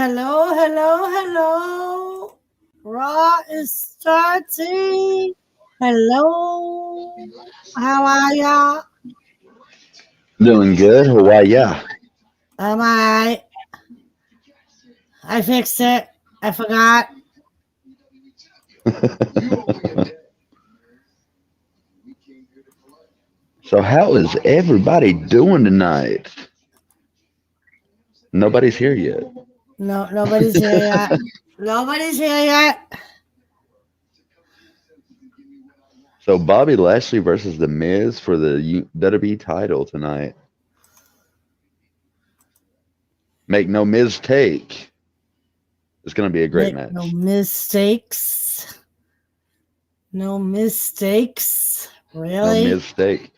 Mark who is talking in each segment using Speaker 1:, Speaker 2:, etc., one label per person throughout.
Speaker 1: hello, hello, hello. Raw is starting. Hello. How are ya?
Speaker 2: Doing good. Hawaii, yeah.
Speaker 1: Am I fixed it. I forgot.
Speaker 2: So how is everybody doing tonight? Nobody's here yet.
Speaker 1: No, nobody's here yet. Nobody's here yet.
Speaker 2: So Bobby Lashley versus The Miz for the WWE title tonight. Make no mistake. It's going to be a great
Speaker 1: Make no
Speaker 2: match.
Speaker 1: mistakes. No mistakes.
Speaker 2: No
Speaker 1: Really?
Speaker 2: mistake.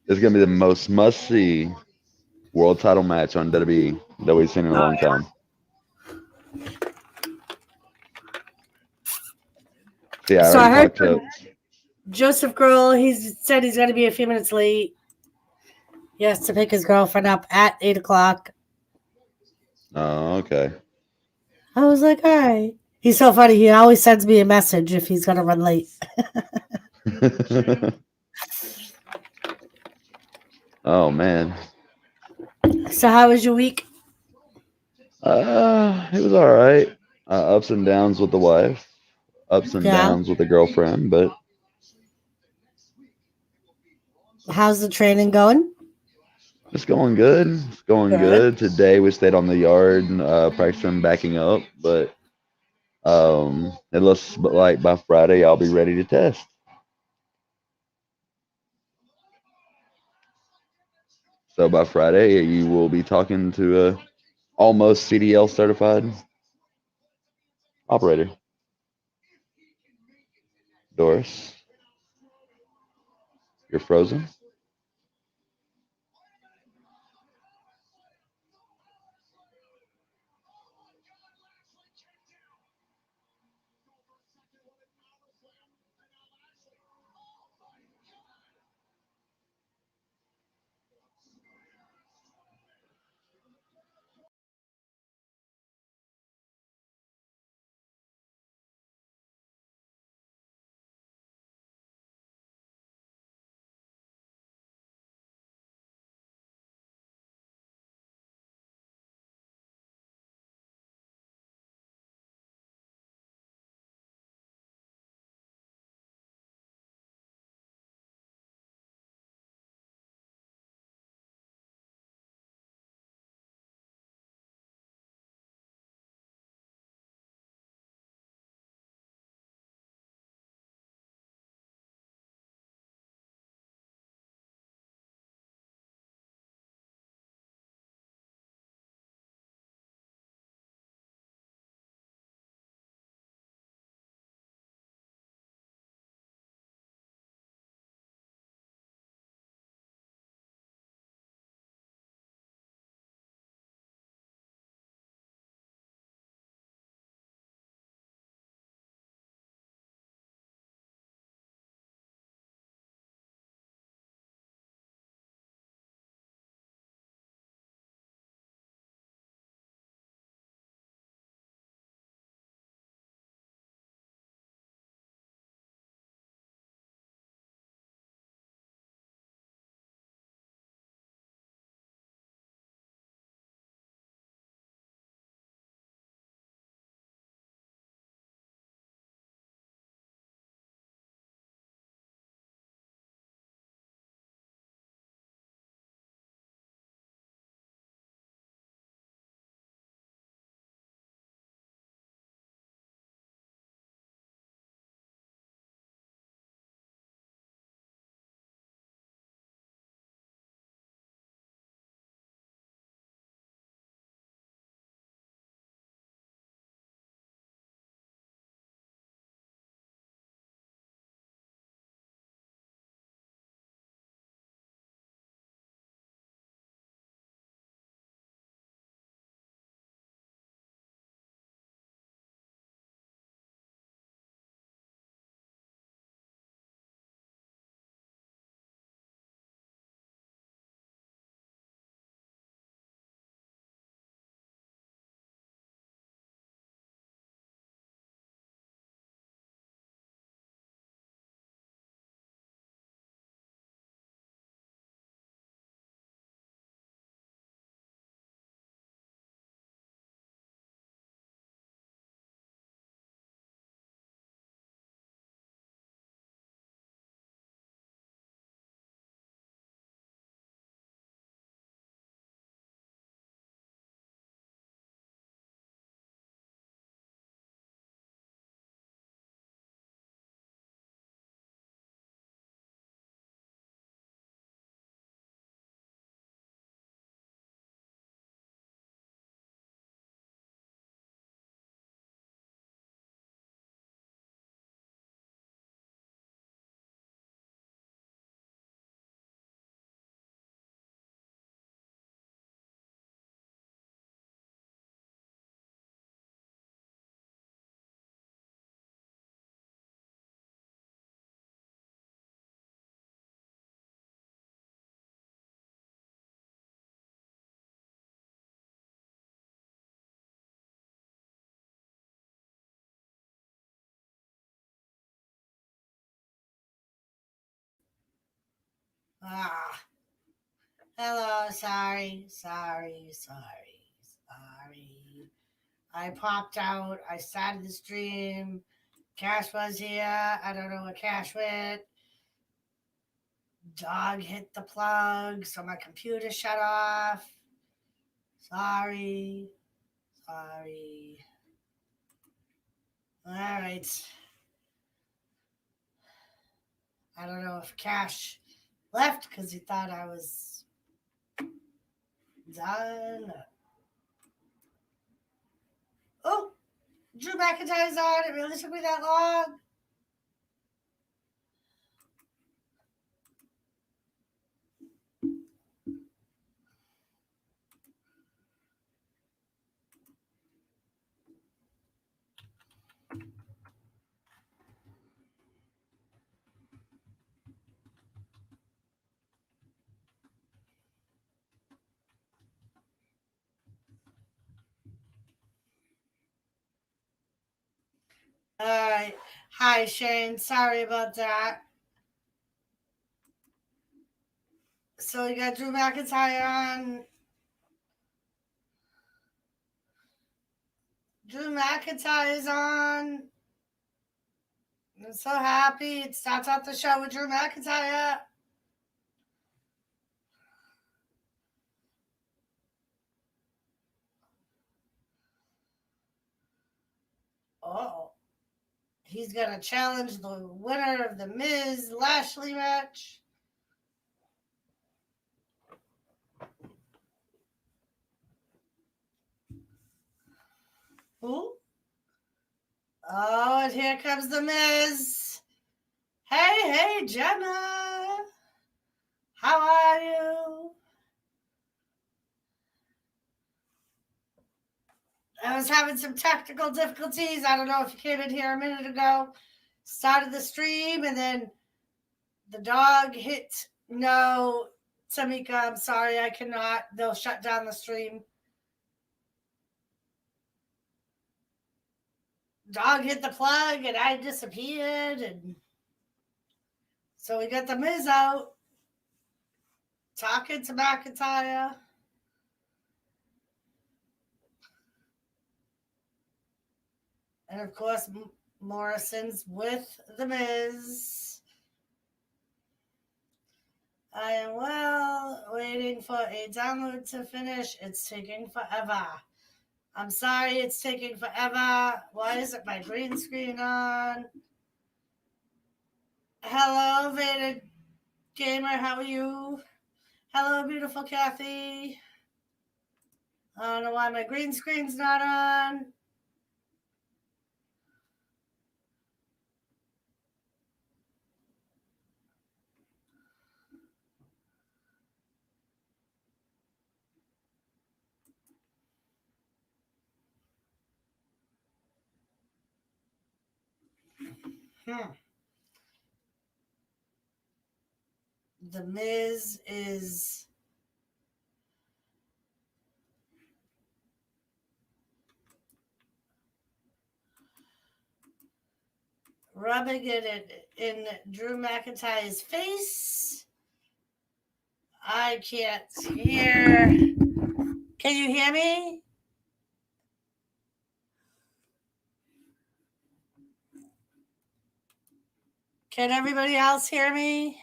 Speaker 2: It's going to be the most must-see world title match on WWE that we've seen in a long time. See, I
Speaker 1: So
Speaker 2: already
Speaker 1: I heard
Speaker 2: talked
Speaker 1: from
Speaker 2: to.
Speaker 1: Joseph Girl. He said he's going to be a few minutes late. He has to pick his girlfriend up at 8 o'clock.
Speaker 2: Oh, okay.
Speaker 1: I was like, all right. He's so funny. He always sends me a message if he's going to run late.
Speaker 2: Oh man.
Speaker 1: So, how was your week?
Speaker 2: It was all right. Ups and downs with the wife, ups and
Speaker 1: Yeah.
Speaker 2: downs with the girlfriend, but
Speaker 1: How's the training going?
Speaker 2: it's going good. It's going
Speaker 1: Good.
Speaker 2: good. Today we stayed on the yard practicing backing up, but it looks like by Friday I'll be ready to test. So by Friday you will be talking to a almost CDL certified operator. Doris, you're frozen.
Speaker 1: Ah. Hello, sorry. I popped out. I started the stream. Cash was here. I don't know where Cash went. Dog hit the plug, so my computer shut off. Sorry. All right. I don't know if Cash left because he thought I was done. Oh, Drew McIntyre's on. It really took me that long. All right. Hi, Shane. Sorry about that. So you got Drew McIntyre on. Drew McIntyre's on. I'm so happy. It starts out the show with Drew McIntyre. Oh. He's going to challenge the winner of the Miz Lashley match. Who? Oh, and here comes the Miz. Hey, Gemma. How are you? I was having some technical difficulties. I don't know if you came in here a minute ago. Started the stream, and then the dog hit. No, Tamika, I'm sorry, I cannot. They'll shut down the stream. Dog hit the plug, and I disappeared, and so we got the Miz out talking to McIntyre. And of course, Morrison's with the Miz. I am waiting for a download to finish. It's taking forever. I'm sorry, it's taking forever. Why isn't my green screen on? Hello, Vader Gamer. How are you? Hello, beautiful Kathy. I don't know why my green screen's not on. The Miz is rubbing it in Drew McIntyre's face. I can't hear. Can you hear me? Can everybody else hear me?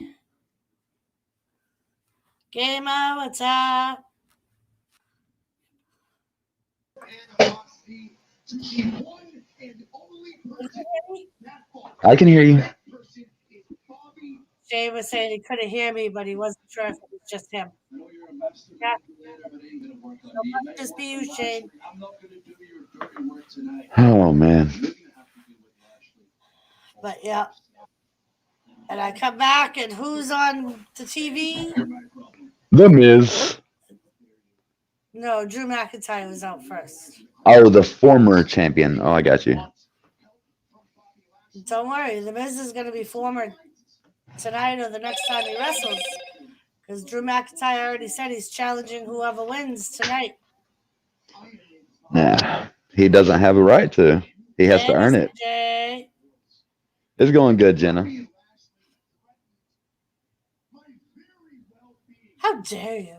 Speaker 1: Gamer, what's up?
Speaker 2: I can hear you.
Speaker 1: Jay was saying he couldn't hear me, but he wasn't sure if it was just him. Yeah. So must just be you, Shane.
Speaker 2: Oh, man.
Speaker 1: But yeah. And I come back, and who's on the TV?
Speaker 2: The Miz.
Speaker 1: No, Drew McIntyre was out first.
Speaker 2: Oh, the former champion. Oh, I got you.
Speaker 1: Don't worry, the Miz is going to be former tonight or the next time he wrestles. Because Drew McIntyre already said he's challenging whoever wins tonight.
Speaker 2: Yeah, he doesn't have a right to. He has to earn it.
Speaker 1: Jay.
Speaker 2: It's going good, Jenna.
Speaker 1: How dare you?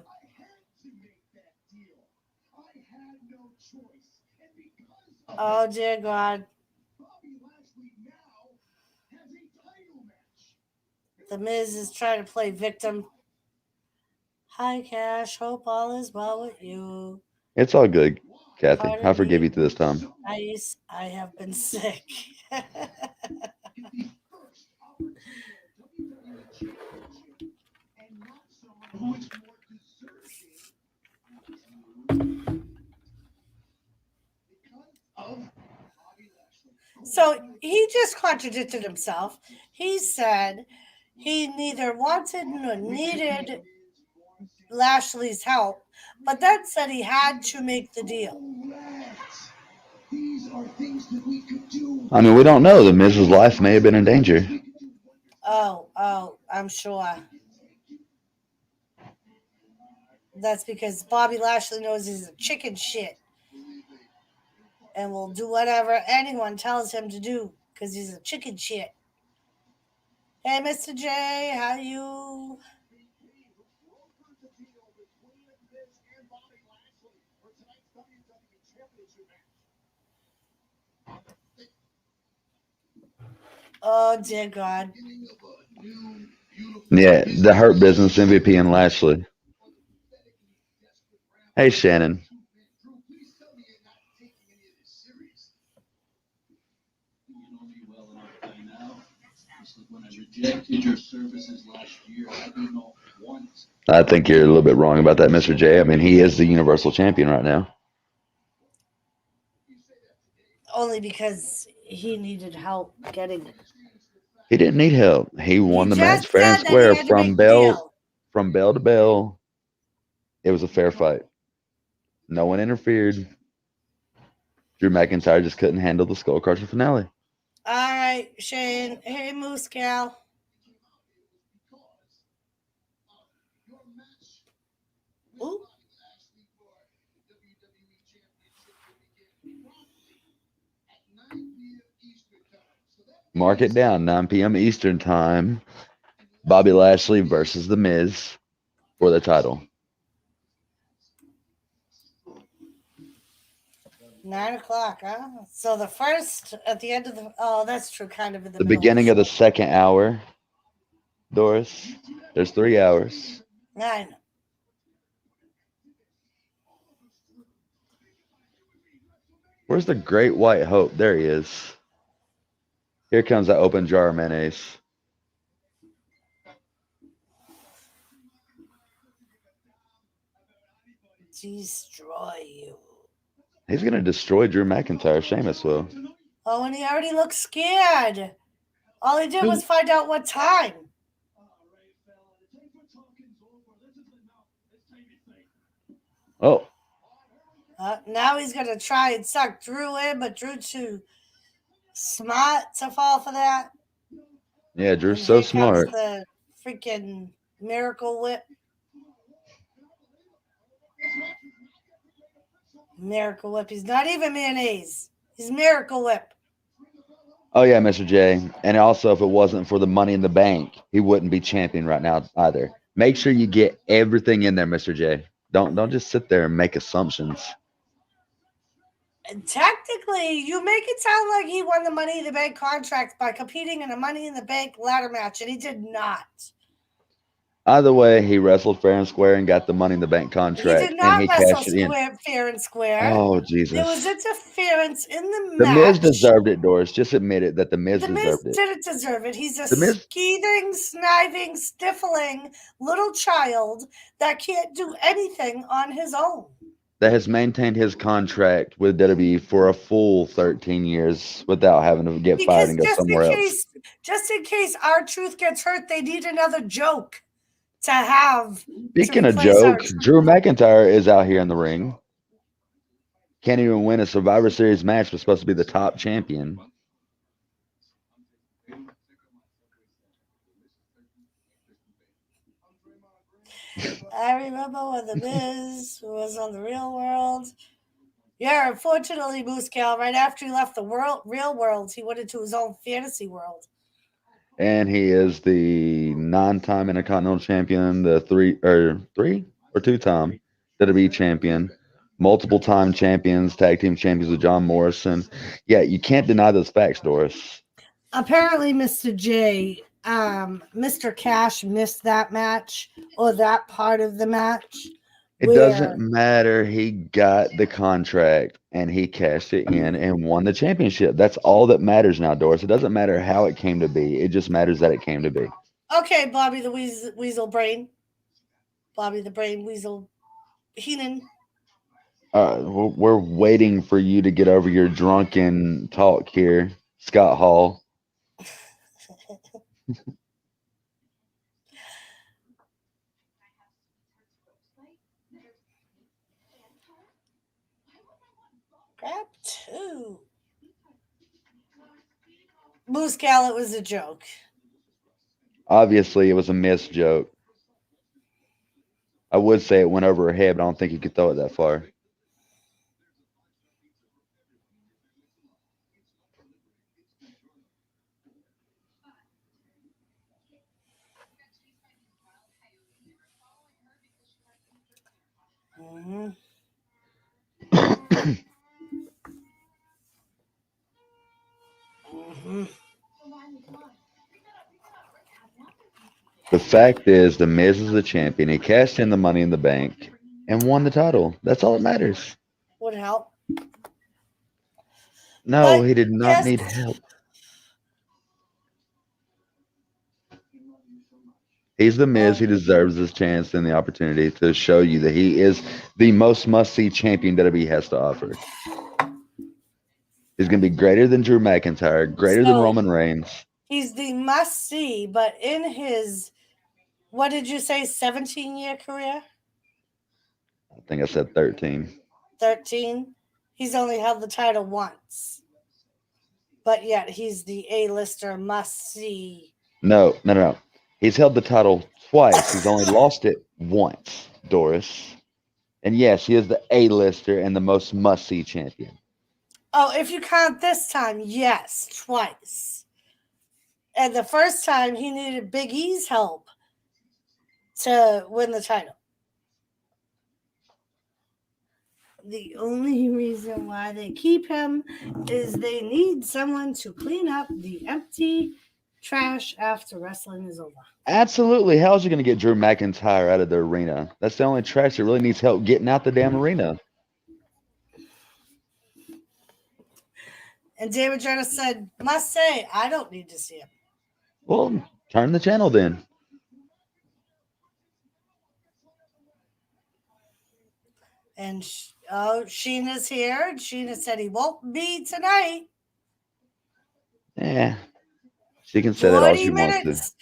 Speaker 1: Oh, dear God. The Miz is trying to play victim. Hi, Cash. Hope all is well with you.
Speaker 2: It's all good, Kathy. I
Speaker 1: Pardon
Speaker 2: forgive
Speaker 1: me.
Speaker 2: you this time.
Speaker 1: I have been sick. So he just contradicted himself. He said he neither wanted nor needed Lashley's help, but then said he had to make the deal.
Speaker 2: I mean, we don't know. The Miz's life may have been in danger.
Speaker 1: Oh, I'm sure. That's because Bobby Lashley knows he's a chicken shit and will do whatever anyone tells him to do because he's a chicken shit. Hey, Mr. J, how you? Oh, dear God.
Speaker 2: Yeah, the Hurt Business MVP and Lashley. Hey, Shannon. I think you're a little bit wrong about that, Mr. J. I mean, he is the Universal Champion right now.
Speaker 1: Only because he needed help getting it.
Speaker 2: He didn't need help. He won the match
Speaker 1: just
Speaker 2: fair and
Speaker 1: said that he
Speaker 2: square
Speaker 1: had to make the deal.
Speaker 2: from bell to bell. It was a fair fight. No one interfered. Drew McIntyre just couldn't handle the Skull Crusher finale.
Speaker 1: All right, Shane. Hey, Moose Gal. Ooh.
Speaker 2: Mark it down, 9 p.m. Eastern Time. Bobby Lashley versus The Miz for the title.
Speaker 1: 9 o'clock, huh? So the first at the end of the. Oh, that's true. Kind of in the
Speaker 2: The
Speaker 1: middle.
Speaker 2: beginning of the second hour, Doris. There's 3 hours.
Speaker 1: 9.
Speaker 2: Where's the Great White Hope? There he is. Here comes that open jar of mayonnaise.
Speaker 1: Destroy you.
Speaker 2: He's going to destroy Drew McIntyre. Sheamus will.
Speaker 1: Oh, and he already looks scared. All he did was find out what time.
Speaker 2: Oh.
Speaker 1: Now he's going to try and suck Drew in, but Drew too smart to fall for that.
Speaker 2: Yeah, Drew's so smart.
Speaker 1: The freaking Miracle Whip. Miracle Whip. He's not even mayonnaise. He's Miracle Whip.
Speaker 2: Oh yeah, Mr. J. And also, if it wasn't for the Money in the Bank, he wouldn't be champion right now either. Make sure you get everything in there, Mr. J. Don't just sit there and make assumptions.
Speaker 1: And technically, you make it sound like he won the Money in the Bank contract by competing in a Money in the Bank ladder match, and he did not.
Speaker 2: Either way, he wrestled fair and square and got the Money in the Bank contract.
Speaker 1: He did not
Speaker 2: and he
Speaker 1: wrestle
Speaker 2: cashed it in.
Speaker 1: fair and square.
Speaker 2: Oh, Jesus.
Speaker 1: There was interference in the match.
Speaker 2: The Miz deserved it, Doris. Just admit it that the Miz deserved it.
Speaker 1: The Miz didn't deserve it. He's a skeething, sniving, sniffling little child that can't do anything on his own.
Speaker 2: That has maintained his contract with WWE for a full 13 years without having to get fired and go somewhere else.
Speaker 1: Just in case R-Truth gets hurt, they need another joke to have.
Speaker 2: Speaking of jokes, Drew McIntyre is out here in the ring. Can't even win a Survivor Series match, was supposed to be the top champion.
Speaker 1: I remember when The Miz was on the Real World. Yeah, unfortunately, Moose Cal, right after he left the real world, he went into his own fantasy world.
Speaker 2: And he is the 9-time Intercontinental Champion, the three or 2-time WWE Champion, multiple time champions, tag team champions with John Morrison. Yeah, you can't deny those facts, Doris.
Speaker 1: Apparently, Mr. J, Mr. Cash missed that match or that part of the match
Speaker 2: It doesn't
Speaker 1: where,
Speaker 2: matter. He got the contract and he cashed it in and won the championship. That's all that matters now, Doris. It doesn't matter how it came to be. It just matters that it came to be.
Speaker 1: okay, Bobby the Weasel Brain, Bobby the Brain Weasel Heenan.
Speaker 2: We're waiting for you to get over your drunken talk here, Scott Hall.
Speaker 1: Grab two. Moose Gal, it was a joke.
Speaker 2: Obviously, it was a missed joke. I would say it went over her head, but I don't think you could throw it that far.
Speaker 1: Mm-hmm. Mm-hmm.
Speaker 2: The fact is, The Miz is the champion. He cashed in the money in the bank and won the title. That's all that matters.
Speaker 1: Would help.
Speaker 2: No,
Speaker 1: But
Speaker 2: he did not
Speaker 1: yes,
Speaker 2: need help. He's the Miz. He deserves this chance and the opportunity to show you that he is the most must-see champion WWE has to offer. He's going to be greater than Drew McIntyre, greater than
Speaker 1: so
Speaker 2: Roman Reigns.
Speaker 1: he's the must see, but in his, what did you say, 17-year career?
Speaker 2: I think I said 13.
Speaker 1: 13? He's only held the title once, but yet he's the A-lister must see.
Speaker 2: No, no, no, no. He's held the title twice. He's only lost it once, Doris. And yes, he is the A-lister and the most must-see champion.
Speaker 1: Oh, if you count this time, yes, twice. And the first time he needed Big E's help to win the title. The only reason why they keep him is they need someone to clean up the empty trash after wrestling is over.
Speaker 2: Absolutely. How is he going to get Drew McIntyre out of the arena? That's the only trash that really needs help getting out the damn arena.
Speaker 1: And David Jenner said, must say, I don't need to see him.
Speaker 2: Well, turn the channel then.
Speaker 1: And Sheena's here. And Sheena said he won't be tonight.
Speaker 2: Yeah, she can say that all
Speaker 1: 40
Speaker 2: she wants to.
Speaker 1: minutes.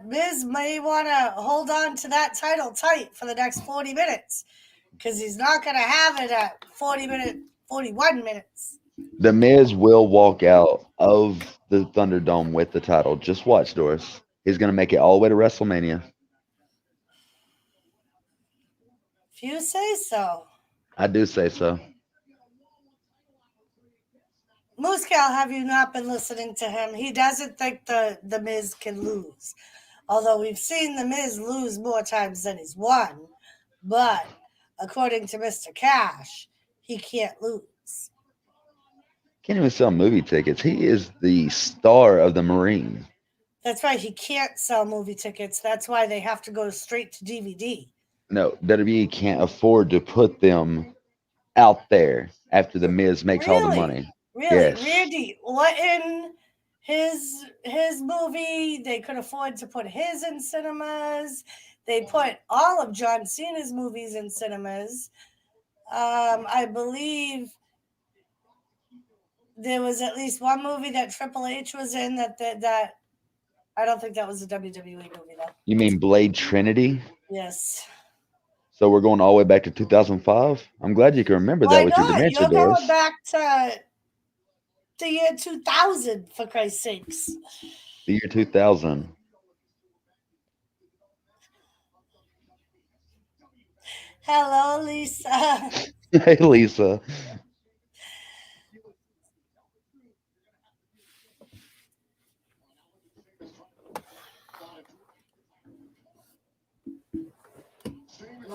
Speaker 1: Miz may want to hold on to that title tight for the next 40 minutes because he's not going to have it at 41 minutes.
Speaker 2: The Miz will walk out of the Thunderdome with the title. Just watch, Doris. He's going to make it all the way to WrestleMania.
Speaker 1: If you say so.
Speaker 2: I do say so.
Speaker 1: Moose Cal, have you not been listening to him? He doesn't think the Miz can lose. Although we've seen the Miz lose more times than he's won. But according to Mr. Cash, he can't lose.
Speaker 2: Can't even sell movie tickets. He is the star of the Marine.
Speaker 1: That's right, he can't sell movie tickets. That's why they have to go straight to DVD.
Speaker 2: No, WWE can't afford to put them out there after the Miz makes all the
Speaker 1: Really?
Speaker 2: money.
Speaker 1: Really?
Speaker 2: Yes.
Speaker 1: Randy, what in his movie, they could afford to put his in cinemas. They put all of John Cena's movies in cinemas. I believe there was at least one movie that Triple H was in that I don't think that was a WWE movie though.
Speaker 2: You mean Blade Trinity?
Speaker 1: Yes.
Speaker 2: So we're going all the way back to 2005? I'm glad you can remember that
Speaker 1: Why
Speaker 2: with your
Speaker 1: not?
Speaker 2: dementia,
Speaker 1: You're
Speaker 2: Doris.
Speaker 1: going back to the year 2000, for Christ's sakes.
Speaker 2: The year 2000.
Speaker 1: Hello, Lisa.
Speaker 2: Hey, Lisa.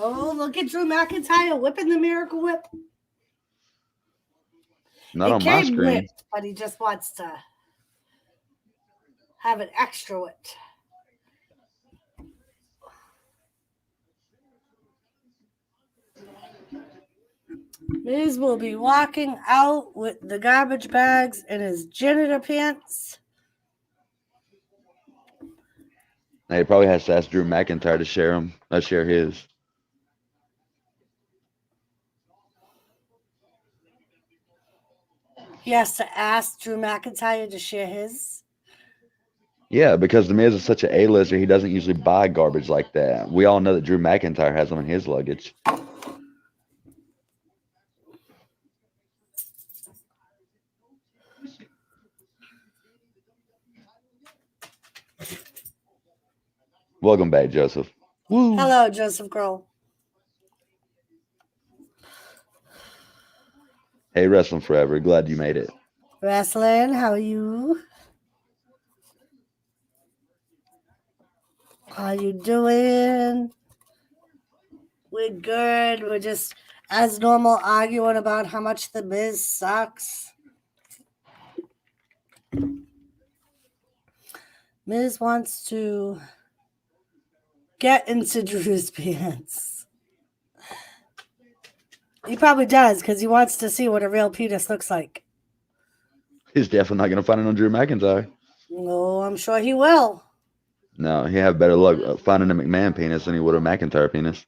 Speaker 1: Oh, look at Drew McIntyre whipping the Miracle Whip.
Speaker 2: Not
Speaker 1: It
Speaker 2: on my
Speaker 1: came
Speaker 2: screen.
Speaker 1: whipped, but he just wants to have it extra whipped. Miz will be walking out with the garbage bags in his janitor pants.
Speaker 2: He probably has to ask Drew McIntyre to share him. Share his.
Speaker 1: He has to ask Drew McIntyre to share his.
Speaker 2: Yeah, because the Miz is such an A-lister, he doesn't usually buy garbage like that. We all know that Drew McIntyre has them in his luggage. Welcome back, Joseph.
Speaker 1: Woo. Hello, Joseph Grohl.
Speaker 2: Hey, Wrestling Forever. Glad you made it.
Speaker 1: Wrestling, how are you? How you doing? We're good. We're just, as normal, arguing about how much the Miz sucks. Miz wants to get into Drew's pants. He probably does because he wants to see what a real penis looks like.
Speaker 2: He's definitely not going to find it on Drew McIntyre.
Speaker 1: No, I'm sure he will.
Speaker 2: No, he have better luck finding a McMahon penis than he would a McIntyre penis.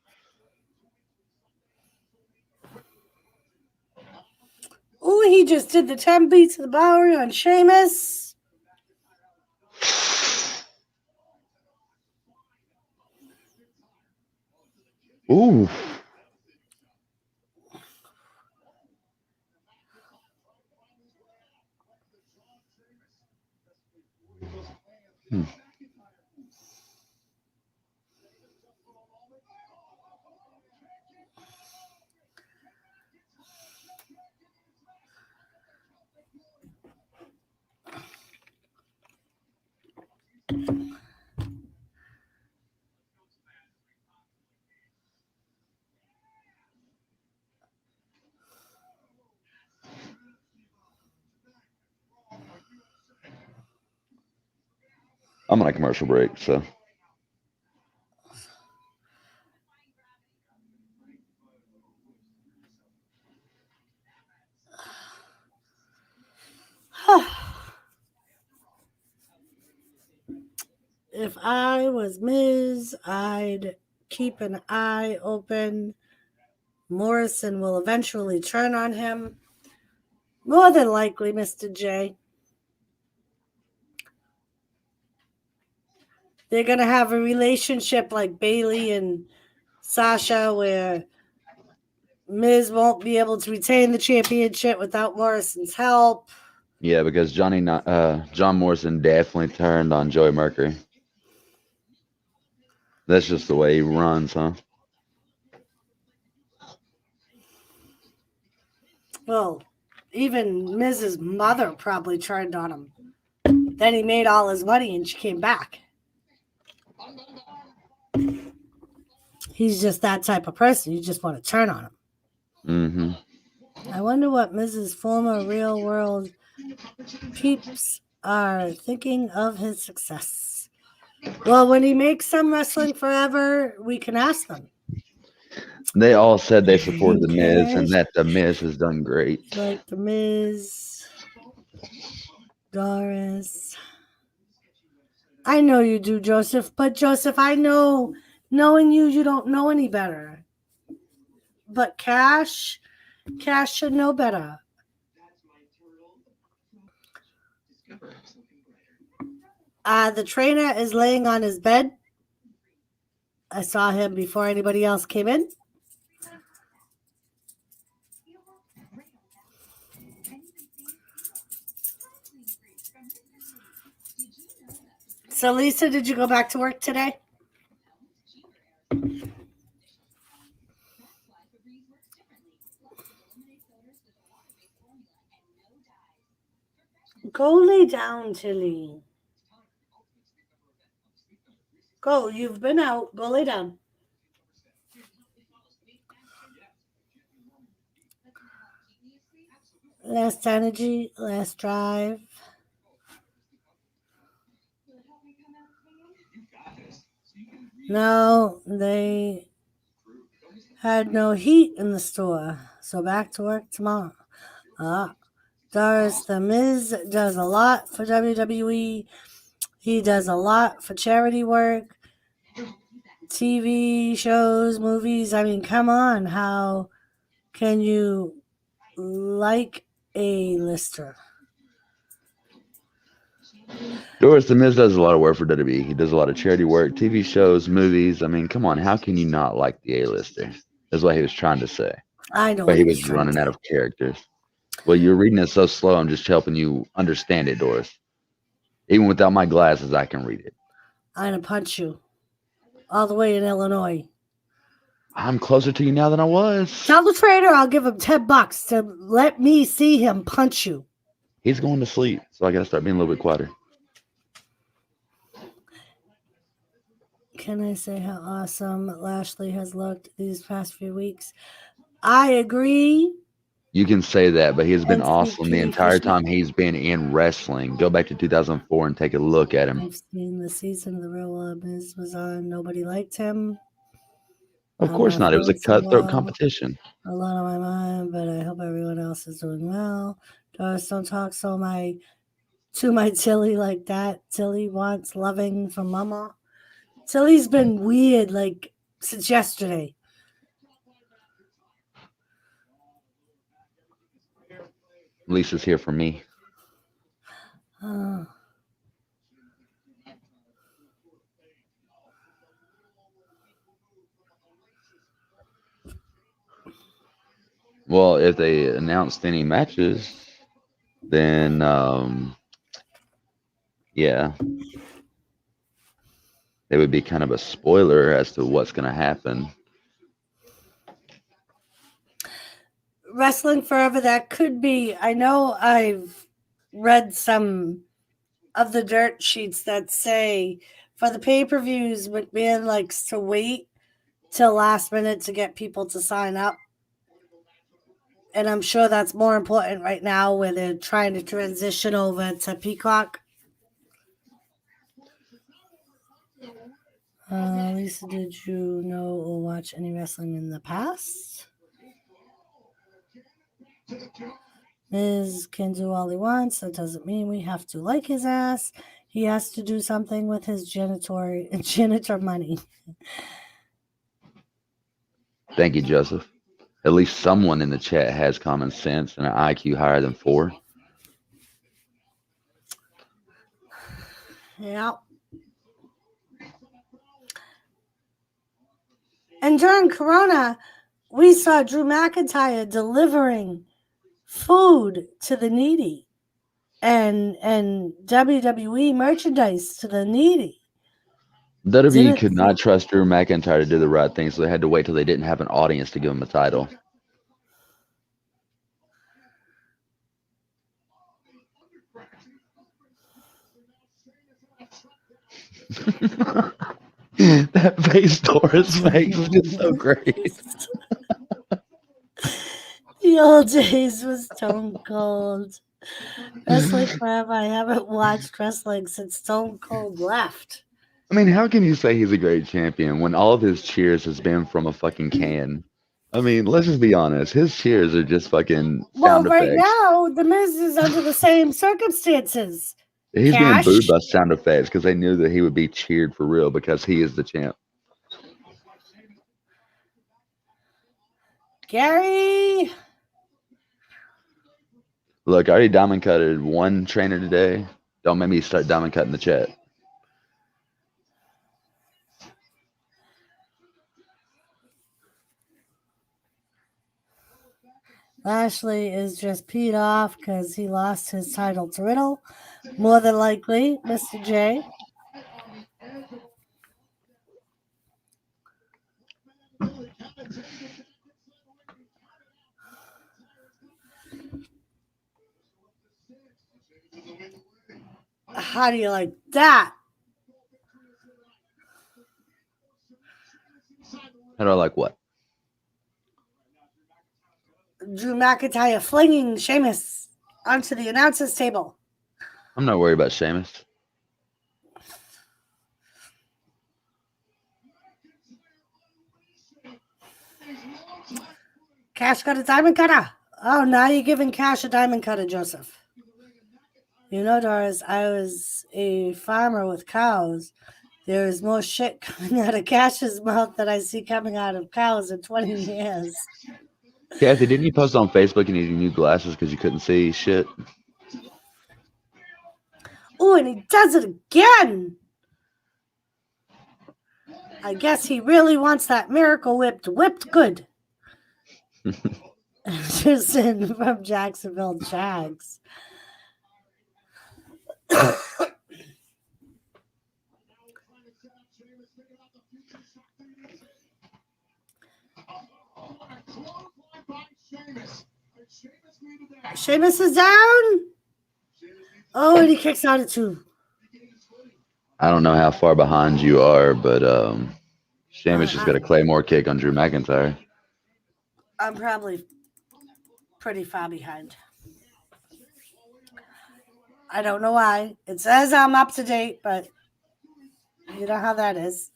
Speaker 1: Ooh, he just did the 10 beats of the Bowery on Sheamus.
Speaker 2: Ooh. I'm on a commercial break, so.
Speaker 1: If I was Miz, I'd keep an eye open. Morrison will eventually turn on him. More than likely, Mr. J. They're going to have a relationship like Bailey and Sasha where Miz won't be able to retain the championship without Morrison's help.
Speaker 2: Yeah, because John Morrison definitely turned on Joey Mercury. That's just the way he runs, huh?
Speaker 1: Well, even Miz's mother probably turned on him. Then he made all his money and she came back. He's just that type of person. You just want to turn on him.
Speaker 2: Mm-hmm.
Speaker 1: I wonder what Mrs. former real world peeps are thinking of his success. Well, when he makes some Wrestling Forever, we can ask them.
Speaker 2: They all said they supported the Miz and that the Miz has done great.
Speaker 1: Like the Miz, Doris. I know you do, Joseph, but Joseph, I know, knowing you, you don't know any better. But Cash should know better. The trainer is laying on his bed. I saw him before anybody else came in. So, Lisa, did you go back to work today? Go lay down, Tilly. Go, you've been out. Go lay down. less energy, less drive. No, they had no heat in the store, so back to work tomorrow. Doris, The Miz does a lot for WWE. He does a lot for charity work, TV shows, movies. I mean, come on. How can you like a lister?
Speaker 2: Doris the Miz does a lot of work for WWE. He does a lot of charity work, TV shows, movies. I mean, come on, how can you not like the A-lister? That's what he was trying to say.
Speaker 1: I know
Speaker 2: But
Speaker 1: what
Speaker 2: he
Speaker 1: he was
Speaker 2: was
Speaker 1: trying to
Speaker 2: running out
Speaker 1: say.
Speaker 2: of characters. Well, you're reading it so slow. I'm just helping you understand it, Doris. Even without my glasses, I can read it.
Speaker 1: I'm going to punch you all the way in Illinois.
Speaker 2: I'm closer to you now than I was.
Speaker 1: Tell the trader I'll give him $10 to let me see him punch you.
Speaker 2: He's going to sleep, so I got to start being a little bit quieter.
Speaker 1: Can I say how awesome Lashley has looked these past few weeks? I agree.
Speaker 2: You can say that, but he has been awesome the
Speaker 1: NCP
Speaker 2: entire
Speaker 1: Fishy.
Speaker 2: time he's been in wrestling. Go back to 2004 and take a look at him.
Speaker 1: I've seen the season of the Real World Miz was on. Nobody liked him.
Speaker 2: Of course not. It was a cutthroat competition.
Speaker 1: A lot on my mind, but I hope everyone else is doing well. Doris, don't talk to my Tilly like that. Tilly wants loving from Mama. Tilly's been weird like since yesterday.
Speaker 2: Lisa's here for me. Well, if they announced any matches, then yeah, it would be kind of a spoiler as to what's going to happen.
Speaker 1: Wrestling Forever, that could be. I know I've read some of the dirt sheets that say for the pay-per-views, McMahon likes to wait till last minute to get people to sign up. And I'm sure that's more important right now where they're trying to transition over to Peacock. Lisa, did you know or watch any wrestling in the past? Miz can do all he wants. That doesn't mean we have to like his ass. He has to do something with his janitor money.
Speaker 2: Thank you, Joseph. At least someone in the chat has common sense and an IQ higher than 4.
Speaker 1: Yeah. And during Corona, we saw Drew McIntyre delivering food to the needy and WWE merchandise to the needy.
Speaker 2: WWE could not trust Drew McIntyre to do the right thing, so they had to wait till they didn't have an audience to give him a title. That face Doris makes is just so great.
Speaker 1: The old days was Stone Cold. Wrestling Forever. I haven't watched wrestling since Stone Cold left.
Speaker 2: I mean, how can you say he's a great champion when all of his cheers has been from a fucking can? I mean, let's just be honest. His cheers are just fucking sound
Speaker 1: right
Speaker 2: effects.
Speaker 1: now, The Miz is under the same circumstances.
Speaker 2: He's being booed by sound effects because they knew that he would be cheered for real because he is the champ.
Speaker 1: Gary.
Speaker 2: Look, I already diamond cutted one trainer today. Don't make me start diamond cutting the chat.
Speaker 1: Lashley is just peed off because he lost his title to Riddle. More than likely, Mr. J. How do you like that?
Speaker 2: How do I like what?
Speaker 1: Drew McIntyre flinging Sheamus onto the announcer's table.
Speaker 2: I'm not worried about Sheamus.
Speaker 1: Cash got a diamond cutter. Oh, now you're giving Cash a diamond cutter, Joseph. You know, Doris, I was a farmer with cows. There is more shit coming out of Cash's mouth than I see coming out of cows in 20 years.
Speaker 2: Kathy, didn't you post on Facebook you needed new glasses because you couldn't see shit?
Speaker 1: Oh, and he does it again. I guess he really wants that Miracle whipped good. Anderson from Jacksonville Jags. Sheamus is down. Oh, and he kicks out at 2.
Speaker 2: I don't know how far behind you are, but Sheamus just got a Claymore kick on Drew McIntyre.
Speaker 1: I'm probably pretty far behind. I don't know why. It says I'm up to date, but you know how that is.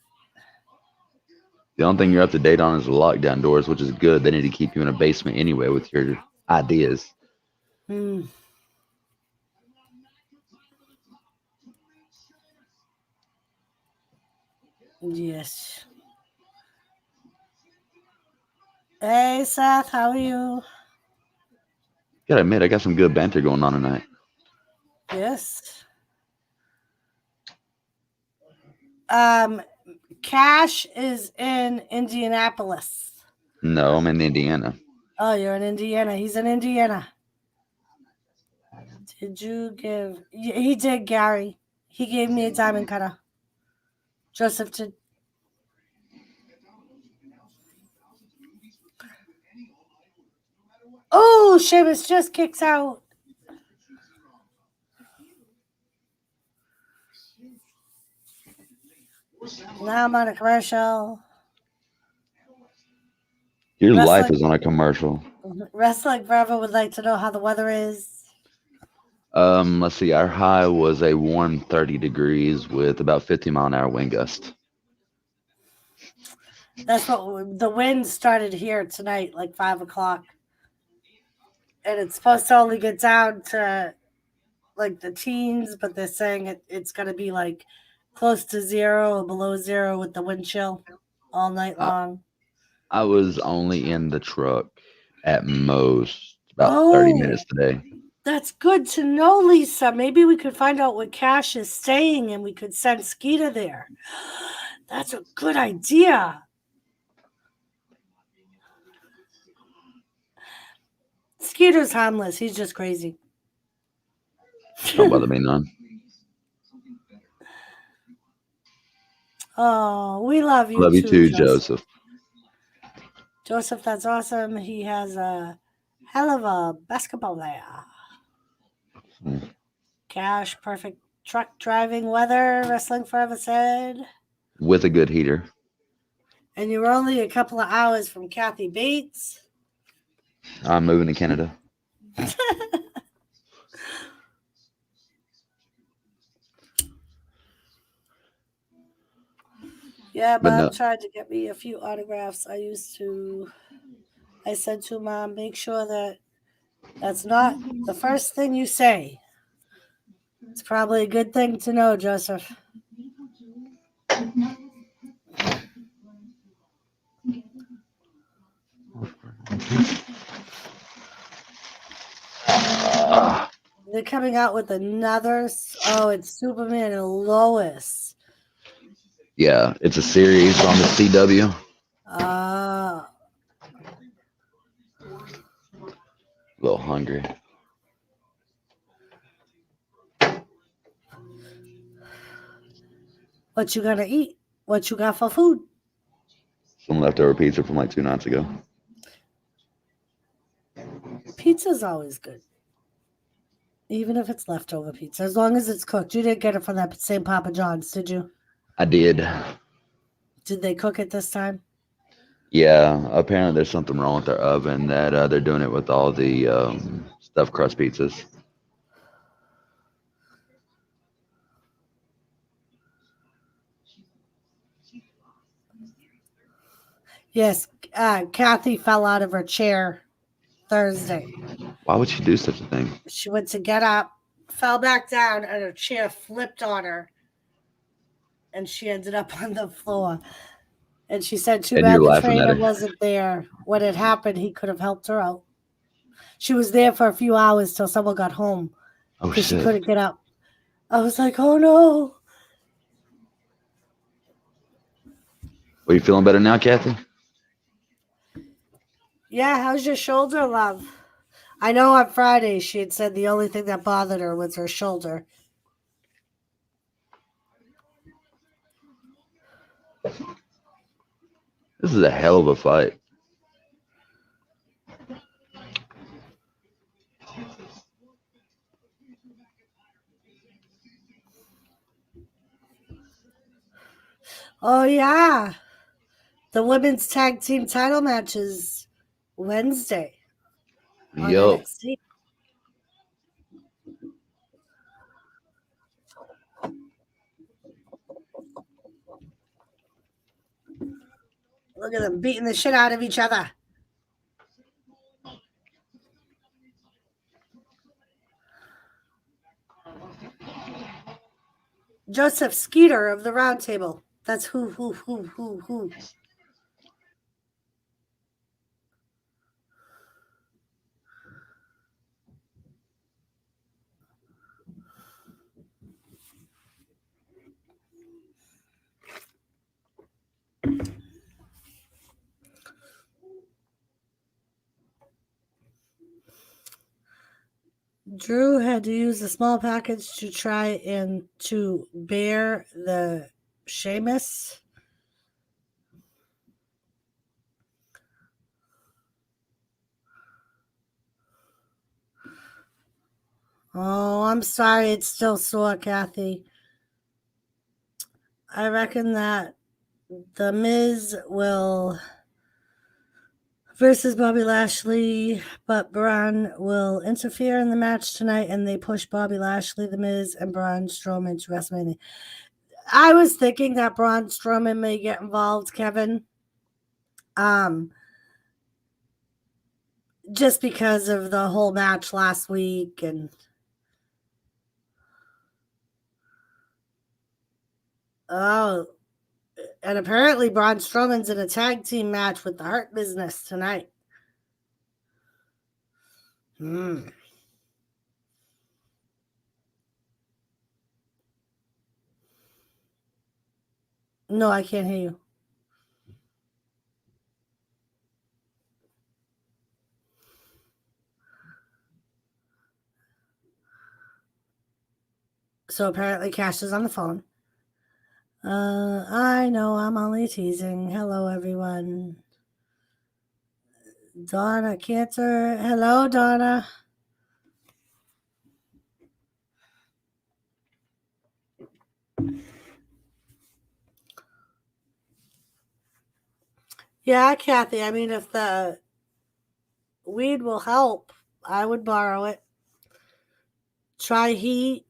Speaker 2: The only thing you're up to date on is the lockdown doors, which is good. They need to keep you in a basement anyway with your ideas.
Speaker 1: Yes. Hey, Seth, how are you?
Speaker 2: Gotta admit, I got some good banter going on tonight.
Speaker 1: Yes. Cash is in Indianapolis.
Speaker 2: No, I'm in Indiana.
Speaker 1: Oh, you're in Indiana. He's in Indiana. Did you give... He did, Gary. He gave me a diamond cutter. Joseph did. Oh, Sheamus just kicks out. Now I'm on a commercial.
Speaker 2: Your life is on a commercial.
Speaker 1: Wrestling Forever would like to know how the weather is.
Speaker 2: Let's see. Our high was a warm 30 degrees with about 50-mile-an-hour wind gust.
Speaker 1: That's what the wind started here tonight, like 5 o'clock. And it's supposed to only get down to like the teens, but they're saying it's going to be like close to 0 or below 0 with the wind chill all night long.
Speaker 2: I was only in the truck at most about 30 minutes today.
Speaker 1: That's good to know, Lisa. Maybe we could find out where Cash is staying and we could send Skeeter there. That's a good idea. Skeeter's harmless. He's just crazy.
Speaker 2: Don't bother me none.
Speaker 1: Oh, we love you.
Speaker 2: Love you too, Joseph.
Speaker 1: Joseph, that's awesome. He has a hell of a basketball player. Cash, perfect truck driving weather, Wrestling Forever said.
Speaker 2: With a good heater.
Speaker 1: And you're only a couple of hours from Kathy Bates.
Speaker 2: I'm moving to Canada.
Speaker 1: Yeah, Mom tried to get me a few autographs. I said to Mom, make sure that that's not the first thing you say. It's probably a good thing to know, Joseph. They're coming out with another. Oh, it's Superman and Lois.
Speaker 2: Yeah, it's a series on the CW. A little hungry.
Speaker 1: What you gonna eat? What you got for food?
Speaker 2: Some leftover pizza from like 2 nights ago.
Speaker 1: Pizza's always good. Even if it's leftover pizza, as long as it's cooked. You didn't get it from that same Papa John's, did you?
Speaker 2: I did.
Speaker 1: Did they cook it this time?
Speaker 2: Yeah, apparently there's something wrong with their oven that they're doing it with all the stuffed crust pizzas.
Speaker 1: Yes, Kathy fell out of her chair Thursday.
Speaker 2: Why would she do such a thing?
Speaker 1: She went to get up, fell back down, and her chair flipped on her, and she ended up on the floor. And she said, too
Speaker 2: And you're
Speaker 1: bad the
Speaker 2: laughing at
Speaker 1: trainer
Speaker 2: her.
Speaker 1: wasn't there. When it happened, he could have helped her out. She was there for a few hours till someone got home
Speaker 2: Oh
Speaker 1: because she
Speaker 2: shit.
Speaker 1: couldn't get up. I was like, oh no.
Speaker 2: Are you feeling better now, Kathy?
Speaker 1: Yeah, how's your shoulder, love? I know on Friday she had said the only thing that bothered her was her shoulder.
Speaker 2: This is a hell of a fight.
Speaker 1: Oh, yeah. The women's tag team title match is Wednesday on
Speaker 2: Yup.
Speaker 1: NXT. Look at them beating the shit out of each other. Joseph Skeeter of the Round Table. That's who. Drew had to use a small package to try and to bear the Sheamus. Oh, I'm sorry. It's still sore, Kathy. I reckon that The Miz will versus Bobby Lashley, but Braun will interfere in the match tonight, and they push Bobby Lashley, The Miz, and Braun Strowman to WrestleMania. I was thinking that Braun Strowman may get involved, Kevin. Just because of the whole match last week and oh, and apparently Braun Strowman's in a tag team match with the Hurt Business tonight. No, I can't hear you. So apparently Cash is on the phone. I know I'm only teasing. Hello, everyone. Donna Cantor. Hello, Donna. Yeah, Kathy. I mean, if the weed will help, I would borrow it. Try heat.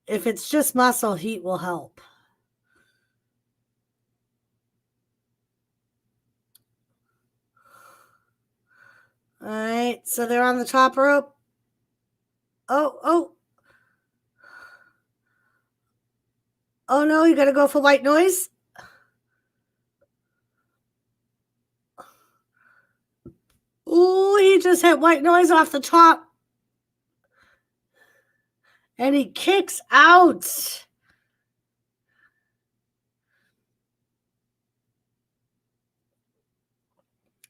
Speaker 1: If it's just muscle, heat will help. All right, so they're on the top rope. Oh no, you got to go for white noise? Ooh, he just hit white noise off the top. And he kicks out.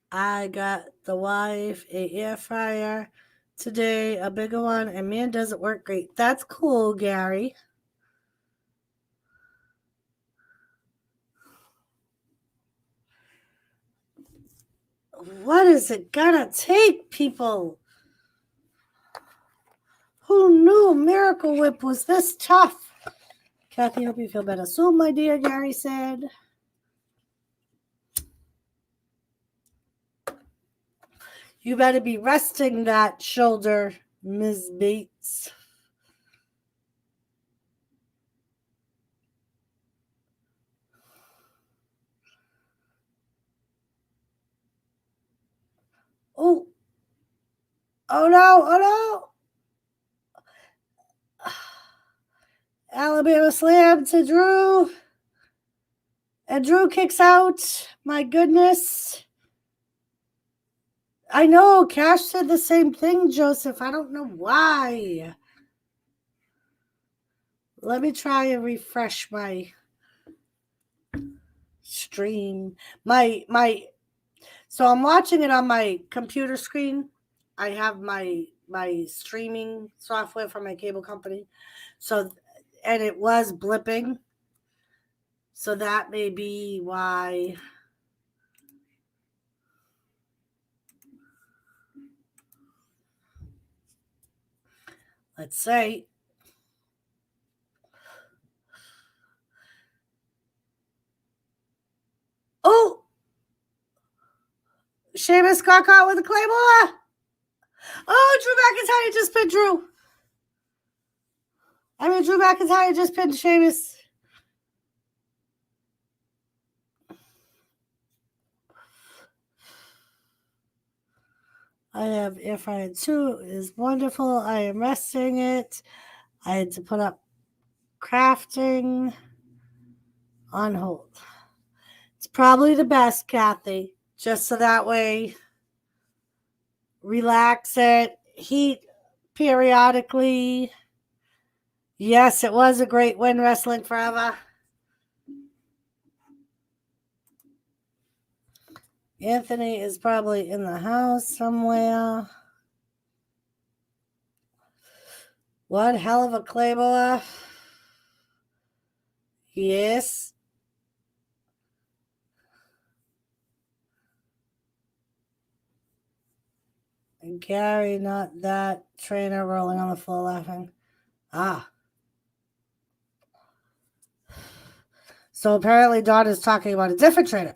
Speaker 1: I got the wife a air fryer today, a bigger one, and man, does it work great. That's cool, Gary. What is it gonna take, people? Who knew Miracle Whip was this tough? Kathy, hope you feel better soon, my dear, Gary said. You better be resting that shoulder, Ms. Bates. Oh. Oh no, oh no. Alabama slam to Drew. And Drew kicks out. My goodness. I know. Cash said the same thing, Joseph. I don't know why. Let me try and refresh my stream. So I'm watching it on my computer screen. I have my streaming software from my cable company. So, and it was blipping. So that may be why. Let's say. Oh! Sheamus got caught with a Claymore. Oh, Drew McIntyre just pinned Drew. Drew McIntyre just pinned Sheamus. I have air fryer 2 is wonderful. I am resting it. I had to put up crafting on hold. It's probably the best, Kathy. Just so that way, relax it, heat periodically. Yes, it was a great win, Wrestling Forever. Anthony is probably in the house somewhere. One hell of a Claymore. Yes. And Gary, not that trainer, rolling on the floor laughing. Ah. So apparently Dawn is talking about a different trainer.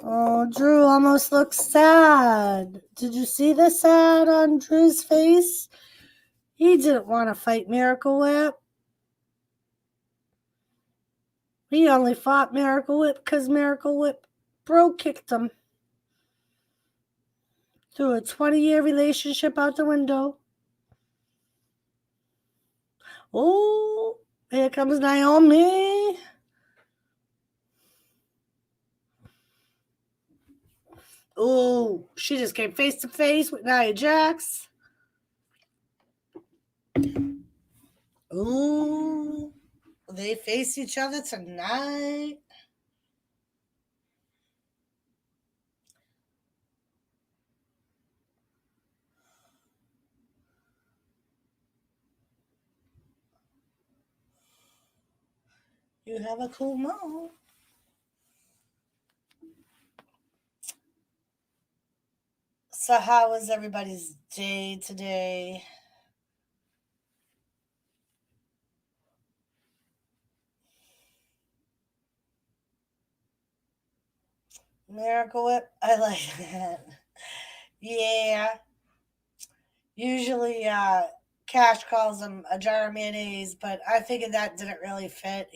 Speaker 1: Oh, Drew almost looks sad. Did you see the sad on Drew's face? He didn't want to fight Miracle Whip. He only fought Miracle Whip because Miracle Whip bro kicked him. Threw a 20-year relationship out the window. Oh, here comes Naomi. Oh, she just came face to face with Nia Jax. Oh, they face each other tonight. You have a cool mom. So how was everybody's day today? Miracle Whip? I like that. Yeah. Usually Cash calls him a jar of mayonnaise, but I figured that didn't really fit.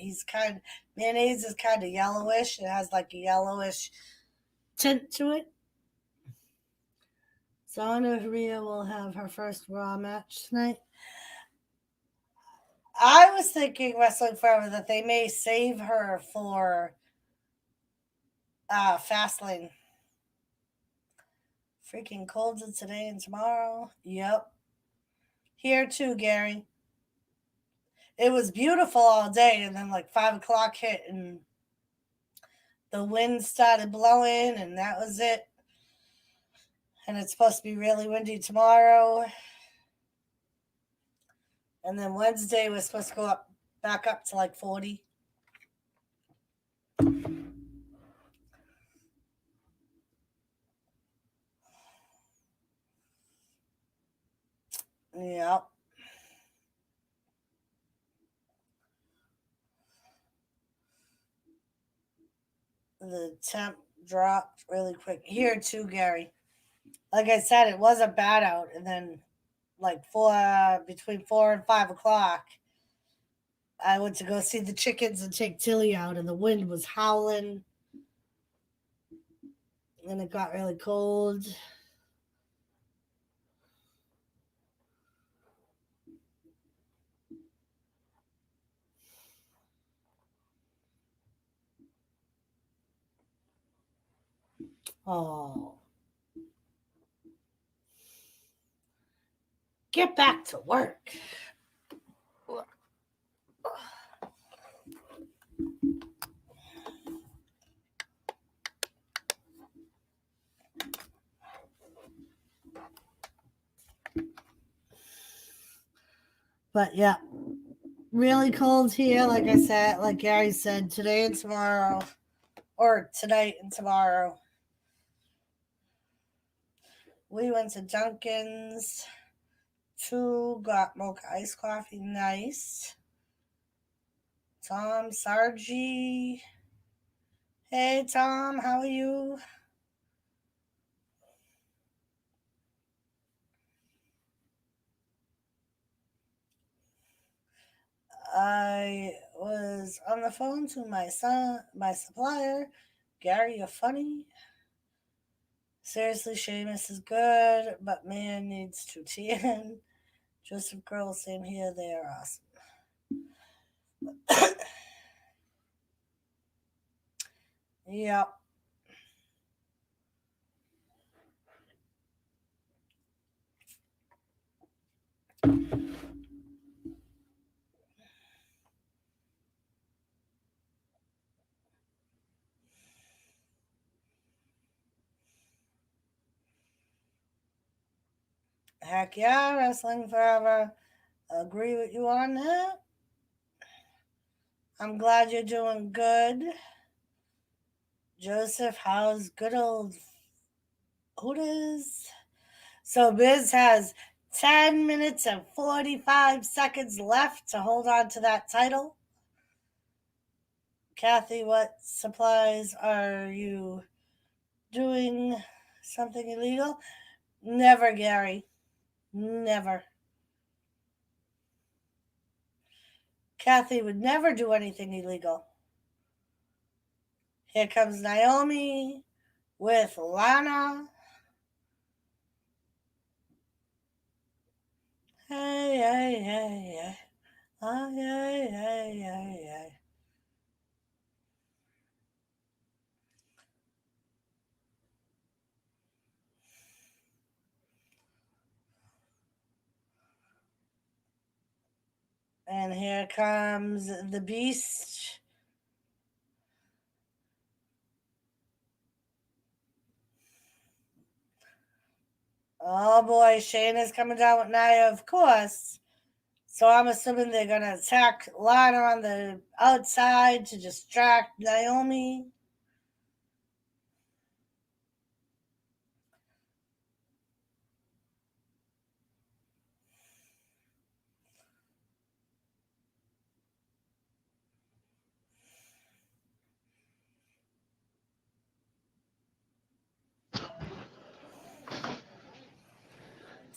Speaker 1: Mayonnaise is kind of yellowish. It has like a yellowish tint to it. So I know Rhea will have her first Raw match tonight. I was thinking Wrestling Forever that they may save her for Fastlane. Freaking colds today and tomorrow. Yep. Here too, Gary. It was beautiful all day, and then like 5 o'clock hit, and the wind started blowing, and that was it. And it's supposed to be really windy tomorrow. And then Wednesday was supposed to go back up to like 40. Yep. the temp dropped really quick. Here too, Gary. Like I said, it wasn't bad out, and then like between 4 and 5 o'clock, I went to go see the chickens and take Tilly out, and the wind was howling, and it got really cold. Oh, get back to work. But yeah, really cold here. Like I said, like Gary said, today and tomorrow, or tonight and tomorrow. We went to Dunkin's. Two got mocha iced coffee. Nice. Tom Sargi. Hey Tom, how are you? I was on the phone to my supplier. Gary, you're funny. Seriously, Seamus is good, but man needs to tan. Joseph Girl, same here. They are awesome. Yep. Heck yeah, wrestling forever. Agree with you on that. I'm glad you're doing good. Joseph, how's good old Otis? So Biz has 10 minutes and 45 seconds left to hold on to that title. Kathy, what supplies are you doing? Something illegal? Never, Gary. Never. Kathy would never do anything illegal. Here comes Naomi with Lana. Hey, hey, hey, hey. Oh, hey, hey, hey, hey. And here comes the beast. Oh boy, Shane is coming down with Nia, of course. So I'm assuming they're going to attack Lana on the outside to distract Naomi.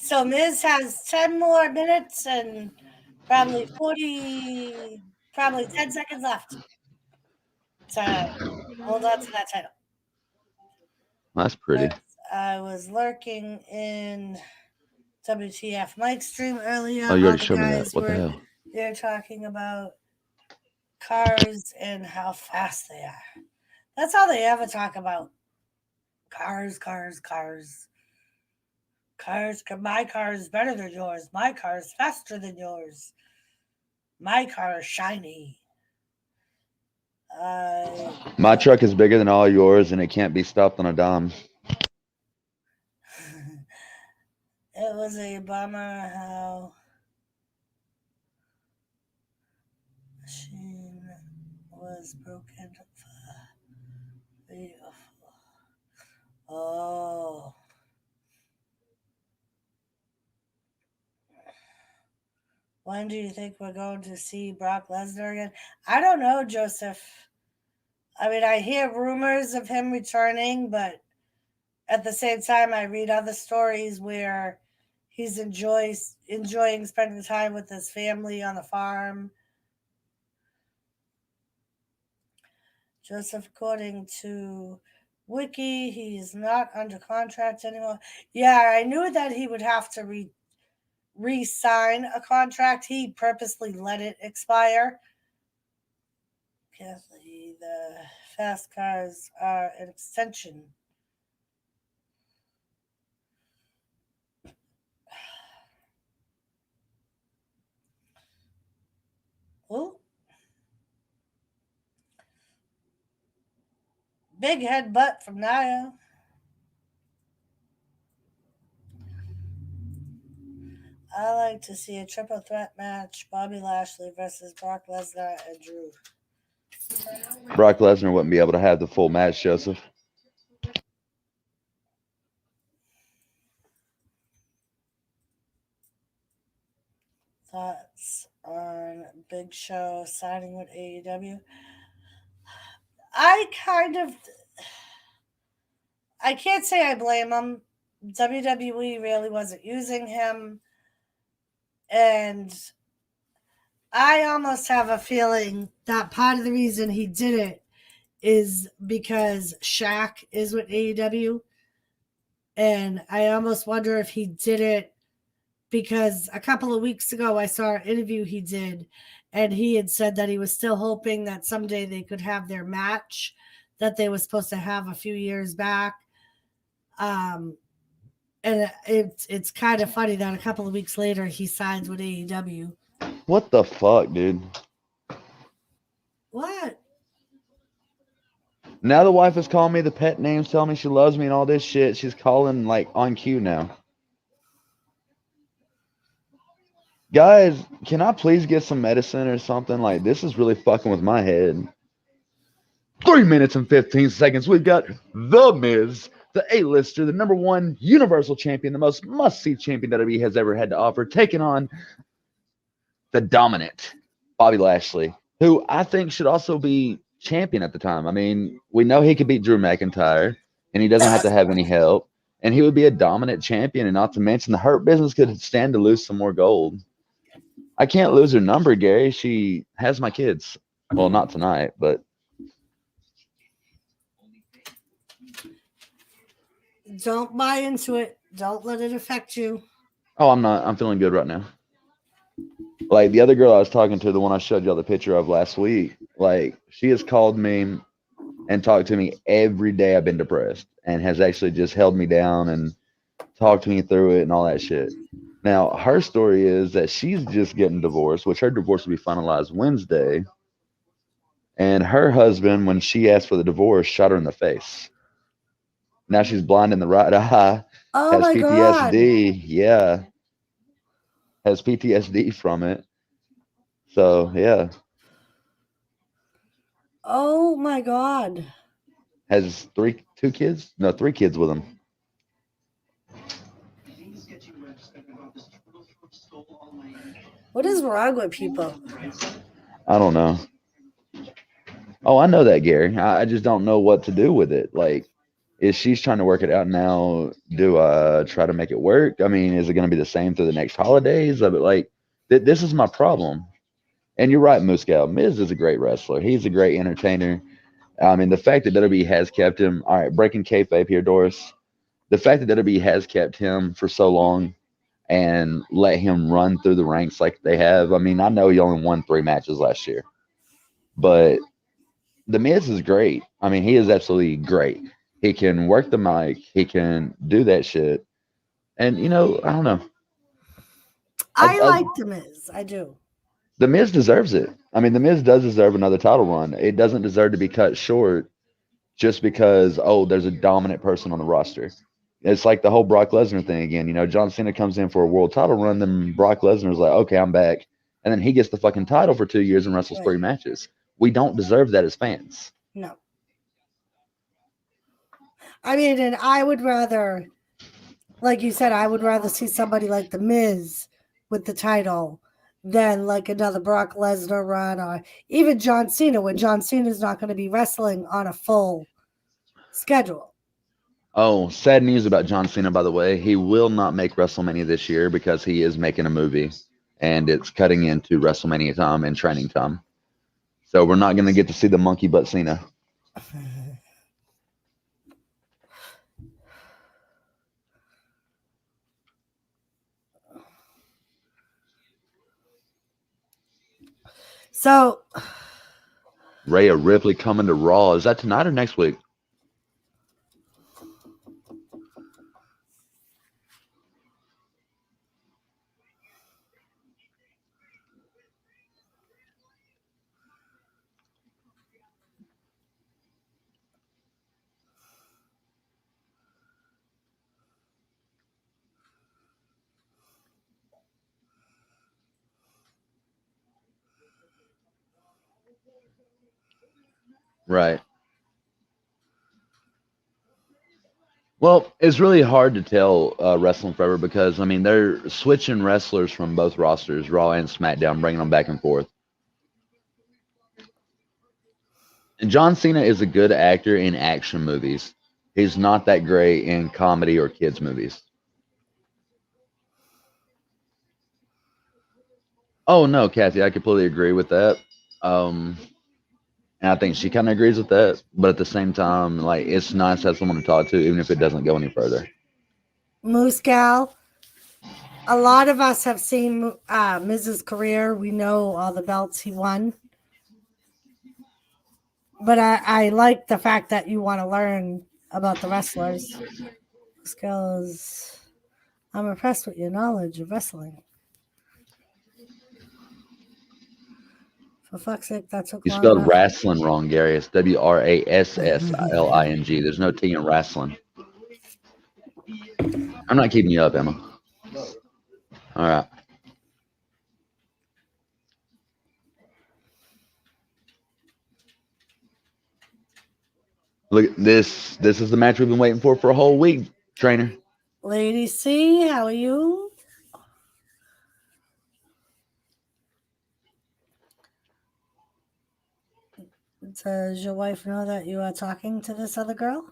Speaker 1: So Miz has 10 more minutes and probably 10 seconds left to hold on to that title.
Speaker 2: That's pretty.
Speaker 1: I was lurking in WTF Mike stream earlier.
Speaker 2: Oh, you
Speaker 1: All
Speaker 2: already
Speaker 1: the
Speaker 2: showed me that.
Speaker 1: guys
Speaker 2: What the
Speaker 1: were
Speaker 2: hell?
Speaker 1: there talking about cars and how fast they are. That's all they ever talk about. Cars, cars, cars. Cars, my car is better than yours. My car is faster than yours. My car is shiny.
Speaker 2: My truck is bigger than all yours, and it can't be stopped on a dime.
Speaker 1: It was a bummer how machine was broken. Oh. When do you think we're going to see Brock Lesnar again? I don't know, Joseph. I mean, I hear rumors of him returning, but at the same time, I read other stories where he's enjoying spending time with his family on the farm. Joseph, according to Wiki, he's not under contract anymore. Yeah, I knew that he would have to re-sign a contract. He purposely let it expire. Kathy, the fast cars are an extension. Oh, big headbutt from Nia. I like to see a triple threat match: Bobby Lashley versus Brock Lesnar and Drew.
Speaker 2: Brock Lesnar wouldn't be able to have the full match, Joseph.
Speaker 1: Thoughts on Big Show signing with AEW? I kind of, I can't say I blame him. WWE really wasn't using him, and I almost have a feeling that part of the reason he did it is because Shaq is with AEW. And I almost wonder if he did it because a couple of weeks ago I saw an interview he did, and he had said that he was still hoping that someday they could have their match that they were supposed to have a few years back. And it's kind of funny that a couple of weeks later he signs with AEW.
Speaker 2: What the fuck, dude?
Speaker 1: What?
Speaker 2: Now the wife is calling me the pet names, telling me she loves me and all this shit. She's calling like on cue now. Guys, can I please get some medicine or something? Like, this is really fucking with my head. 3 minutes and 15 seconds. We've got The Miz, the A-lister, the number one Universal Champion, the most must-see champion WWE has ever had to offer, taking on the dominant Bobby Lashley, who I think should also be champion at the time. I mean, we know he could beat Drew McIntyre, and he doesn't have to have any help, and he would be a dominant champion, and not to mention the Hurt Business could stand to lose some more gold. I can't lose her number, Gary. She has my kids. Well, not tonight, but
Speaker 1: Don't buy into it. Don't let it affect you.
Speaker 2: oh, I'm not. I'm feeling good right now. Like the other girl I was talking to, the one I showed y'all the picture of last week, like she has called me and talked to me every day I've been depressed and has actually just held me down and talked to me through it and all that shit. Now, her story is that she's just getting divorced, which her divorce will be finalized Wednesday. And her husband, when she asked for the divorce, shot her in the face. Now she's blind in the right eye,
Speaker 1: Oh
Speaker 2: has
Speaker 1: my God.
Speaker 2: PTSD. Yeah, has PTSD from it. So, yeah,
Speaker 1: Oh my God.
Speaker 2: has two kids? No, three kids with him.
Speaker 1: What is wrong with people?
Speaker 2: I don't know. Oh, I know that, Gary. I just don't know what to do with it. Like, is she's trying to work it out now? Do I try to make it work? I mean, is it going to be the same through the next holidays? But like, this is my problem. And you're right, Muscal. Miz is a great wrestler. He's a great entertainer. I mean, the fact that WWE has kept him. All right, breaking kayfabe here, Doris. The fact that WWE has kept him for so long and let him run through the ranks like they have. I mean, I know he only won 3 matches last year, but the Miz is great. I mean, he is absolutely great. He can work the mic. He can do that shit. And I don't know.
Speaker 1: I
Speaker 2: I,
Speaker 1: like The Miz. I do.
Speaker 2: the Miz deserves it. I mean, the Miz does deserve another title run. It doesn't deserve to be cut short just because there's a dominant person on the roster. It's like the whole Brock Lesnar thing again. John Cena comes in for a world title run, then Brock Lesnar's like, okay, I'm back, and then he gets the fucking title for 2 years and wrestles
Speaker 1: Right.
Speaker 2: 3 matches. We don't deserve that as fans.
Speaker 1: No. I mean, and I would rather, like you said, I would rather see somebody like The Miz with the title than like another Brock Lesnar run or even John Cena, when John Cena is not going to be wrestling on a full schedule.
Speaker 2: Oh, sad news about John Cena, by the way. He will not make WrestleMania this year because he is making a movie, and it's cutting into WrestleMania time and training time. So we're not going to get to see the monkey butt Cena.
Speaker 1: So,
Speaker 2: Rhea Ripley coming to Raw. Is that tonight or next week? Right. Well, it's really hard to tell Wrestling Forever because, I mean, they're switching wrestlers from both rosters, Raw and SmackDown, bringing them back and forth. And John Cena is a good actor in action movies. He's not that great in comedy or kids' movies. Oh, no, Kathy, I completely agree with that. Um, and I think she kind of agrees with that. But at the same time, like, it's nice to have someone to talk to, even if it doesn't go any further.
Speaker 1: Moose Gal, a lot of us have seen Miz's career. We know all the belts he won. But I like the fact that you want to learn about the wrestlers. Skills. I'm impressed with your knowledge of wrestling. For fuck's sake, that took
Speaker 2: You
Speaker 1: long
Speaker 2: spelled
Speaker 1: enough.
Speaker 2: wrestling wrong, Gary. It's WRASSLING. There's no T in wrestling. I'm not keeping you up, Emma. All right. Look, this is the match we've been waiting for a whole week, trainer.
Speaker 1: Lady C, how are you? Does your wife know that you are talking to this other girl?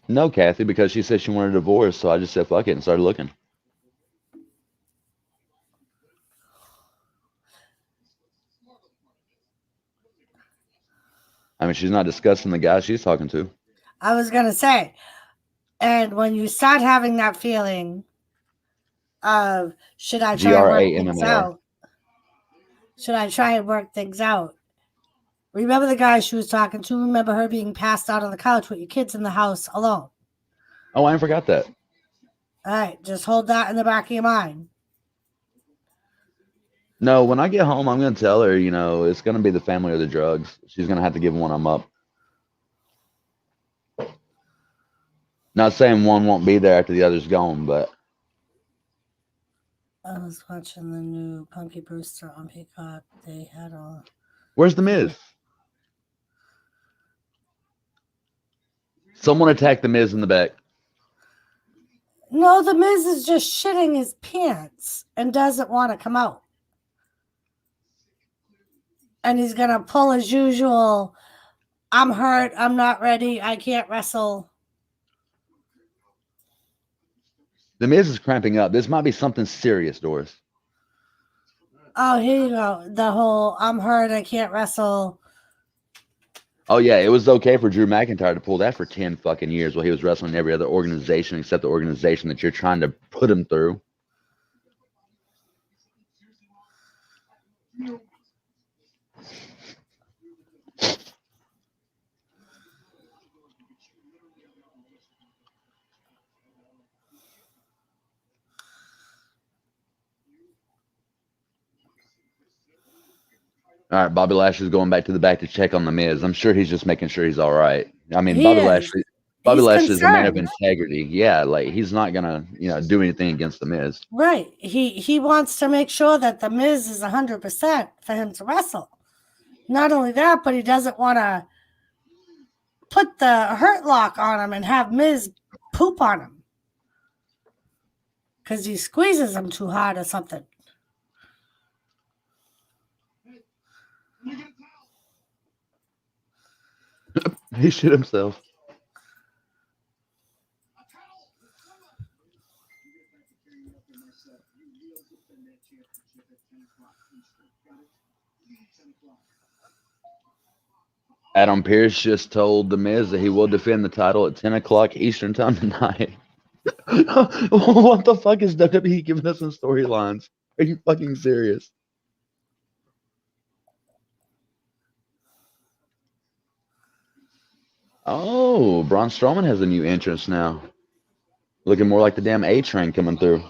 Speaker 2: No, Kathy, because she said she wanted a divorce, so I just said fuck it and started looking. I mean, she's not discussing the guy she's talking to.
Speaker 1: I was going to say, and when you start having that feeling of, should I try and work things out? Should I try and work things out? Remember the guy she was talking to? Remember her being passed out on the couch with your kids in the house alone?
Speaker 2: Oh, I forgot that.
Speaker 1: All right, just hold that in the back of your mind.
Speaker 2: No, when I get home, I'm going to tell her, it's going to be the family or the drugs. She's going to have to give one of them up. Not saying one won't be there after the other's gone, but.
Speaker 1: I was watching the new Punky Brewster on Peacock. They had a.
Speaker 2: Where's the Miz? Someone attacked the Miz in the back.
Speaker 1: No, the Miz is just shitting his pants and doesn't want to come out. And he's going to pull his usual, I'm hurt, I'm not ready, I can't wrestle.
Speaker 2: The Miz is cramping up. This might be something serious, Doris.
Speaker 1: Oh, here you go. The whole, I'm hurt, I can't wrestle.
Speaker 2: Oh, yeah, it was okay for Drew McIntyre to pull that for 10 fucking years while he was wrestling in every other organization except the organization that you're trying to put him through. All right, Bobby Lashley's going back to the back to check on the Miz. I'm sure he's just making sure he's all right. I mean, Bobby Lashley is a man of integrity. Yeah, like he's not gonna, do anything against the Miz.
Speaker 1: Right. He wants to make sure that the Miz is 100% for him to wrestle. Not only that, but he doesn't want to put the hurt lock on him and have Miz poop on him because he squeezes him too hard or something.
Speaker 2: He shit himself. Adam Pearce just told The Miz that he will defend the title at 10 o'clock Eastern time tonight. What the fuck is WWE giving us in storylines? Are you fucking serious? Oh, Braun Strowman has a new entrance now. Looking more like the damn A train coming through.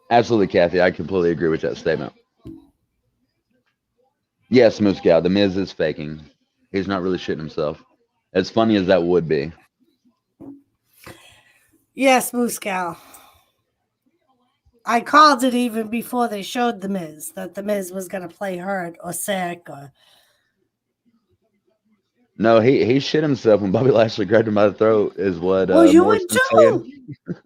Speaker 2: Absolutely, Kathy. I completely agree with that statement. Yes, Moose Cow. The Miz is faking. He's not really shitting himself. As funny as that would be.
Speaker 1: Yes, Moose Cow. I called it even before they showed The Miz that The Miz was going to play hurt or sick or.
Speaker 2: No, he shit himself when Bobby Lashley grabbed him by the throat, is what
Speaker 1: Well, you would
Speaker 2: Morrison's
Speaker 1: too.
Speaker 2: saying.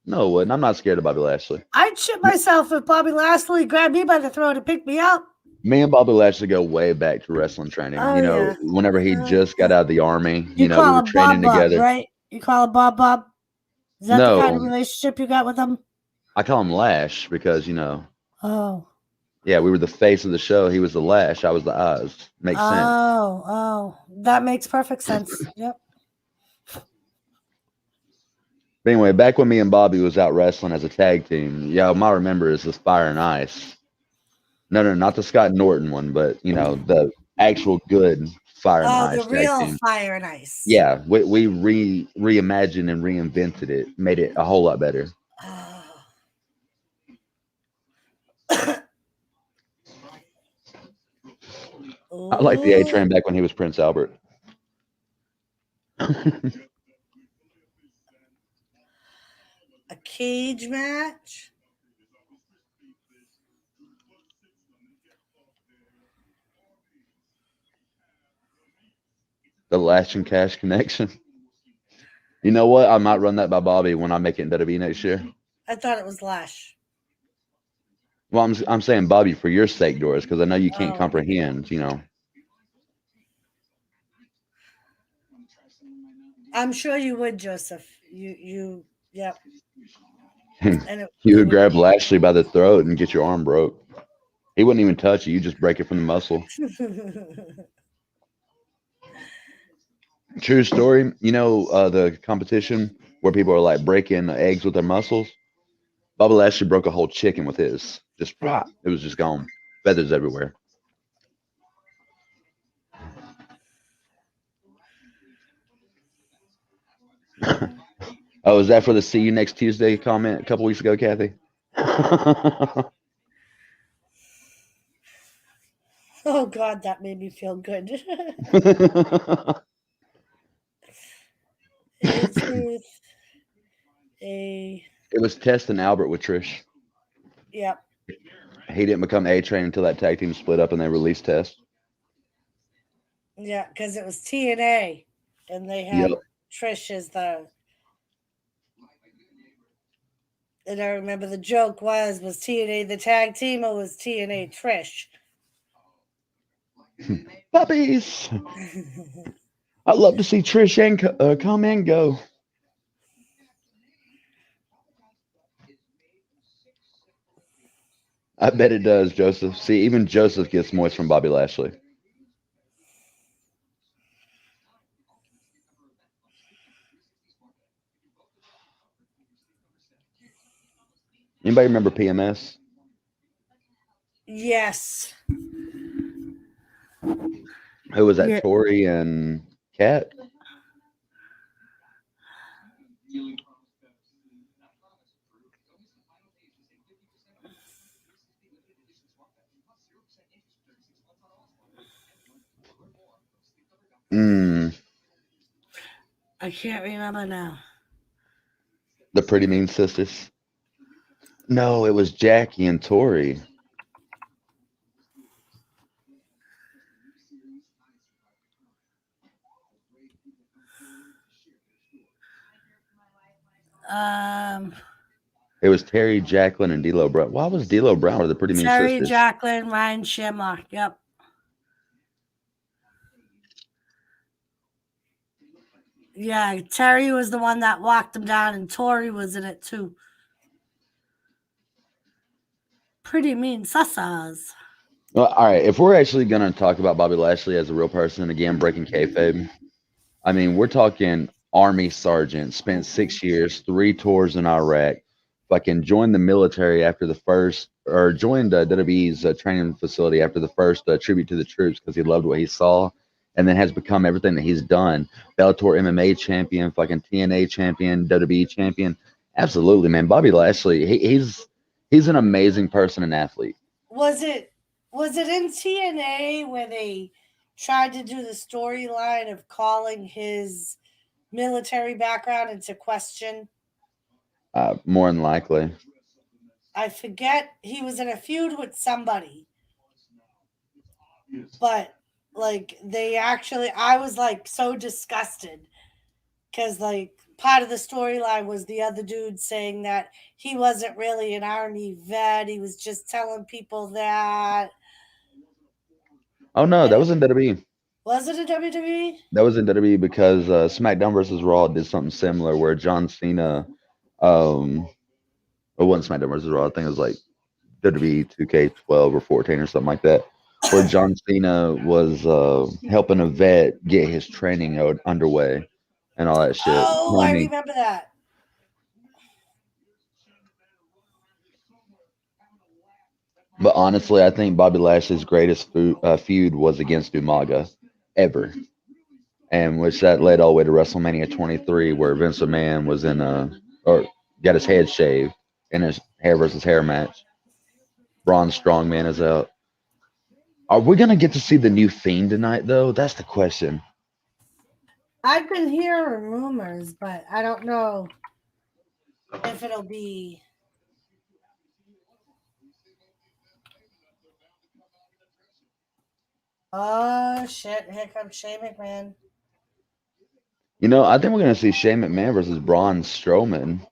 Speaker 2: No, it wouldn't. I'm not scared of Bobby Lashley.
Speaker 1: I'd shit myself if Bobby Lashley grabbed me by the throat and picked me up.
Speaker 2: Me and Bobby Lashley go way back to wrestling training.
Speaker 1: Oh, yeah.
Speaker 2: Whenever he just got out of the army,
Speaker 1: You
Speaker 2: we
Speaker 1: call
Speaker 2: were
Speaker 1: him
Speaker 2: training
Speaker 1: Bob Bob,
Speaker 2: together.
Speaker 1: right? You call him Bob Bob? Is that the kind of
Speaker 2: No,
Speaker 1: relationship you got with him?
Speaker 2: I call him Lash because,
Speaker 1: Oh.
Speaker 2: yeah, we were the face of the show. He was the Lash. I was the eyes. Makes sense.
Speaker 1: Oh. That makes perfect sense. Yep.
Speaker 2: But anyway, back when me and Bobby was out wrestling as a tag team, yeah, my remember is the Fire and Ice. No, not the Scott Norton one, but the actual good Fire and
Speaker 1: Oh, the
Speaker 2: Ice tag
Speaker 1: real
Speaker 2: team.
Speaker 1: Fire and Ice.
Speaker 2: Yeah, we reimagined and reinvented it, made it a whole lot better. I like the A
Speaker 1: Ooh,
Speaker 2: Train back when he was Prince Albert.
Speaker 1: a cage match.
Speaker 2: The Lash and Cash connection. You know what? I might run that by Bobby when I make it in WWE next year.
Speaker 1: I thought it was Lash.
Speaker 2: Well, I'm saying Bobby for your sake, Doris, because I know you can't
Speaker 1: Oh.
Speaker 2: comprehend.
Speaker 1: I'm sure you would, Joseph. Yep.
Speaker 2: You would grab Lashley by the throat and get your arm broke. He wouldn't even touch you. You just break it from the muscle. True story. The competition where people are like breaking eggs with their muscles. Bobby Lashley broke a whole chicken with his. Just it was just gone. Feathers everywhere. Oh, is that for the "See you next Tuesday" comment a couple weeks ago, Kathy?
Speaker 1: Oh God, that made me feel good. It
Speaker 2: was Test and Albert with Trish.
Speaker 1: Yep.
Speaker 2: He didn't become A-Train until that tag team split up and they released Test.
Speaker 1: Yeah, because it was TNA, and they had Trish as the. And I remember the joke was TNA the tag team or was TNA Trish?
Speaker 2: Puppies! I'd love to see Trish and come and go. I bet it does, Joseph. See, even Joseph gets moist from Bobby Lashley. Anybody remember PMS?
Speaker 1: Yes.
Speaker 2: Who was that? Yeah. Tori and Kat?
Speaker 1: I can't remember now.
Speaker 2: The Pretty Mean Sisters? No, it was Jackie and Tori. It was Terry, Jacqueline, and D'Lo Brown. Why was D'Lo Brown with the Pretty Mean
Speaker 1: Terry,
Speaker 2: Sisters?
Speaker 1: Jacqueline, Ryan Shamrock. Yep. Yeah, Terry was the one that walked him down, and Tori was in it too. Pretty mean sassas.
Speaker 2: Well, all right. If we're actually going to talk about Bobby Lashley as a real person, again, breaking kayfabe, I mean, we're talking Army sergeant, spent 6 years, 3 tours in Iraq, fucking joined the military after the first, or joined WWE's training facility after the first tribute to the troops because he loved what he saw, and then has become everything that he's done. Bellator MMA champion, fucking TNA champion, WWE champion. Absolutely, man. Bobby Lashley, he's an amazing person and athlete.
Speaker 1: Was it in TNA where they tried to do the storyline of calling his military background into question?
Speaker 2: More than likely.
Speaker 1: I forget, he was in a feud with somebody, but like they actually, I was like so disgusted because like part of the storyline was the other dude saying that he wasn't really an army vet, he was just telling people that.
Speaker 2: Oh no,
Speaker 1: And
Speaker 2: that
Speaker 1: it
Speaker 2: was in WWE.
Speaker 1: was it a WWE?
Speaker 2: That was in WWE because SmackDown versus Raw did something similar where John Cena, um, it wasn't SmackDown versus Raw. I think it was like WWE 2K12 or 14 or something like that, where John Cena was helping a vet get his training underway and all that shit.
Speaker 1: Oh,
Speaker 2: I
Speaker 1: I
Speaker 2: mean,
Speaker 1: remember that.
Speaker 2: but honestly, I think Bobby Lashley's greatest feud was against Umaga ever, and which that led all the way to WrestleMania 23, where Vince McMahon was in or got his head shaved in his hair versus hair match. Braun Strongman is out. Are we gonna get to see the new Fiend tonight, though? That's the question.
Speaker 1: I've been hearing rumors, but I don't know if it'll be. Oh shit! Here comes Shane McMahon.
Speaker 2: You know, I think we're gonna see Shane McMahon versus Braun Strowman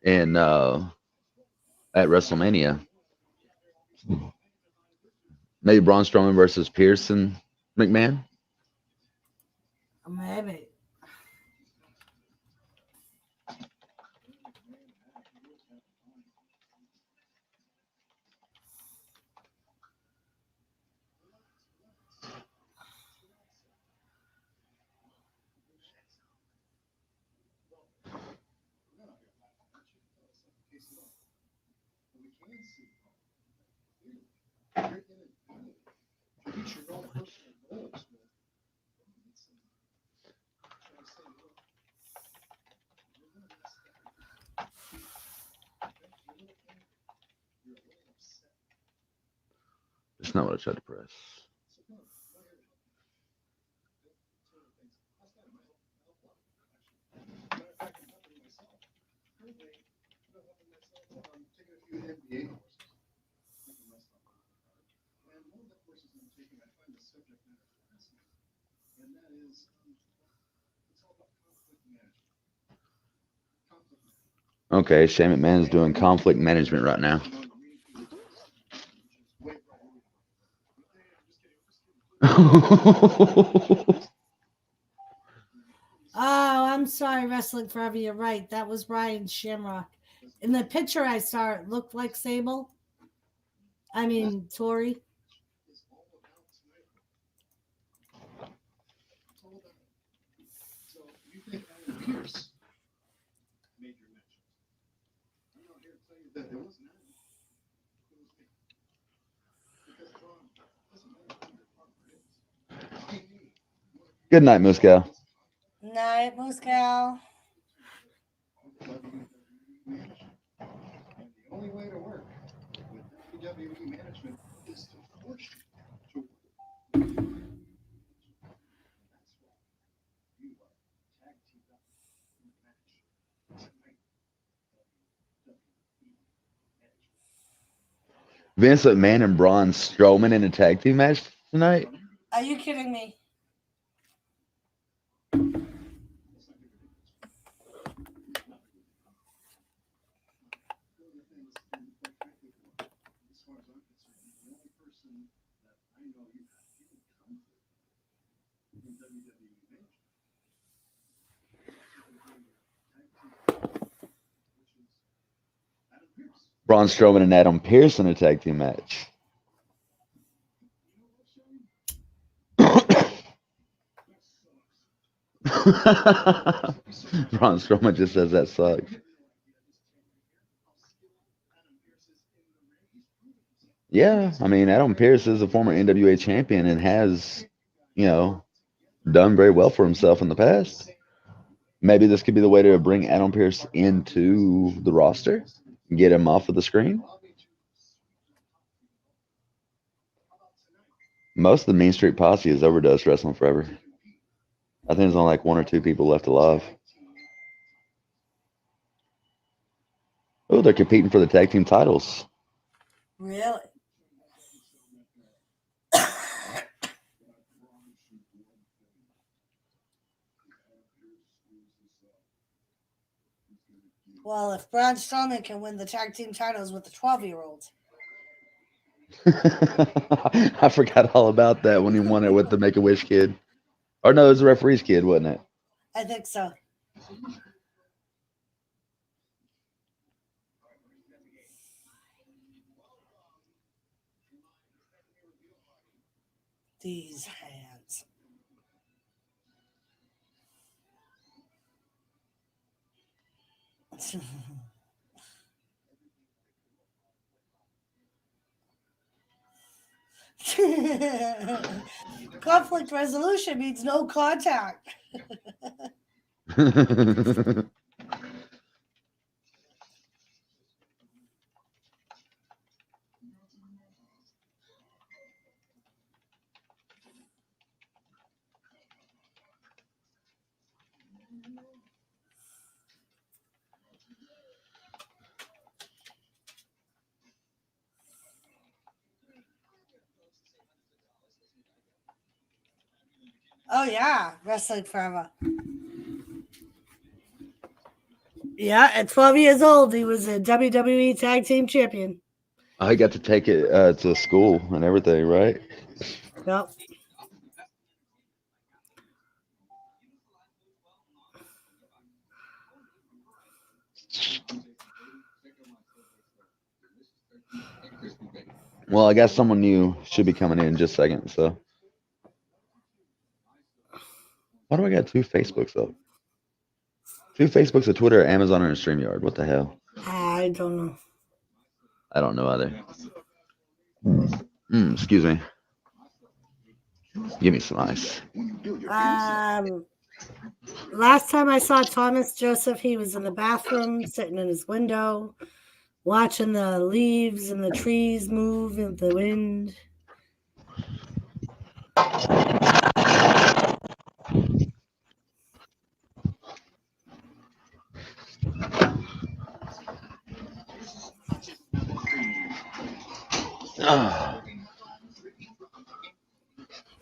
Speaker 2: in at WrestleMania. Maybe Braun Strowman versus Pearson McMahon.
Speaker 1: Maybe.
Speaker 2: That's not what I tried to press. Okay, Shane McMahon's doing conflict management right now.
Speaker 1: Oh, I'm sorry, Wrestling Forever. You're right. That was Ryan Shamrock. In the picture I saw, it looked like Sable. I mean, Tori.
Speaker 2: Good night, Muscow.
Speaker 1: Night, Moscow.
Speaker 2: Vince McMahon and Braun Strowman in a tag team match tonight.
Speaker 1: Are you kidding me?
Speaker 2: Braun Strowman and Adam Pearce in a tag team match. Braun Strowman just says that sucks. Yeah, I mean, Adam Pearce is a former NWA champion and has, done very well for himself in the past. Maybe this could be the way to bring Adam Pearce into the roster, get him off of the screen. Most of the Mean Street Posse is overdosed wrestling forever. I think there's only like 1 or 2 people left alive. Oh, they're competing for the tag team titles.
Speaker 1: Really? Well, if Braun Strowman can win the tag team titles with the 12-year-old.
Speaker 2: I forgot all about that when he won it with the Make-A-Wish kid. Or no, it was the referee's kid, wasn't it?
Speaker 1: I think so. These hands. Conflict resolution means no contact. Oh, yeah. Wrestling forever. Yeah, at 12 years old, he was a WWE Tag Team Champion.
Speaker 2: I got to take it to school and everything, right?
Speaker 1: Yep.
Speaker 2: Well, I got someone new should be coming in just a second. So, why do I got 2 Facebooks up? 2 Facebooks, a Twitter, Amazon, and a StreamYard. What the hell?
Speaker 1: I don't know.
Speaker 2: I don't know either. Excuse me. Give me some ice.
Speaker 1: Last time I saw Thomas Joseph, he was in the bathroom, sitting in his window, watching the leaves and the trees move in the wind.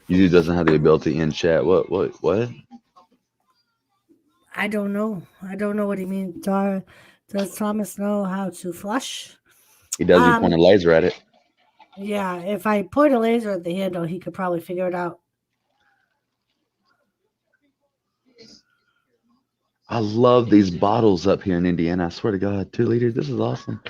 Speaker 2: YouTube doesn't have the ability in chat. What?
Speaker 1: I don't know. I don't know what he means. Does Thomas know how to flush?
Speaker 2: He does. You point a laser at it.
Speaker 1: Yeah, if I point a laser at the handle, he could probably figure it out.
Speaker 2: I love these bottles up here in Indiana. I swear to God, 2 liters. This is awesome.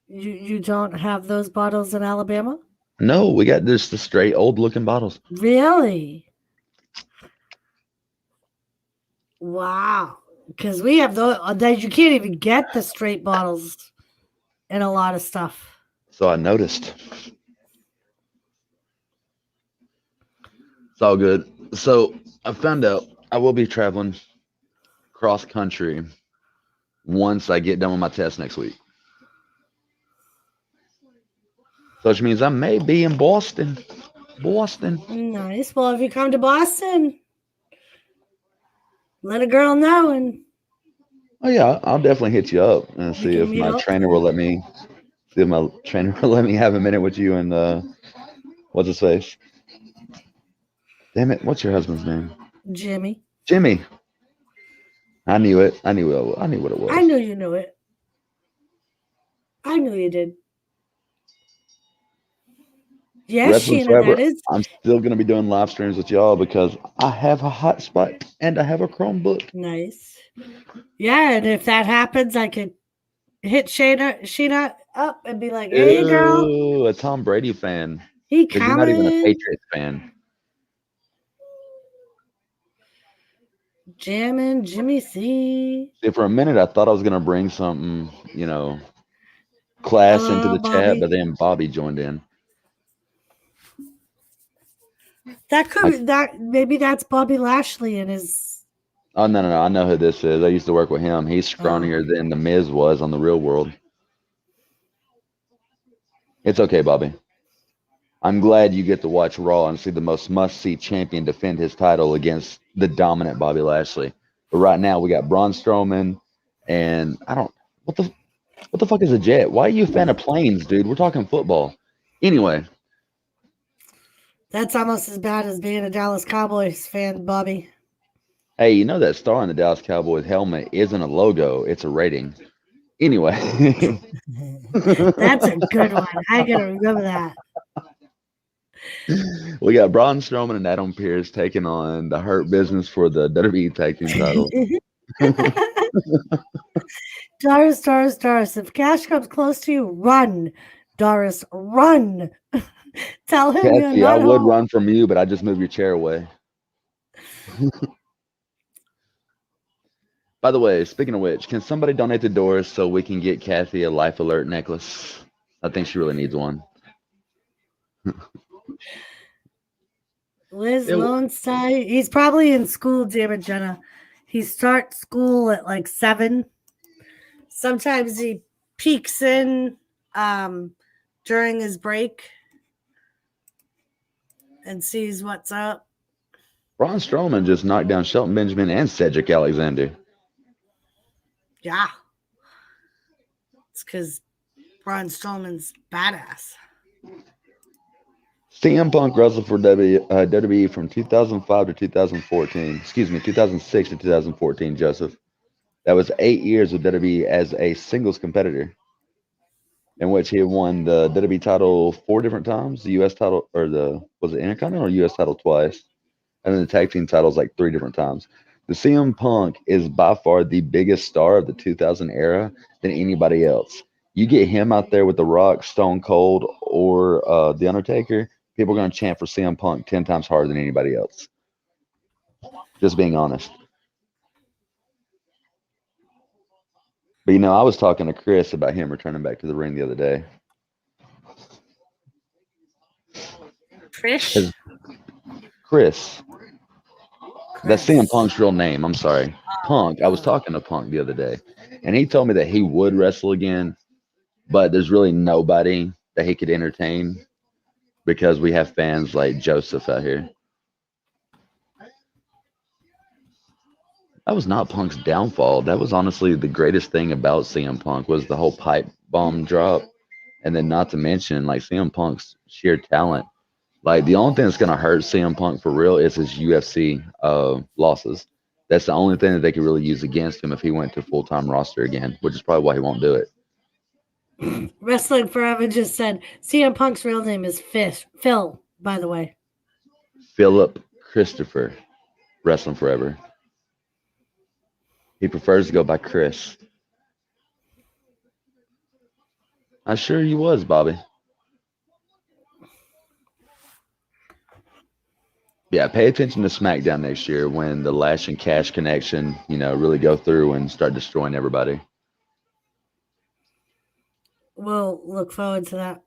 Speaker 1: You don't have those bottles in Alabama?
Speaker 2: No, we got just the straight old looking bottles.
Speaker 1: Really? Wow. Because we have those that you can't even get the straight bottles in a lot of stuff.
Speaker 2: So I noticed. It's all good. So I found out I will be traveling cross country once I get done with my test next week. So which means I may be in Boston.
Speaker 1: Nice. Well, if you come to Boston, let a girl know. And
Speaker 2: oh yeah, I'll definitely hit you up and see if my trainer will let me. See if my trainer will let me have a minute with you and what's his face? Damn it! What's your husband's name?
Speaker 1: Jimmy.
Speaker 2: Jimmy. I knew it. I knew what it was.
Speaker 1: I knew you knew it. I knew you did. Yes, Sheena, that is.
Speaker 2: I'm still going to be doing live streams with y'all because I have a hotspot and I have a Chromebook.
Speaker 1: Nice. Yeah, and if that happens, I could hit Sheena up and be like, "Hey, girl,
Speaker 2: Ew, a Tom Brady fan.
Speaker 1: he
Speaker 2: Because you're not even a
Speaker 1: coming."
Speaker 2: Patriots fan.
Speaker 1: Jamming Jimmy C.
Speaker 2: See, for a minute, I thought I was gonna bring something, class into
Speaker 1: Hello,
Speaker 2: the chat, but
Speaker 1: Bobby.
Speaker 2: then Bobby joined in.
Speaker 1: That could
Speaker 2: I,
Speaker 1: be that. Maybe that's Bobby Lashley and his.
Speaker 2: oh no, I know who this is. I used to work with him. He's
Speaker 1: Oh,
Speaker 2: scrawnier than the Miz was on the Real World. It's okay, Bobby. I'm glad you get to watch Raw and see the most must-see champion defend his title against the dominant Bobby Lashley. But right now we got Braun Strowman, and I don't what the fuck is a jet? Why are you a fan of planes, dude? We're talking football. Anyway,
Speaker 1: that's almost as bad as being a Dallas Cowboys fan, Bobby.
Speaker 2: hey, you know that star on the Dallas Cowboys helmet isn't a logo; it's a rating. Anyway,
Speaker 1: That's a good one. I gotta remember that.
Speaker 2: we got Braun Strowman and Adam Pearce taking on the Hurt Business for the WWE Tag Team title.
Speaker 1: Doris. If Cash comes close to you, run. Doris, run. Tell him you're
Speaker 2: Kathy, I
Speaker 1: not
Speaker 2: would
Speaker 1: home.
Speaker 2: run from you, but I just move your chair away. By the way, speaking of which, can somebody donate to Doris so we can get Kathy a Life Alert necklace? I think she really needs one.
Speaker 1: Liz
Speaker 2: It,
Speaker 1: Lowenstein. He's probably in school, damn it, Jenna. He starts school at like 7. Sometimes he peeks in during his break and sees what's up.
Speaker 2: Braun Strowman just knocked down Shelton Benjamin and Cedric Alexander.
Speaker 1: Yeah. It's because Braun Strowman's badass.
Speaker 2: CM Punk wrestled for WWE from 2005 to 2014. Excuse me, 2006 to 2014, Joseph. That was 8 years with WWE as a singles competitor, in which he had won the WWE title 4 different times, the US title, or was it Intercontinental or US title twice, and then the tag team titles like 3 different times. The CM Punk is by far the biggest star of the 2000 era than anybody else. You get him out there with The Rock, Stone Cold, or The Undertaker, people are going to chant for CM Punk 10 times harder than anybody else. Just being honest. But I was talking to Chris about him returning back to the ring the other day.
Speaker 1: Trish?
Speaker 2: Chris, that's CM
Speaker 1: Chris.
Speaker 2: Punk's real name. I'm sorry. Punk. I was talking to Punk the other day, and he told me that he would wrestle again, but there's really nobody that he could entertain because we have fans like Joseph out here. That was not Punk's downfall. That was honestly the greatest thing about CM Punk was the whole pipe bomb drop, and then not to mention like CM Punk's sheer talent. Like the only thing that's gonna hurt CM Punk for real is his UFC losses. That's the only thing that they could really use against him if he went to full time roster again, which is probably why he won't do it.
Speaker 1: Wrestling Forever just said CM Punk's real name is Phil, by the way.
Speaker 2: Philip Christopher, Wrestling Forever. He prefers to go by Chris. I'm sure he was, Bobby. Yeah, pay attention to SmackDown next year when the Lash and Cash connection, really go through and start destroying everybody.
Speaker 1: We'll look forward to that.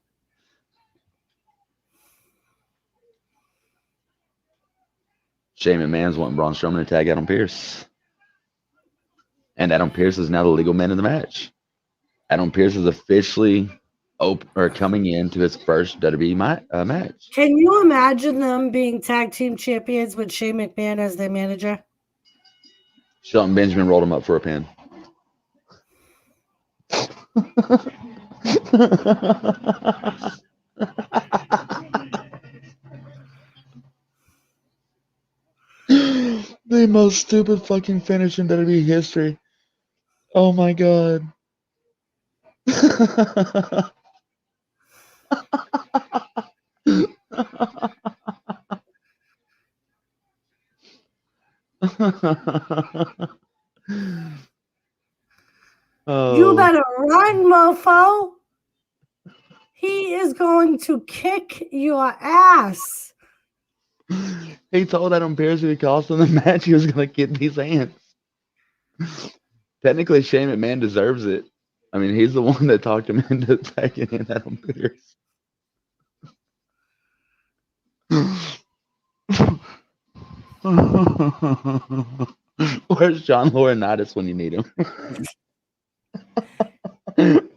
Speaker 2: Shane McMahon's wanting Braun Strowman to tag Adam Pearce. And Adam Pearce is now the legal man in the match. Adam Pearce is officially coming into his first WWE match.
Speaker 1: Can you imagine them being tag team champions with Shane McMahon as their manager?
Speaker 2: Shelton Benjamin rolled him up for a pin. The most stupid fucking finish in WWE history. Oh my god.
Speaker 1: You
Speaker 2: Oh,
Speaker 1: better run. on, mofo. He is going to kick your ass.
Speaker 2: He told Adam Pearce if he cost him the match, he was going to get these hands. Technically, Shane McMahon deserves it. I mean, he's the one that talked him into taking in Adam Pearce. Where's John Laurinaitis when you need him?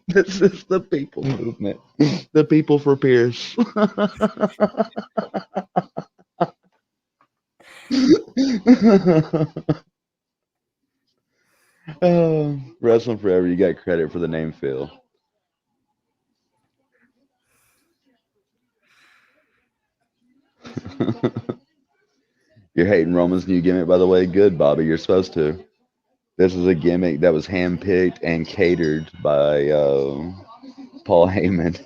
Speaker 2: This is the people movement. The people for Pierce. Wrestling Forever, you got credit for the name Phil. You're hating Roman's new gimmick, by the way. Good, Bobby. You're supposed to. This is a gimmick that was handpicked and catered by Paul Heyman.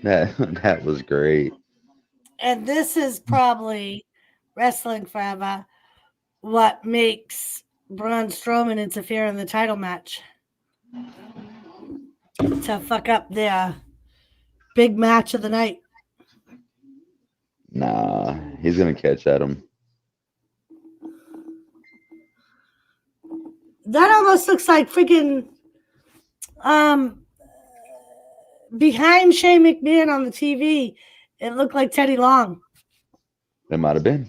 Speaker 2: That was great.
Speaker 1: And this is probably Wrestling Forever what makes Braun Strowman interfere in the title match to fuck up their big match of the night.
Speaker 2: Nah, he's gonna catch at him.
Speaker 1: That almost looks like freaking behind Shane McMahon on the TV. It looked like Teddy Long.
Speaker 2: It might have been.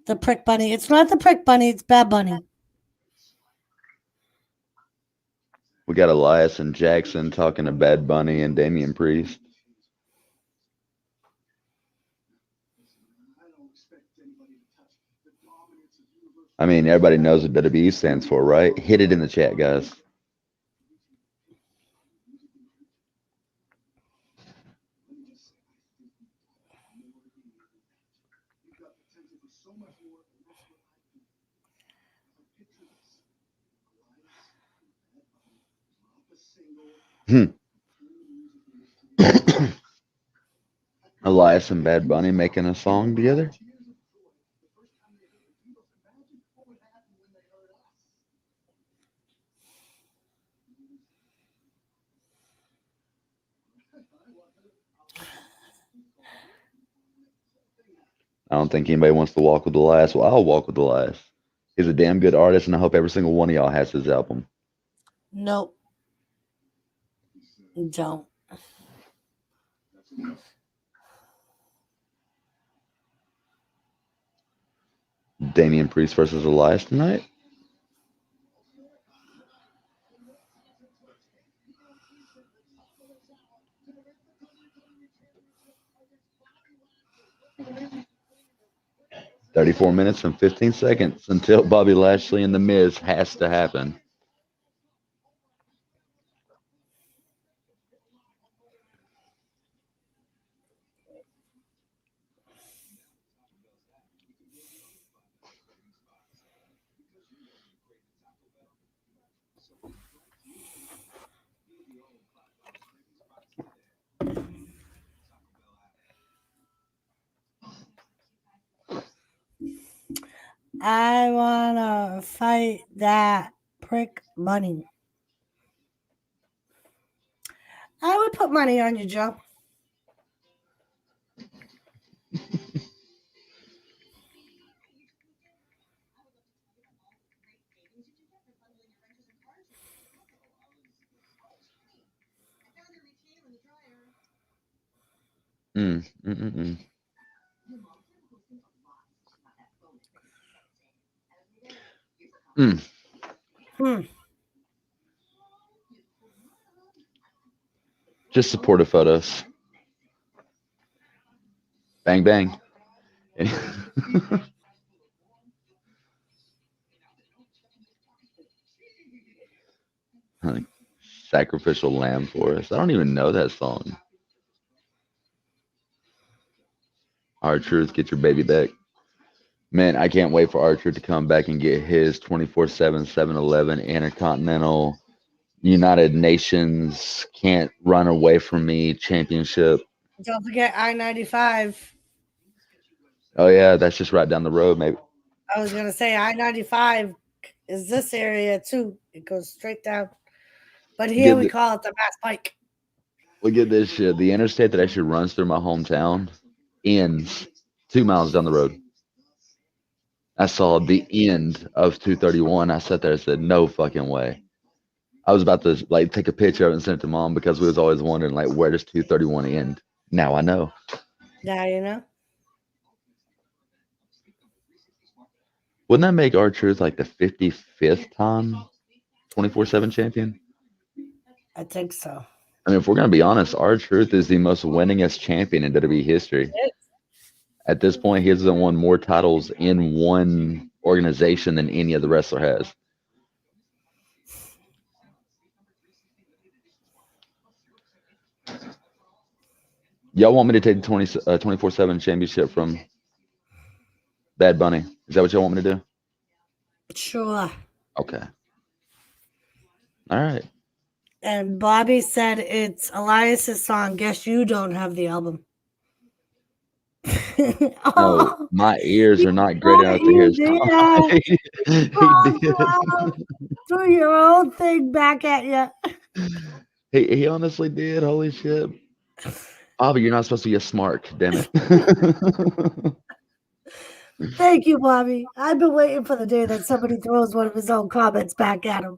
Speaker 1: The Prick Bunny. It's not the Prick Bunny, it's Bad Bunny.
Speaker 2: We got Elias and Jackson talking to Bad Bunny and Damian Priest. I mean, everybody knows what WWE stands for, right? Hit it in the chat, guys. Elias and Bad Bunny making a song together? I don't think anybody wants to walk with Elias. Well, I'll walk with Elias. He's a damn good artist, and I hope every single one of y'all has his album.
Speaker 1: Nope. Don't.
Speaker 2: Damian Priest versus Elias tonight? "34 minutes and 15 seconds until Bobby Lashley and The Miz has to happen."
Speaker 1: I wanna fight that Prick Bunny. I would put money on you, Joe.
Speaker 2: Mm, mm, mm, mm. Just supportive photos. Bang, bang. Sacrificial lamb for us. I don't even know that song. R-Truth, get your baby back. Man, I can't wait for R-Truth to come back and get his 24/7, 7-Eleven, Intercontinental, United Nations, can't run away from me championship.
Speaker 1: Don't forget I-95.
Speaker 2: Oh yeah, that's just right down the road, maybe.
Speaker 1: I was gonna say I-95 is this area too. It goes straight down. But here
Speaker 2: Get
Speaker 1: we
Speaker 2: the,
Speaker 1: call it the Mass Pike.
Speaker 2: we get this shit. The interstate that actually runs through my hometown ends 2 miles down the road. I saw the end of 231. I sat there and said, "No fucking way." I was about to like take a picture of it and send it to mom because we was always wondering like where does 231 end. Now I know.
Speaker 1: Now you know.
Speaker 2: Wouldn't that make R-Truth like the 55th time 24/7 champion?
Speaker 1: I think so.
Speaker 2: I mean, if we're gonna be honest, R-Truth is the most winningest champion in WWE history. At this point, he has won more titles in one organization than any other wrestler has. Y'all want me to take the 24/7 championship from Bad Bunny? Is that what y'all want me to do?
Speaker 1: Sure.
Speaker 2: Okay. All right.
Speaker 1: And Bobby said it's Elias's song. Guess you don't have the album.
Speaker 2: No, my ears are not great enough to hear his song. He did.
Speaker 1: Threw your own thing back at you.
Speaker 2: He honestly did. Holy shit. Bobby, you're not supposed to be a smart. Damn it.
Speaker 1: Thank you, Bobby. I've been waiting for the day that somebody throws one of his own comments back at him.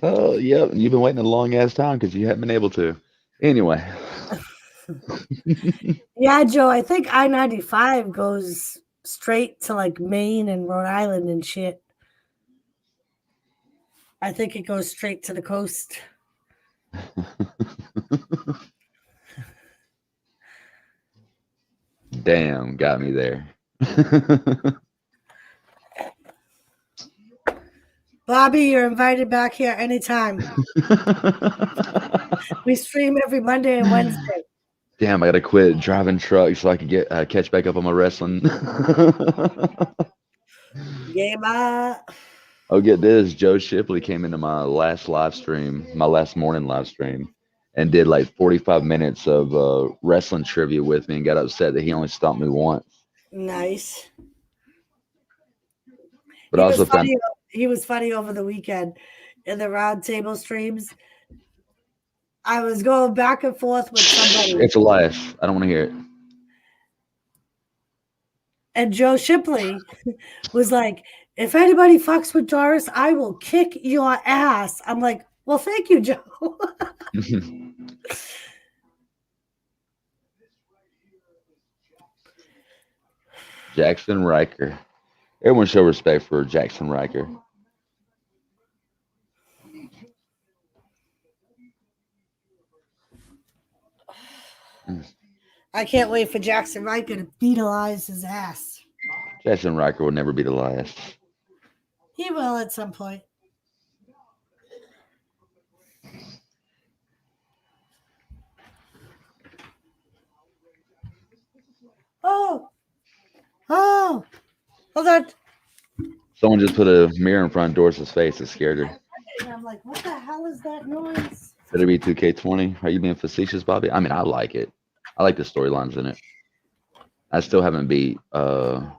Speaker 2: Oh, yep. You've been waiting a long ass time because you haven't been able to. Anyway.
Speaker 1: Yeah, Joe, I think I-95 goes straight to like Maine and Rhode Island and shit. I think it goes straight to the coast.
Speaker 2: Damn, got me there.
Speaker 1: Bobby, you're invited back here anytime. We stream every Monday and Wednesday.
Speaker 2: Damn, I gotta quit driving trucks so I can get catch back up on my wrestling.
Speaker 1: Game up.
Speaker 2: Oh, get this. Joe Shipley came into my last live stream, my last morning live stream, and did like 45 minutes of wrestling trivia with me and got upset that he only stopped me once.
Speaker 1: Nice.
Speaker 2: But also found
Speaker 1: He was funny over the weekend in the round table streams. I was going back and forth with somebody.
Speaker 2: It's Elias. I don't want to hear it.
Speaker 1: And Joe Shipley was like, if anybody fucks with Doris, I will kick your ass. I'm like, well, thank you, Joe.
Speaker 2: Jackson Riker. Everyone show respect for Jackson Riker.
Speaker 1: I can't wait for Jackson Riker to beat Elias's ass.
Speaker 2: Jackson Riker will never beat Elias.
Speaker 1: He will at some point. Oh, hold on.
Speaker 2: Someone just put a mirror in front of Doris's face. It scared her.
Speaker 1: And I'm like, what the hell is that noise?
Speaker 2: Could it be 2K20? Are you being facetious, Bobby? I mean, I like it. I like the storylines in it. I still haven't beat the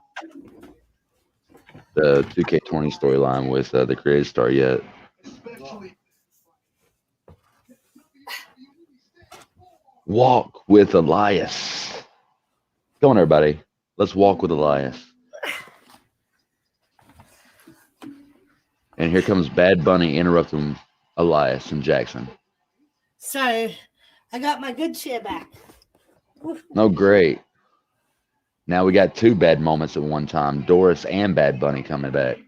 Speaker 2: 2K20 storyline with the Creative Star yet. Walk with Elias. Come on, everybody. Let's walk with Elias. And here comes Bad Bunny interrupting Elias and Jackson.
Speaker 1: Sorry, I got my good chair back.
Speaker 2: Oh, great. Now we got two bad moments at one time. Doris and Bad Bunny coming back.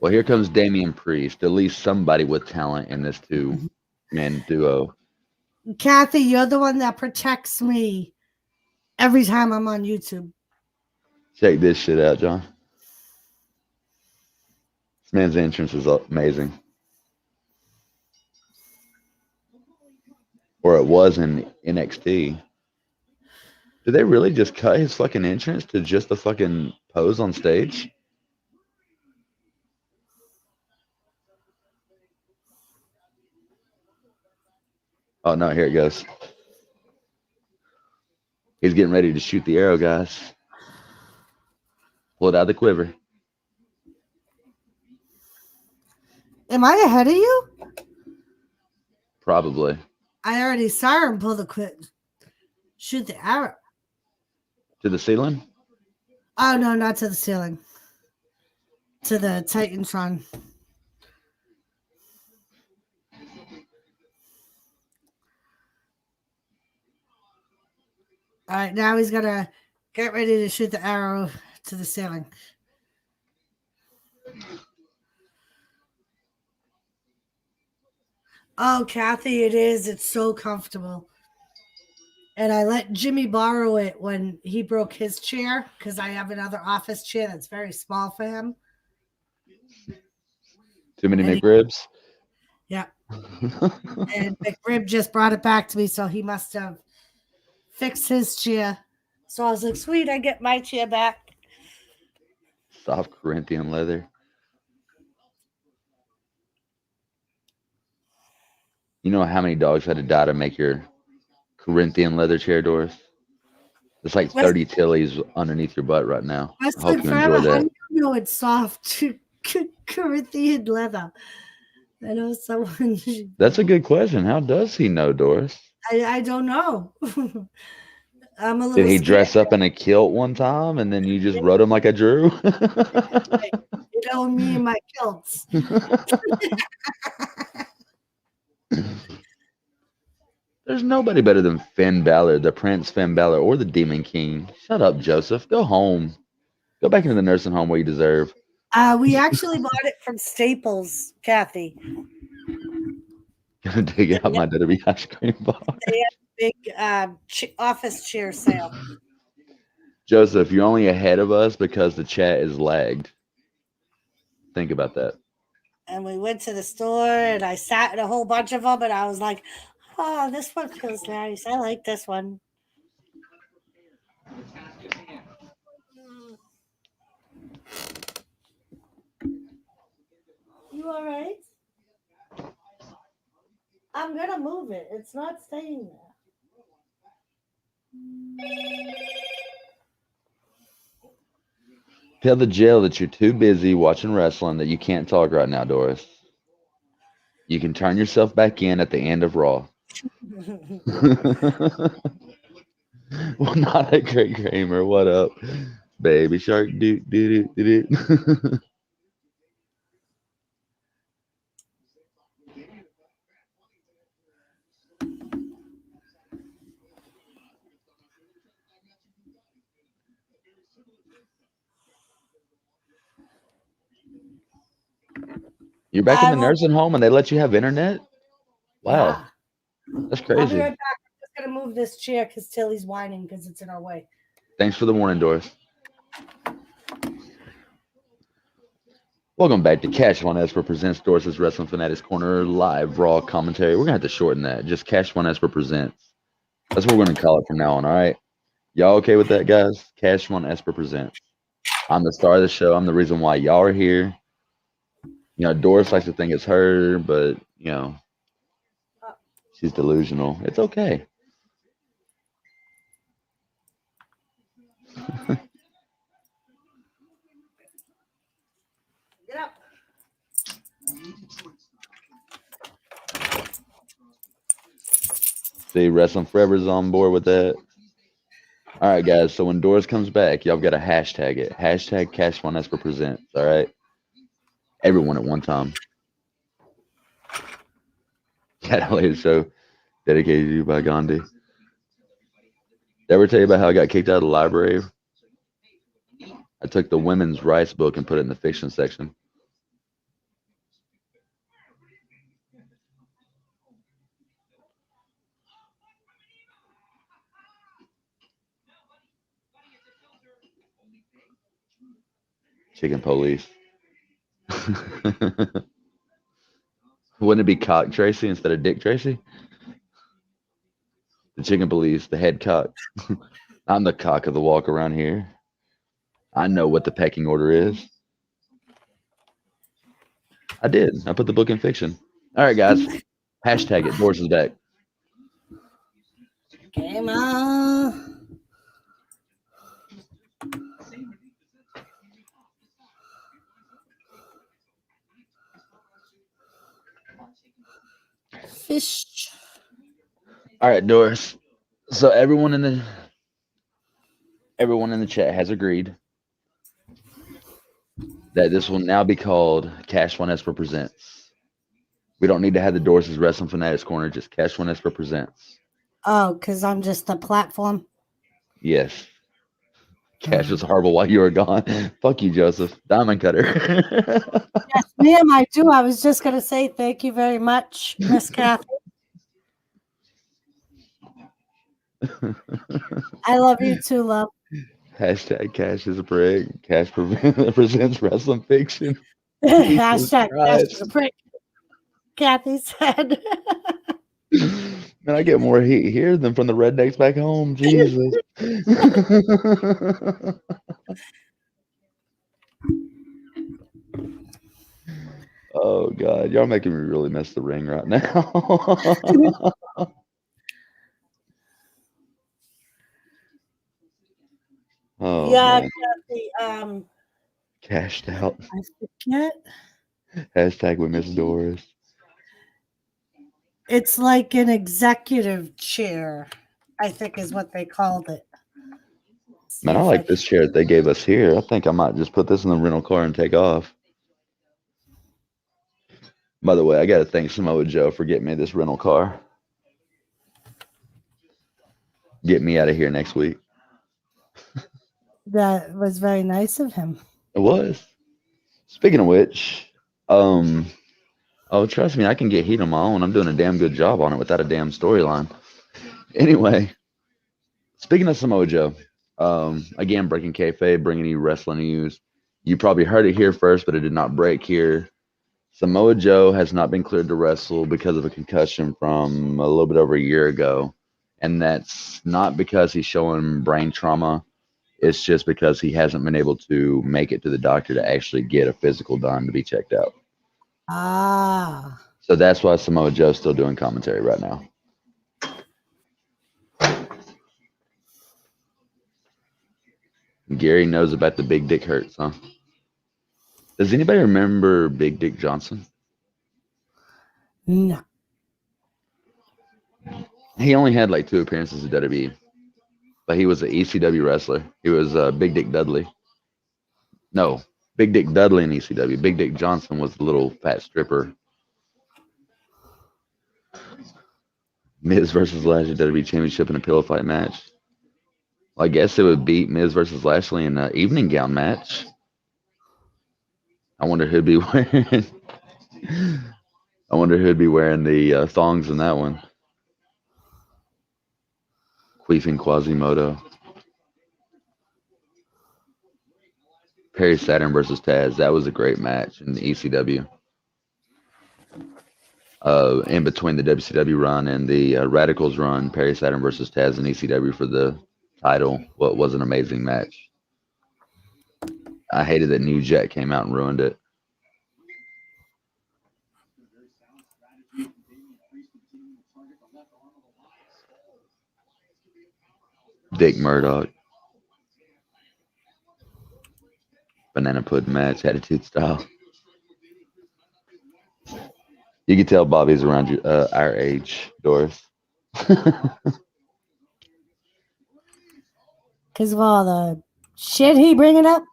Speaker 2: Well, here comes Damian Priest. At least somebody with talent in this two-man duo.
Speaker 1: Kathy, you're the one that protects me every time I'm on YouTube.
Speaker 2: Check this shit out, John. This man's entrance is amazing. or it was in NXT. Did they really just cut his fucking entrance to just the fucking pose on stage? Oh no, here it goes. He's getting ready to shoot the arrow, guys. Pull it out of the quiver.
Speaker 1: Am I ahead of you?
Speaker 2: Probably.
Speaker 1: I already saw him pull the shoot the arrow.
Speaker 2: To the ceiling?
Speaker 1: Oh no, not to the ceiling. To the Titantron. All right, now he's gonna get ready to shoot the arrow to the ceiling. Oh, Kathy, it is. It's so comfortable. And I let Jimmy borrow it when he broke his chair because I have another office chair that's very small for him.
Speaker 2: Too many
Speaker 1: And
Speaker 2: McRibs?
Speaker 1: Yeah. And McRib just brought it back to me, so he must have fixed his chair. So I was like, sweet, I get my chair back.
Speaker 2: Soft Corinthian leather. You know how many dogs had to die to make your Corinthian leather chair, Doris? It's like 30 Tillies underneath your butt right now. I hope you enjoy that.
Speaker 1: How do you know it's soft Corinthian leather? I know someone.
Speaker 2: That's a good question. How does he know, Doris?
Speaker 1: I don't know. I'm a little.
Speaker 2: Did he
Speaker 1: scared.
Speaker 2: dress up in a kilt one time and then you just rode him like a Drew?
Speaker 1: You know me and my kilts.
Speaker 2: There's nobody better than Finn Balor, the Prince Finn Balor, or the Demon King. Shut up, Joseph. Go home. Go back into the nursing home where you deserve.
Speaker 1: We actually bought it from Staples, Kathy.
Speaker 2: Gonna dig out my Debbie ice cream box.
Speaker 1: They had a big office chair sale.
Speaker 2: Joseph, you're only ahead of us because the chat is lagged. Think about that.
Speaker 1: And we went to the store and I sat in a whole bunch of them and I was like, oh, this one feels nice. I like this one. You all right? I'm going to move it. It's not staying there.
Speaker 2: Tell the jail that you're too busy watching wrestling that you can't talk right now, Doris. You can turn yourself back in at the end of Raw. Well, not a great Kramer. What up, baby shark? Do do do do. You're back in the nursing home and they let you have internet? Wow. Yeah. That's crazy.
Speaker 1: I'll be right back. I'm just going to move this chair because Tilly's whining because it's in our way.
Speaker 2: Thanks for the warning, Doris. Welcome back to Cash One Esper presents Doris's Wrestling Fanatics Corner live Raw commentary. We're going to have to shorten that. Just Cash One Esper presents. That's what we're going to call it from now on, all right? Y'all okay with that, guys? Cash One Esper presents. I'm the star of the show. I'm the reason why y'all are here. You know, Doris likes to think it's her, but, you know, she's delusional. It's okay.
Speaker 1: Get up.
Speaker 2: See, Wrestling Forever's on board with that. All right, guys. So when Doris comes back, y'all got to hashtag it. Hashtag Cash One Esper presents. All right. Everyone at one time. Cat Later Show dedicated to you by Gandhi. Did I ever tell you about how I got kicked out of the library? I took the women's rights book and put it in the fiction section. Chicken police. Wouldn't it be Cock Tracy instead of Dick Tracy? The chicken police, the head cock. I'm the cock of the walk around here. I know what the pecking order is. I did. I put the book in fiction. All right, guys. Hashtag it. Doors is back.
Speaker 1: Game on. Fish.
Speaker 2: All right, Doris. So everyone in the chat has agreed that this will now be called Cash One Esper Presents. We don't need to have the Doris' Wrestling Fanatics Corner, just Cash One Esper Presents.
Speaker 1: Oh, because I'm just the platform.
Speaker 2: Yes. Cash was horrible while you were gone. Fuck you, Joseph. Diamond Cutter.
Speaker 1: Yes, ma'am, I do. I was just going to say thank you very much, Miss Kathy. I love you too, love.
Speaker 2: Hashtag Cash is a prick. Cash presents wrestling fiction.
Speaker 1: Hashtag Cash is
Speaker 2: Christ.
Speaker 1: a prick. Kathy said.
Speaker 2: Man, I get more heat here than from the rednecks back home. Jesus. Oh God, y'all making me really miss the ring right now. Oh
Speaker 1: Yeah,
Speaker 2: man,
Speaker 1: Kathy.
Speaker 2: cashed out.
Speaker 1: I forget.
Speaker 2: Hashtag we miss Doris.
Speaker 1: It's like an executive chair, I think is what they called it. See
Speaker 2: Man, I
Speaker 1: if
Speaker 2: like this chair that they gave us here. I think I might just put this in the rental car and take off. By the way, I got to thank Samoa Joe for getting me this rental car. Get me out of here next week.
Speaker 1: That was very nice of him.
Speaker 2: It was. Speaking of which, oh, trust me, I can get heat on my own. I'm doing a damn good job on it without a damn storyline. Anyway, speaking of Samoa Joe, again, breaking kayfabe, bringing you wrestling news. You probably heard it here first, but it did not break here. Samoa Joe has not been cleared to wrestle because of a concussion from a little bit over a year ago. And that's not because he's showing brain trauma. It's just because he hasn't been able to make it to the doctor to actually get a physical done to be checked out.
Speaker 1: Ah.
Speaker 2: So that's why Samoa Joe's still doing commentary right now. Gary knows about the big dick hurts, huh? Does anybody remember Big Dick Johnson?
Speaker 1: No.
Speaker 2: He only had like 2 appearances at WWE, but he was an ECW wrestler. He was Big Dick Dudley. No, Big Dick Dudley in ECW. Big Dick Johnson was the little fat stripper. Miz versus Lashley WWE Championship in a pillow fight match. Well, I guess it would beat Miz versus Lashley in an evening gown match. I wonder who'd be wearing. I wonder who'd be wearing the thongs in that one. Queefing Quasimodo. Perry Saturn versus Taz. That was a great match in the ECW. In between the WCW run and the Radicals run, Perry Saturn versus Taz in ECW for the title. What was an amazing match. I hated that New Jack came out and ruined it. Dick Murdoch. Banana pudding match, attitude style. You can tell Bobby's around our age, Doris.
Speaker 1: Because of all the shit he bringing up.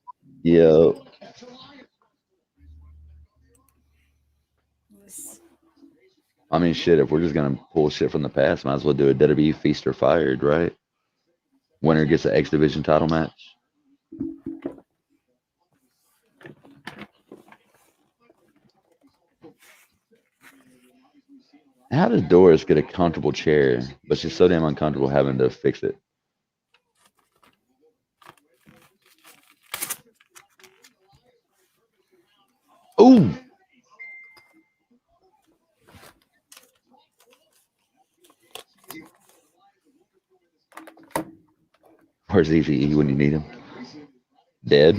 Speaker 2: Yeah. I mean, shit, if we're just going to pull shit from the past, might as well do a WWE Feast or Fired, right? Winner gets an X Division title match. How does Doris get a comfortable chair, but she's so damn uncomfortable having to fix it? Ooh! Where's Easy when you need him? Dead.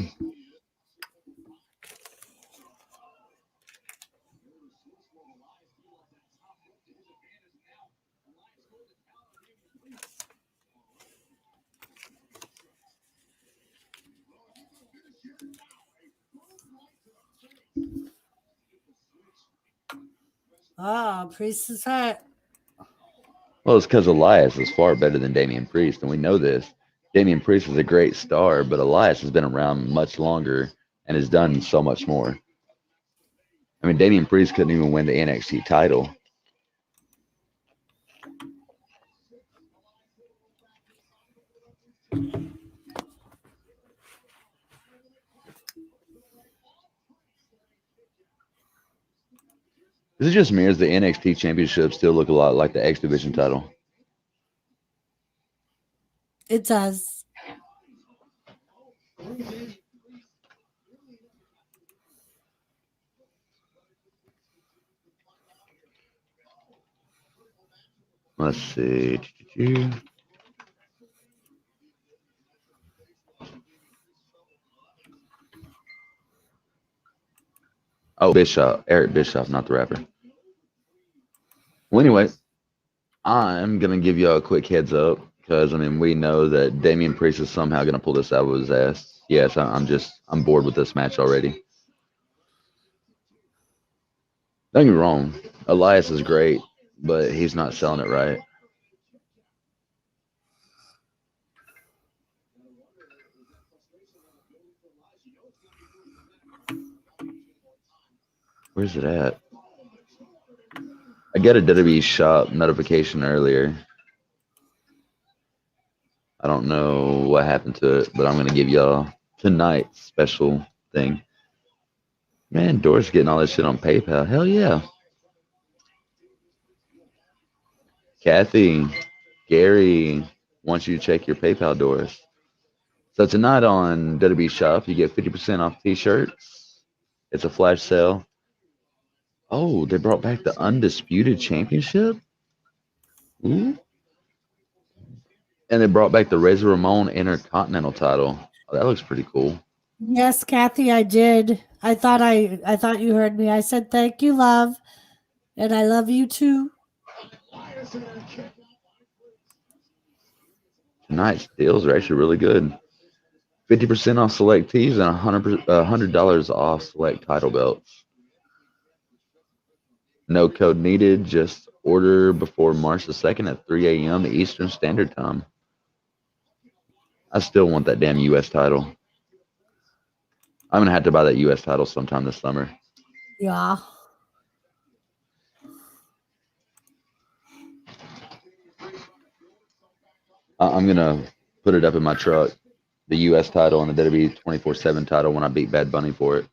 Speaker 1: Oh, Priest is hurt.
Speaker 2: Well, it's because Elias is far better than Damian Priest, and we know this. Damian Priest is a great star, but Elias has been around much longer and has done so much more. I mean, Damian Priest couldn't even win the NXT title. Is it just me, or does the NXT Championship still look a lot like the X Division title?
Speaker 1: It does.
Speaker 2: Let's see. Oh, Bischoff, Eric Bischoff, not the rapper. Well, anyway, I'm gonna give you a quick heads up because I mean we know that Damian Priest is somehow gonna pull this out of his ass. Yes, I'm bored with this match already. Don't get me wrong, Elias is great, but he's not selling it right. Where's it at? I got a WWE shop notification earlier. I don't know what happened to it, but I'm gonna give y'all tonight's special thing. Man, Doris getting all this shit on PayPal. Hell yeah. Kathy, Gary wants you to check your PayPal, Doris. So tonight on WWE Shop, you get 50% off t-shirts. It's a flash sale. Oh, they brought back the Undisputed Championship? Ooh. And they brought back the Razor Ramon Intercontinental title. Oh, that looks pretty cool.
Speaker 1: Yes, Kathy, I did. I thought you heard me. I said thank you, love. And I love you too.
Speaker 2: Tonight's deals are actually really good. 50% off select tees and $100 off select title belts. No code needed. Just order before March the 2nd at 3 a.m. Eastern Standard Time. I still want that damn U.S. title. I'm going to have to buy that U.S. title sometime this summer.
Speaker 1: Yeah.
Speaker 2: I'm going to put it up in my truck. The U.S. title and the WWE 24/7 title when I beat Bad Bunny for it.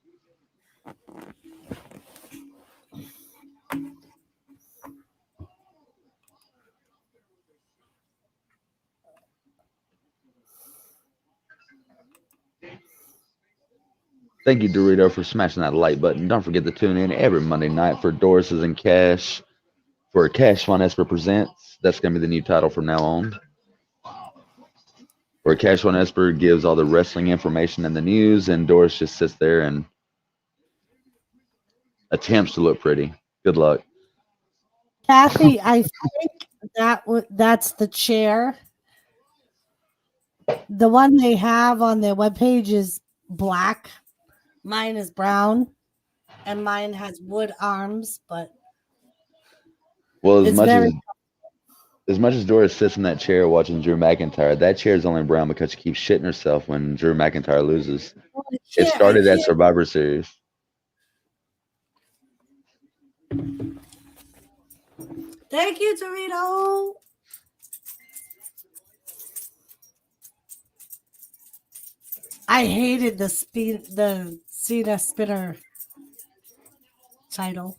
Speaker 2: Thank you, Dorito, for smashing that like button. Don't forget to tune in every Monday night for Doris's and Cash for Cash Von Esper Presents. That's going to be the new title from now on. Where Cash Von Esper gives all the wrestling information and the news, and Doris just sits there and attempts to look pretty. Good luck.
Speaker 1: Kathy, I think that's the chair. The one they have on their webpage is black. Mine is brown. And mine has wood arms, but
Speaker 2: Well,
Speaker 1: it's very
Speaker 2: as much as Doris sits in that chair watching Drew McIntyre, that chair is only brown because she keeps shitting herself when Drew McIntyre loses. It started at Survivor Series.
Speaker 1: Thank you, Dorito. I hated the Cena Spinner title.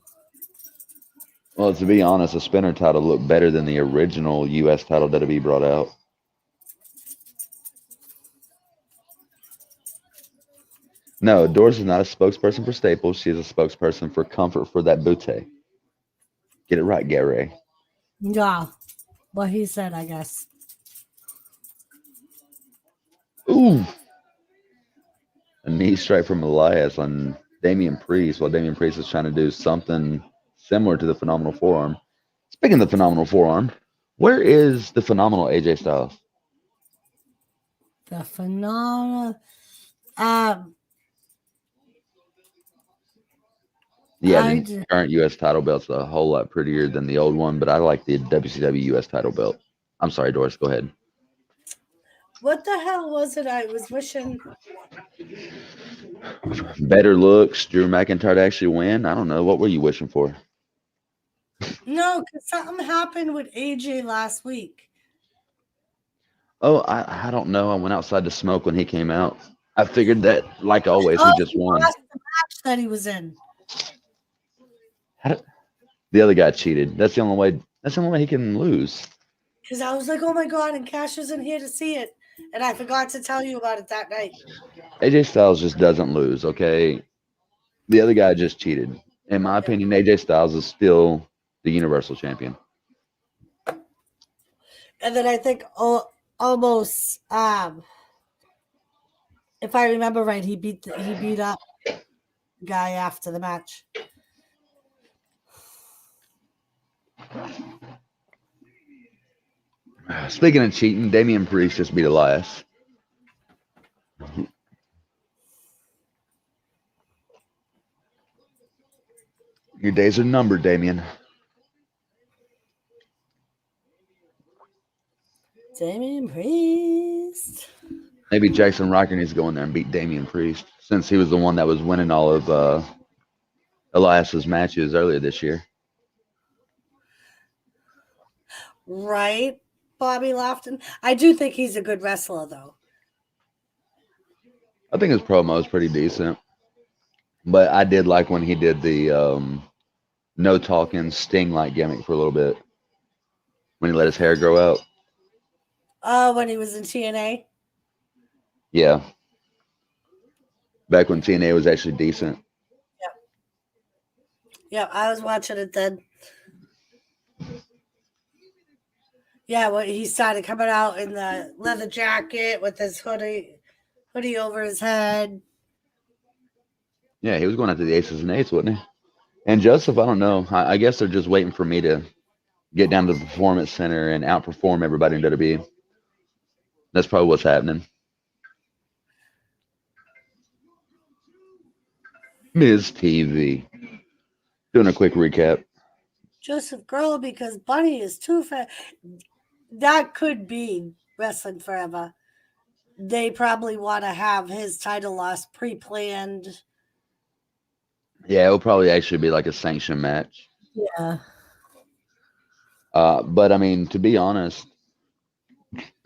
Speaker 2: Well, to be honest, the spinner title looked better than the original U.S. title WWE brought out. No, Doris is not a spokesperson for Staples. She is a spokesperson for Comfort for that Butte. Get it right, Gary.
Speaker 1: Yeah, what he said, I guess.
Speaker 2: Ooh, a knee strike from Elias on Damian Priest while Damian Priest is trying to do something similar to the phenomenal forearm. Speaking of the phenomenal forearm, where is the phenomenal AJ Styles?
Speaker 1: The phenomenal.
Speaker 2: Yeah, the current U.S. title belt's a whole lot prettier than the old one, but I like the WCW U.S. title belt. I'm sorry, Doris. Go ahead.
Speaker 1: What the hell was it? I was wishing.
Speaker 2: Better looks, Drew McIntyre to actually win. I don't know. What were you wishing for?
Speaker 1: No, because something happened with AJ last week.
Speaker 2: Oh, I don't know. I went outside to smoke when he came out. I figured that, like always, he just won.
Speaker 1: Lost the match that he was in.
Speaker 2: The other guy cheated. That's the only way. That's the only way he can lose.
Speaker 1: Because I was like, oh my God, and Cash isn't here to see it. And I forgot to tell you about it that night.
Speaker 2: AJ Styles just doesn't lose, okay? The other guy just cheated. In my opinion, AJ Styles is still the Universal Champion.
Speaker 1: And then I think almost, if I remember right, he beat up the guy after the match.
Speaker 2: Speaking of cheating, Damian Priest just beat Elias. Your days are numbered, Damian.
Speaker 1: Damian Priest.
Speaker 2: Maybe Jackson Ryker needs to go in there and beat Damian Priest, since he was the one that was winning all of Elias's matches earlier this year.
Speaker 1: Right, Bobby Lofton. I do think he's a good wrestler, though.
Speaker 2: I think his promo is pretty decent. But I did like when he did the no talking Sting-like gimmick for a little bit. When he let his hair grow out.
Speaker 1: Oh, when he was in TNA?
Speaker 2: Yeah. Back when TNA was actually decent.
Speaker 1: Yep. Yeah, I was watching it then. Yeah, when he started coming out in the leather jacket with his hoodie over his head.
Speaker 2: Yeah, he was going after the Aces and Eights, wasn't he? And Joseph, I don't know. I guess they're just waiting for me to get down to the Performance Center and outperform everybody in WWE. That's probably what's happening. Ms. TV. Doing a quick recap.
Speaker 1: Joseph Girl, because Bunny is too fast. That could be Wrestling Forever. They probably want to have his title loss pre-planned.
Speaker 2: Yeah, it'll probably actually be like a sanctioned match.
Speaker 1: Yeah.
Speaker 2: But I mean, to be honest,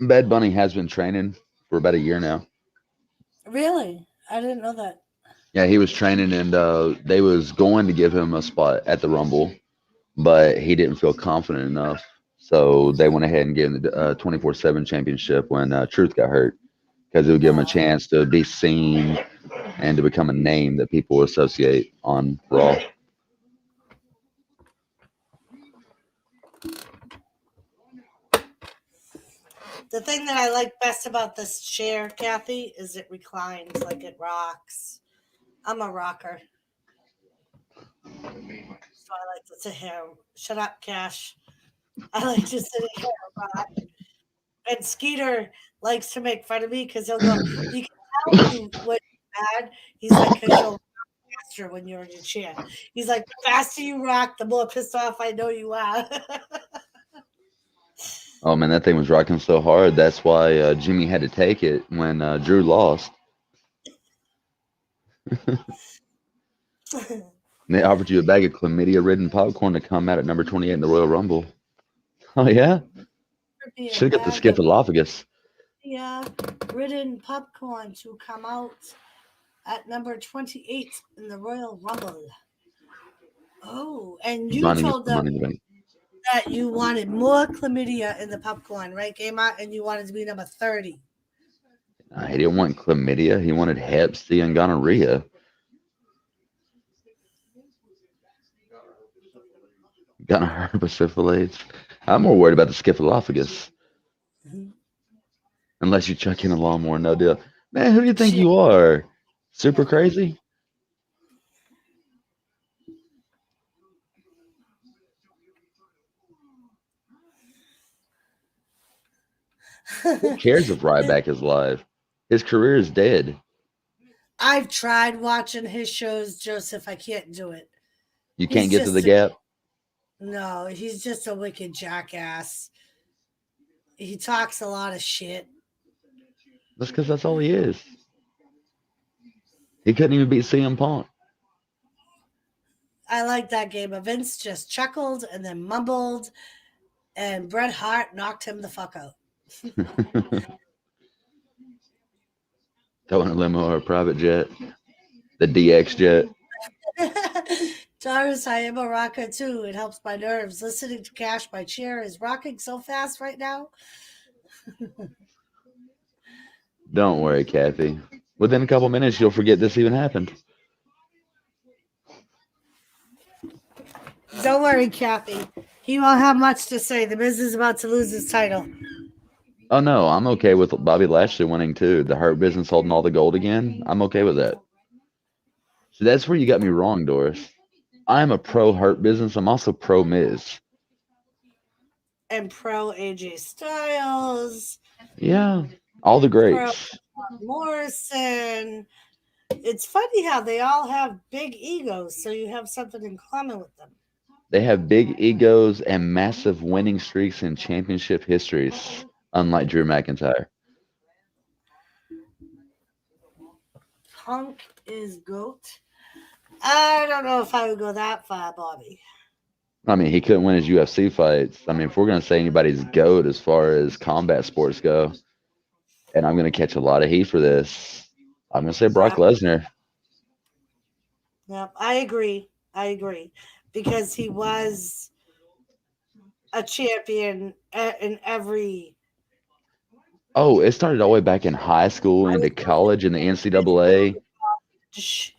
Speaker 2: Bad Bunny has been training for about a year now.
Speaker 1: Really? I didn't know that.
Speaker 2: Yeah, he was training, and they was going to give him a spot at the Rumble, but he didn't feel confident enough. So they went ahead and gave him the 24/7 championship when Truth got hurt, because it would give him a chance to be seen and to become a name that people associate on Raw.
Speaker 1: The thing that I like best about this chair, Kathy, is it reclines like it rocks. I'm a rocker. So I like to sit here. Shut up, Cash. I like to sit here and rock. And Skeeter likes to make fun of me because he'll go, you can tell you when you're mad. He's like, because you'll rock faster when you're in your chair. He's like, the faster you rock, the more pissed off I know you are.
Speaker 2: Oh man, that thing was rocking so hard. That's why Jimmy had to take it when Drew lost. They offered you a bag of chlamydia-ridden popcorn to come out at number 28 in the Royal Rumble. Oh yeah, should have got the Skiffalophagus.
Speaker 1: Yeah, ridden popcorn to come out at number 28 in the Royal Rumble. Oh, and you told them that you wanted more chlamydia in the popcorn, right, Gamer? And you wanted to be number 30.
Speaker 2: He didn't want chlamydia. He wanted Hep C and gonorrhea. Gonorrhea, syphilis. I'm more worried about the Skiffalophagus.
Speaker 1: Mm-hmm.
Speaker 2: Unless you chuck in a lawnmower, no deal. Man, who do you think
Speaker 1: Shit.
Speaker 2: you are? Super crazy? Who cares if Ryback is live? His career is dead.
Speaker 1: I've tried watching his shows, Joseph. I can't do it.
Speaker 2: You can't
Speaker 1: He's
Speaker 2: get to the
Speaker 1: just a,
Speaker 2: gap.
Speaker 1: no, he's just a wicked jackass. He talks a lot of shit.
Speaker 2: That's because that's all he is. He couldn't even beat CM Punk.
Speaker 1: I like that game. Vince just chuckled and then mumbled, and Bret Hart knocked him the fuck out.
Speaker 2: Towing a limo or a private jet. The DX jet.
Speaker 1: Doris, I am a rocker too. It helps my nerves. Listening to Cash, my chair is rocking so fast right now.
Speaker 2: Don't worry, Kathy. Within a couple minutes, you'll forget this even happened.
Speaker 1: Don't worry, Kathy. He won't have much to say. The Miz is about to lose his title.
Speaker 2: Oh no, I'm okay with Bobby Lashley winning too. The Hurt Business holding all the gold again. I'm okay with that. So that's where you got me wrong, Doris. I'm a pro Hurt Business. I'm also pro Miz.
Speaker 1: And pro AJ Styles,
Speaker 2: Yeah, all the
Speaker 1: pro
Speaker 2: greats.
Speaker 1: Morrison. It's funny how they all have big egos, so you have something in common with them.
Speaker 2: They have big egos and massive winning streaks in championship histories, unlike Drew McIntyre.
Speaker 1: Punk is GOAT. I don't know if I would go that far, Bobby.
Speaker 2: I mean, he couldn't win his UFC fights. I mean, if we're going to say anybody's GOAT as far as combat sports go, and I'm going to catch a lot of heat for this, I'm going to say Brock Lesnar.
Speaker 1: Yep, I agree. I agree. Because he was a champion in every.
Speaker 2: Oh, it started all the way back in high school, into college, in the NCAA, the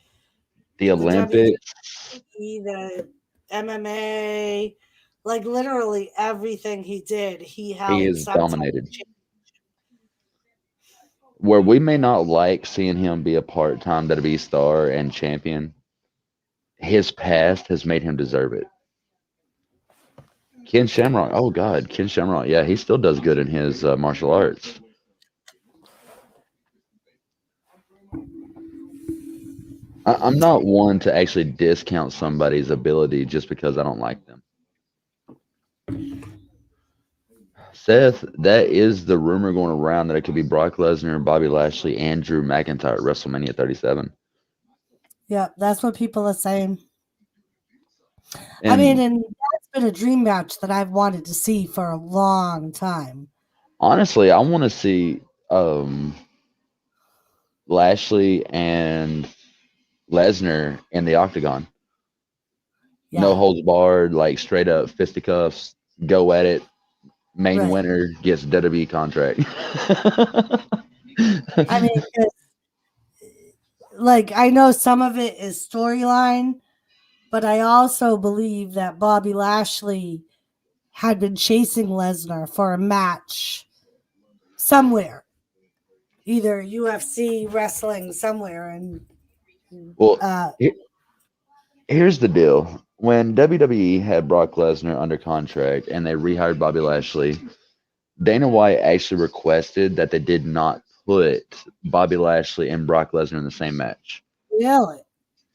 Speaker 1: The WWE,
Speaker 2: Olympics.
Speaker 1: the MMA, like literally everything he did, he
Speaker 2: He
Speaker 1: held
Speaker 2: is
Speaker 1: some type
Speaker 2: dominated.
Speaker 1: of
Speaker 2: Where we may not like seeing him be a part-time WWE star and champion, his past has made him deserve it. Ken Shamrock, oh God, Ken Shamrock, yeah, he still does good in his martial arts. I'm not one to actually discount somebody's ability just because I don't like them. Seth, that is the rumor going around that it could be Brock Lesnar, Bobby Lashley, and Drew McIntyre at WrestleMania 37.
Speaker 1: Yeah, that's what people are saying. I mean,
Speaker 2: And
Speaker 1: and that's been a dream match that I've wanted to see for a long time.
Speaker 2: honestly, I want to see Lashley and Lesnar in the octagon.
Speaker 1: Yeah,
Speaker 2: No holds barred, like straight up fisticuffs, go at it. Main
Speaker 1: right.
Speaker 2: winner gets WWE contract.
Speaker 1: I mean, 'cause, like I know some of it is storyline, but I also believe that Bobby Lashley had been chasing Lesnar for a match somewhere, either UFC, wrestling, somewhere, and
Speaker 2: Well,
Speaker 1: uh,
Speaker 2: he- here's the deal. When WWE had Brock Lesnar under contract and they rehired Bobby Lashley, Dana White actually requested that they did not put Bobby Lashley and Brock Lesnar in the same match.
Speaker 1: really,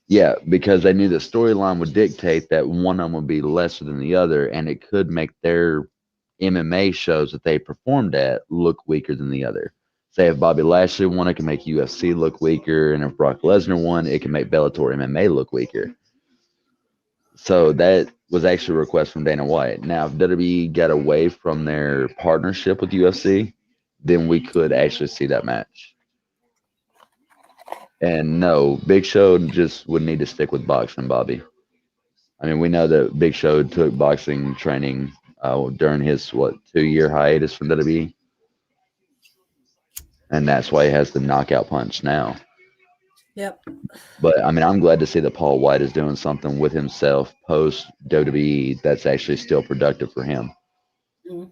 Speaker 2: Yeah, because they knew the storyline would dictate that one of them would be lesser than the other, and it could make their MMA shows that they performed at look weaker than the other. Say if Bobby Lashley won, it can make UFC look weaker, and if Brock Lesnar won, it can make Bellator MMA look weaker. So that was actually a request from Dana White. Now, if WWE got away from their partnership with UFC, then we could actually see that match. And no, Big Show just would need to stick with boxing, Bobby. I mean, we know that Big Show took boxing training during his 2-year hiatus from WWE, and that's why he has the knockout punch now.
Speaker 1: yep.
Speaker 2: But I mean, I'm glad to see that Paul White is doing something with himself post WWE that's actually still productive for him.
Speaker 1: Mhm.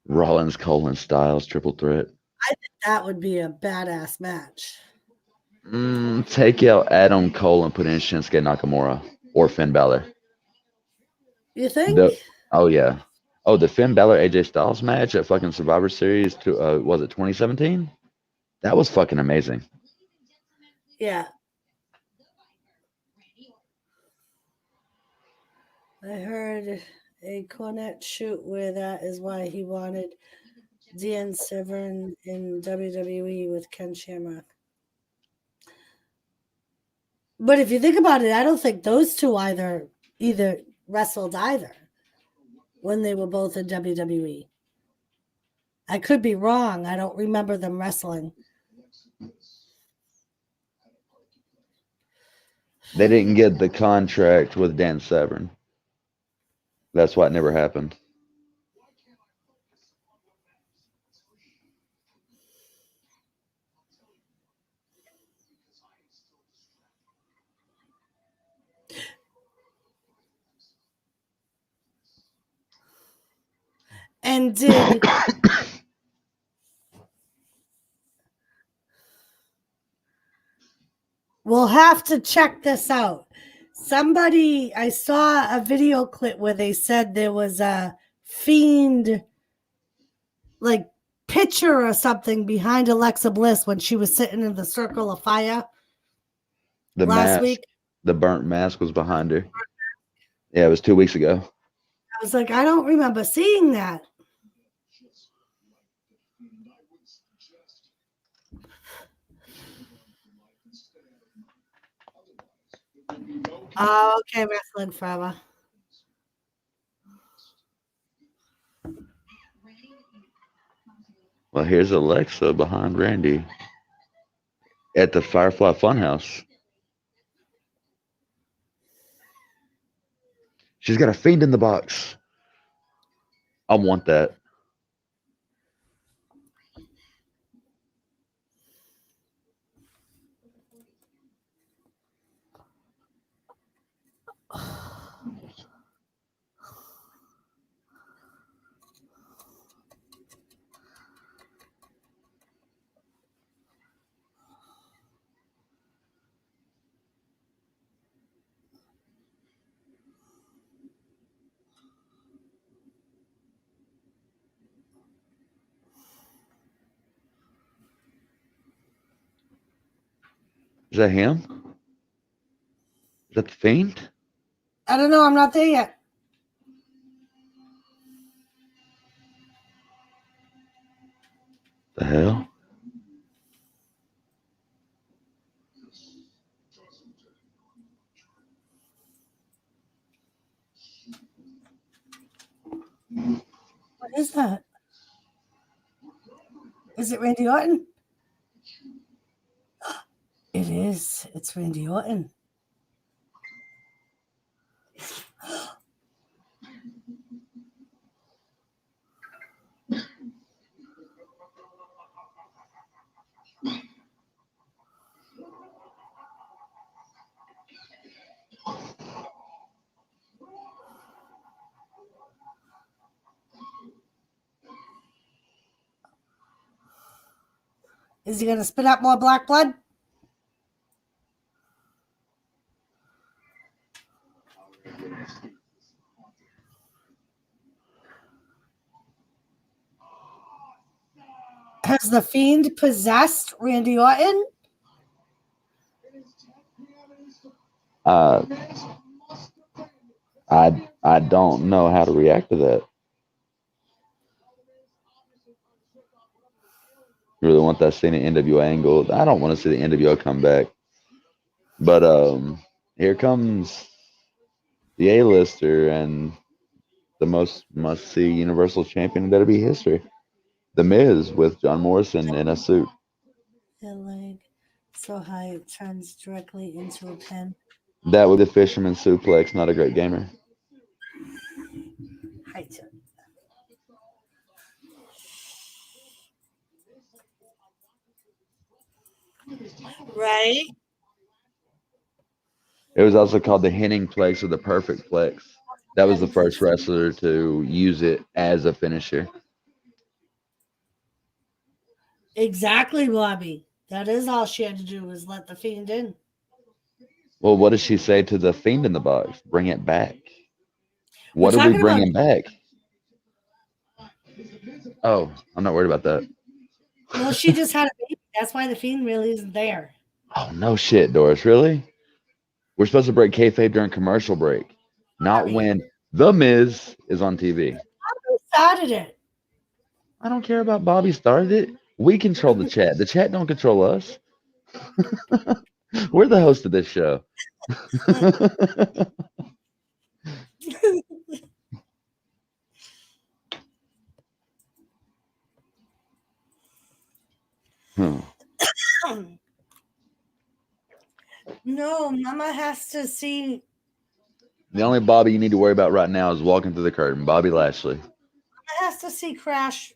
Speaker 2: Rollins, Colin, Styles, triple threat.
Speaker 1: I think that would be a badass match.
Speaker 2: Take out Adam Cole and put in Shinsuke Nakamura or Finn Balor.
Speaker 1: You think?
Speaker 2: Oh yeah. Oh, the Finn Balor AJ Styles match at fucking Survivor Series. Was it 2017? That was fucking amazing.
Speaker 1: Yeah. I heard a Cornette shoot where that is why he wanted DN Severn in WWE with Ken Shamrock. But if you think about it, I don't think those two either wrestled either when they were both in WWE. I could be wrong. I don't remember them wrestling.
Speaker 2: They didn't get the contract with Dan Severn. That's why it never happened.
Speaker 1: And did we'll have to check this out. Somebody, I saw a video clip where they said there was a Fiend like picture or something behind Alexa Bliss when she was sitting in the circle of fire
Speaker 2: The
Speaker 1: last
Speaker 2: mask,
Speaker 1: week.
Speaker 2: the burnt mask was behind her. Yeah, it was 2 weeks ago.
Speaker 1: I was like, I don't remember seeing that. Oh, okay, Wrestling Forever.
Speaker 2: Well, here's Alexa behind Randy at the Firefly Funhouse. She's got a Fiend in the box. I want that. Is that him? Is that the Fiend?
Speaker 1: I don't know. I'm not there yet.
Speaker 2: The hell?
Speaker 1: What is that? Is it Randy Orton? It is. It's Randy Orton. Is he going to spit out more black blood? Has the Fiend possessed Randy Orton?
Speaker 2: I don't know how to react to that. Really want that scene in NWO angle. I don't want to see the NWO come back. But here comes the A-lister and the most must-see Universal Champion in WWE history. The Miz with John Morrison in a suit.
Speaker 1: The leg so high it turns directly into a pin.
Speaker 2: That with the fisherman suplex, not a great gamer.
Speaker 1: High turn. Right?
Speaker 2: It was also called the Henning Plex or the Perfect Plex. That was the first wrestler to use it as a finisher.
Speaker 1: Exactly, Bobby. That is all she had to do was let the fiend in.
Speaker 2: Well, what does she say to the fiend in the box? Bring it back.
Speaker 1: We're
Speaker 2: What are we
Speaker 1: talking about.
Speaker 2: bringing back? Oh, I'm not worried about that.
Speaker 1: Well, she just had a baby. That's why the fiend really isn't there.
Speaker 2: Oh, no shit, Doris. Really? We're supposed to break kayfabe during commercial break, not
Speaker 1: Bobby,
Speaker 2: when The Miz is on TV.
Speaker 1: who started it?
Speaker 2: I don't care about Bobby started it. We control the chat. The chat don't control us. We're the host of this show. Hmm.
Speaker 1: No, Mama has to see.
Speaker 2: The only Bobby you need to worry about right now is walking through the curtain, Bobby Lashley.
Speaker 1: Has to see Crash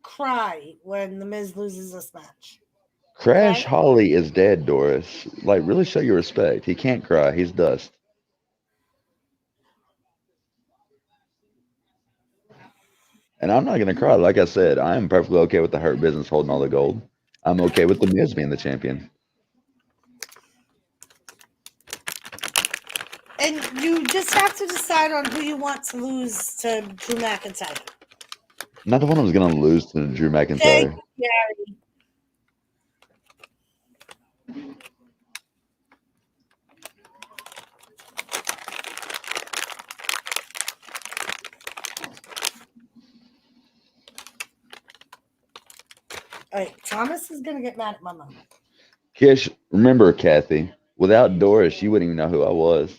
Speaker 1: cry when the Miz loses this match.
Speaker 2: Crash
Speaker 1: Okay.
Speaker 2: Holly is dead, Doris. Like, really show your respect. He can't cry. He's dust. And I'm not going to cry. Like I said, I am perfectly okay with the Hurt Business holding all the gold. I'm okay with The Miz being the champion.
Speaker 1: And you just have to decide on who you want to lose to Drew McIntyre.
Speaker 2: Not the one who's going to lose to Drew
Speaker 1: Thank
Speaker 2: McIntyre.
Speaker 1: you, Gary. All right, Thomas is gonna get mad at Mama.
Speaker 2: Kish, remember, Kathy, without Doris, you wouldn't even know who I was.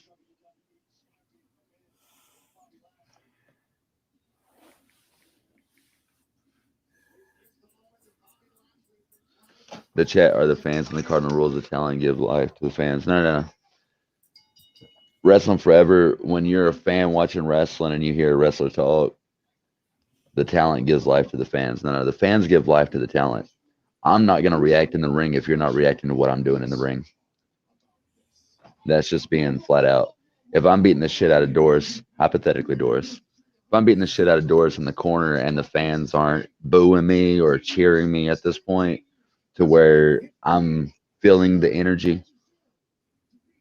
Speaker 2: The chat are the fans, and the cardinal rules of talent give life to the fans. No, no, no. Wrestling forever. When you're a fan watching wrestling and you hear a wrestler talk, the talent gives life to the fans. No, no, the fans give life to the talent. I'm not going to react in the ring if you're not reacting to what I'm doing in the ring. That's just being flat out. If I'm beating the shit out of Doris, hypothetically Doris, if I'm beating the shit out of Doris in the corner and the fans aren't booing me or cheering me at this point to where I'm feeling the energy,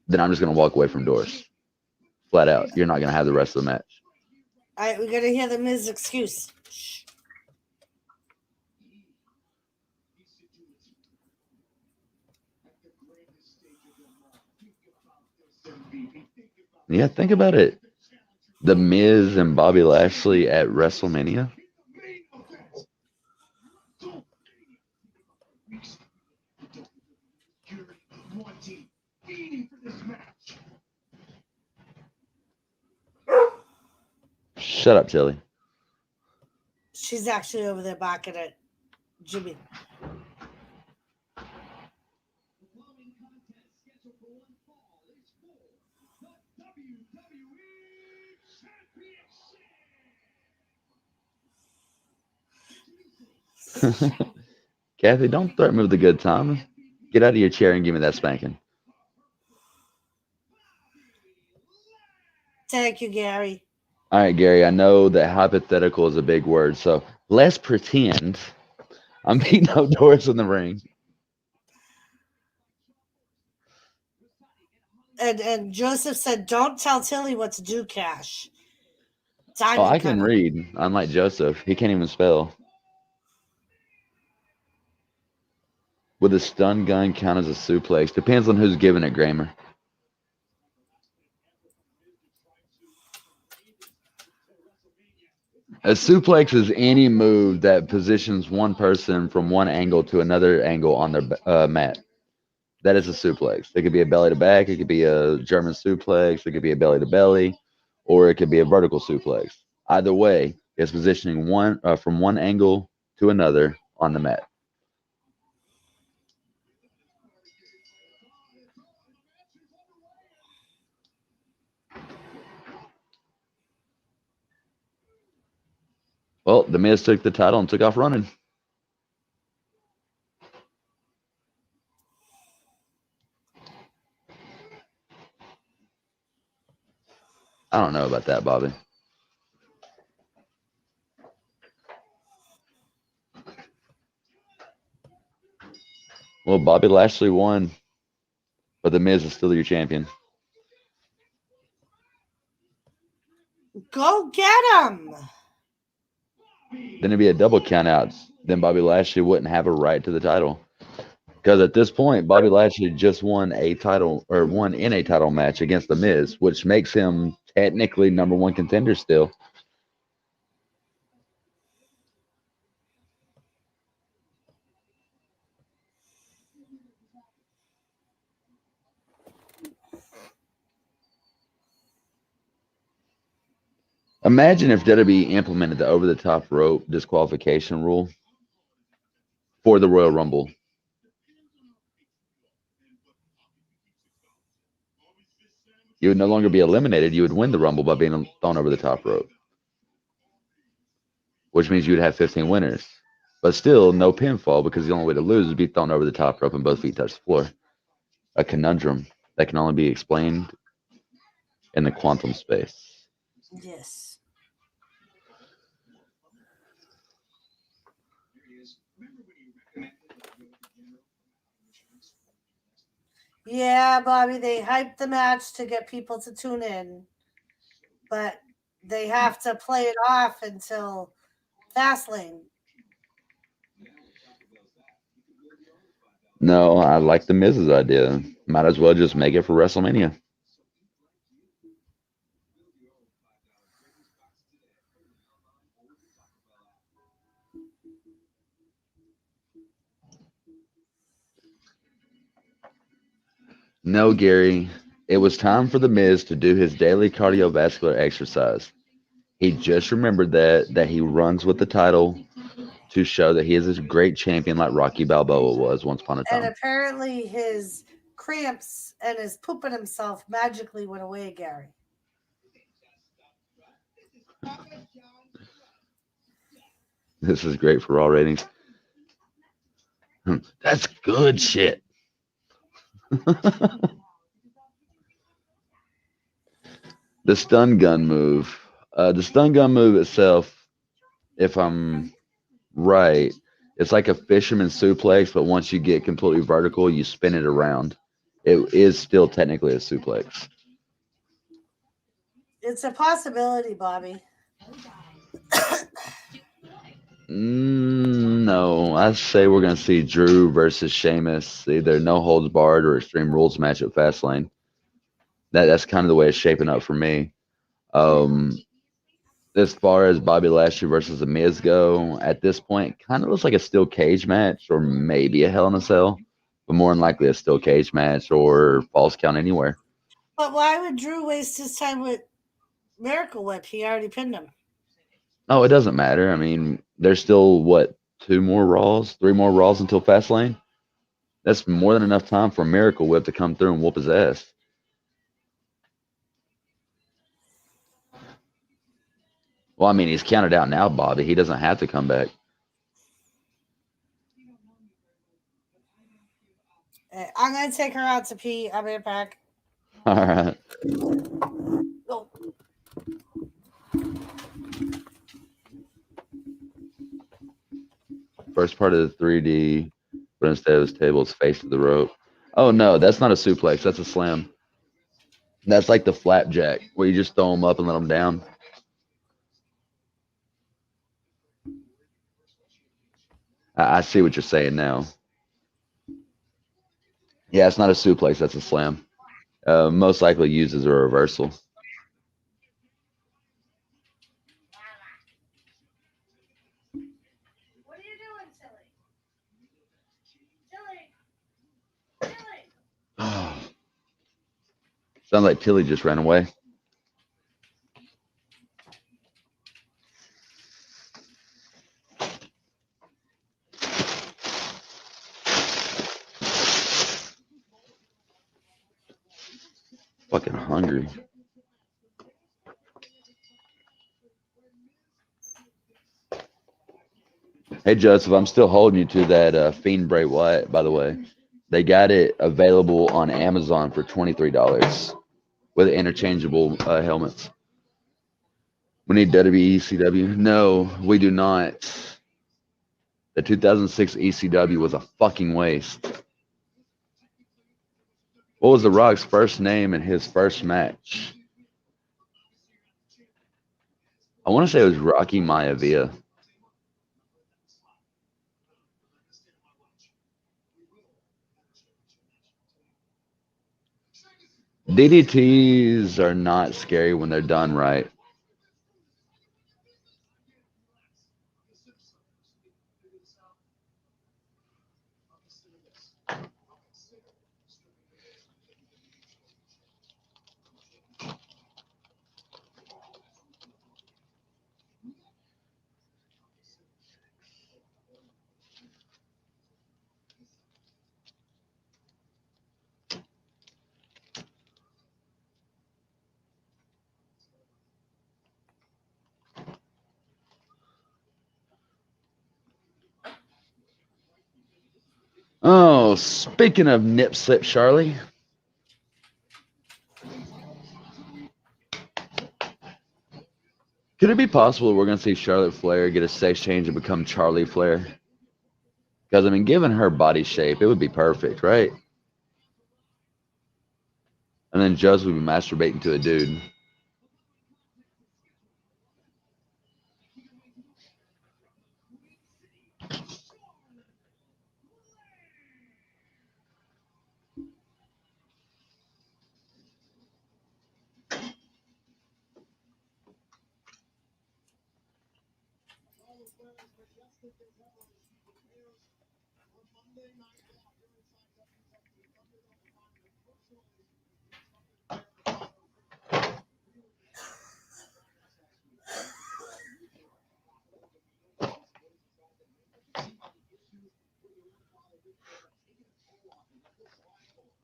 Speaker 2: then I'm just going to walk away from Doris. Flat out. You're not going to have the rest of the match.
Speaker 1: All right, we gotta hear the Miz excuse. Shh.
Speaker 2: Yeah, think about it. The Miz and Bobby Lashley at WrestleMania. Shut up, Tilly.
Speaker 1: She's actually over there barking at Jimmy.
Speaker 2: Kathy, don't threaten me with a good time. Get out of your chair and give me that spanking.
Speaker 1: Thank you, Gary.
Speaker 2: All right, Gary, I know that hypothetical is a big word, so let's pretend I'm beating up Doris in the ring.
Speaker 1: And Joseph said, "Don't tell Tilly what to do, Cash."
Speaker 2: Oh, I
Speaker 1: Diamond
Speaker 2: can
Speaker 1: cutter.
Speaker 2: read, unlike Joseph. He can't even spell. Would a stun gun count as a suplex? Depends on who's giving it, Kramer. A suplex is any move that positions one person from one angle to another angle on their mat. That is a suplex. It could be a belly to back. It could be a German suplex. It could be a belly to belly, or it could be a vertical suplex. Either way, it's positioning one from one angle to another on the mat. Well, the Miz took the title and took off running. I don't know about that, Bobby. Well, Bobby Lashley won, but The Miz is still your champion.
Speaker 1: Go get him.
Speaker 2: Then it'd be a double count out. Then Bobby Lashley wouldn't have a right to the title. Because at this point, Bobby Lashley just won a title or won in a title match against The Miz, which makes him technically number one contender still. Imagine if WWE implemented the over the top rope disqualification rule for the Royal Rumble. You would no longer be eliminated. You would win the Rumble by being thrown over the top rope, which means you would have 15 winners. But still, no pinfall because the only way to lose would be thrown over the top rope and both feet touch the floor. A conundrum that can only be explained in the quantum space.
Speaker 1: Yes. Yeah, Bobby, they hyped the match to get people to tune in, but they have to play it off until Fastlane.
Speaker 2: No, I like the Miz's idea. Might as well just make it for WrestleMania. No, Gary, it was time for the Miz to do his daily cardiovascular exercise. He just remembered that he runs with the title to show that he is a great champion like Rocky Balboa was once upon a
Speaker 1: And
Speaker 2: time.
Speaker 1: apparently his cramps and his pooping himself magically went away, Gary.
Speaker 2: This is great for Raw ratings. That's good shit. The stun gun move. The stun gun move itself, if I'm right, it's like a fisherman suplex, but once you get completely vertical, you spin it around. It is still technically a suplex.
Speaker 1: It's a possibility, Bobby.
Speaker 2: No, I say we're gonna see Drew versus Sheamus, either no holds barred or Extreme Rules match at Fastlane. That's kind of the way it's shaping up for me. Um, as far as Bobby Lashley versus The Miz go, at this point, kind of looks like a steel cage match or maybe a Hell in a Cell, but more than likely a steel cage match or false count anywhere.
Speaker 1: But why would Drew waste his time with Miracle Whip? He already pinned him.
Speaker 2: Oh, it doesn't matter. I mean, there's still what, two more Raws, three more Raws until Fastlane. That's more than enough time for Miracle Whip to come through and whoop his ass. Well, I mean, he's counted out now, Bobby. He doesn't have to come back.
Speaker 1: I'm going to take her out to pee. I'll be right back.
Speaker 2: All right.
Speaker 1: Oh.
Speaker 2: First part of the 3D, but instead of his table, it's face to the rope. Oh, no, that's not a suplex. That's a slam. That's like the flapjack, where you just throw them up and let them down. I see what you're saying now. Yeah, it's not a suplex. That's a slam. Most likely used as a reversal.
Speaker 1: What are you doing, Tilly? Tilly! Tilly!
Speaker 2: Sounds like Tilly just ran away. Fucking hungry. Hey, Joseph, I'm still holding you to that Fiend Bray Wyatt, by the way. They got it available on Amazon for $23 with interchangeable helmets. We need WWE ECW. No, we do not. The 2006 ECW was a fucking waste. What was The Rock's first name in his first match? I want to say it was Rocky Maivia. DDTs are not scary when they're done right. Oh, speaking of nip slip, Charlie. Could it be possible we're going to see Charlotte Flair get a sex change and become Charlie Flair? Because, I mean, given her body shape, it would be perfect, right? And then Joseph would be masturbating to a dude.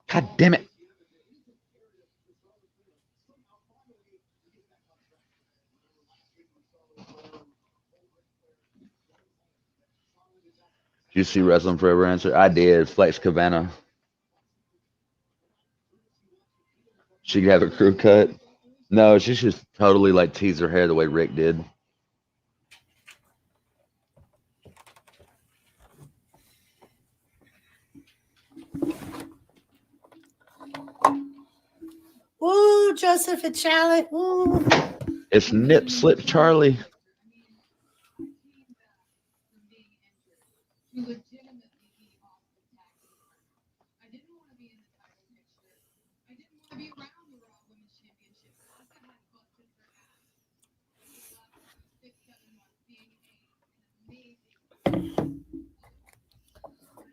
Speaker 2: God damn it. Did you see Wrestling Forever answer? I did. Flex Cabana. She could have her crew cut. No, she should just totally like tease her hair the way Rick did.
Speaker 1: Ooh, Joseph and Charlotte. Ooh.
Speaker 2: It's Nip Slip Charlie.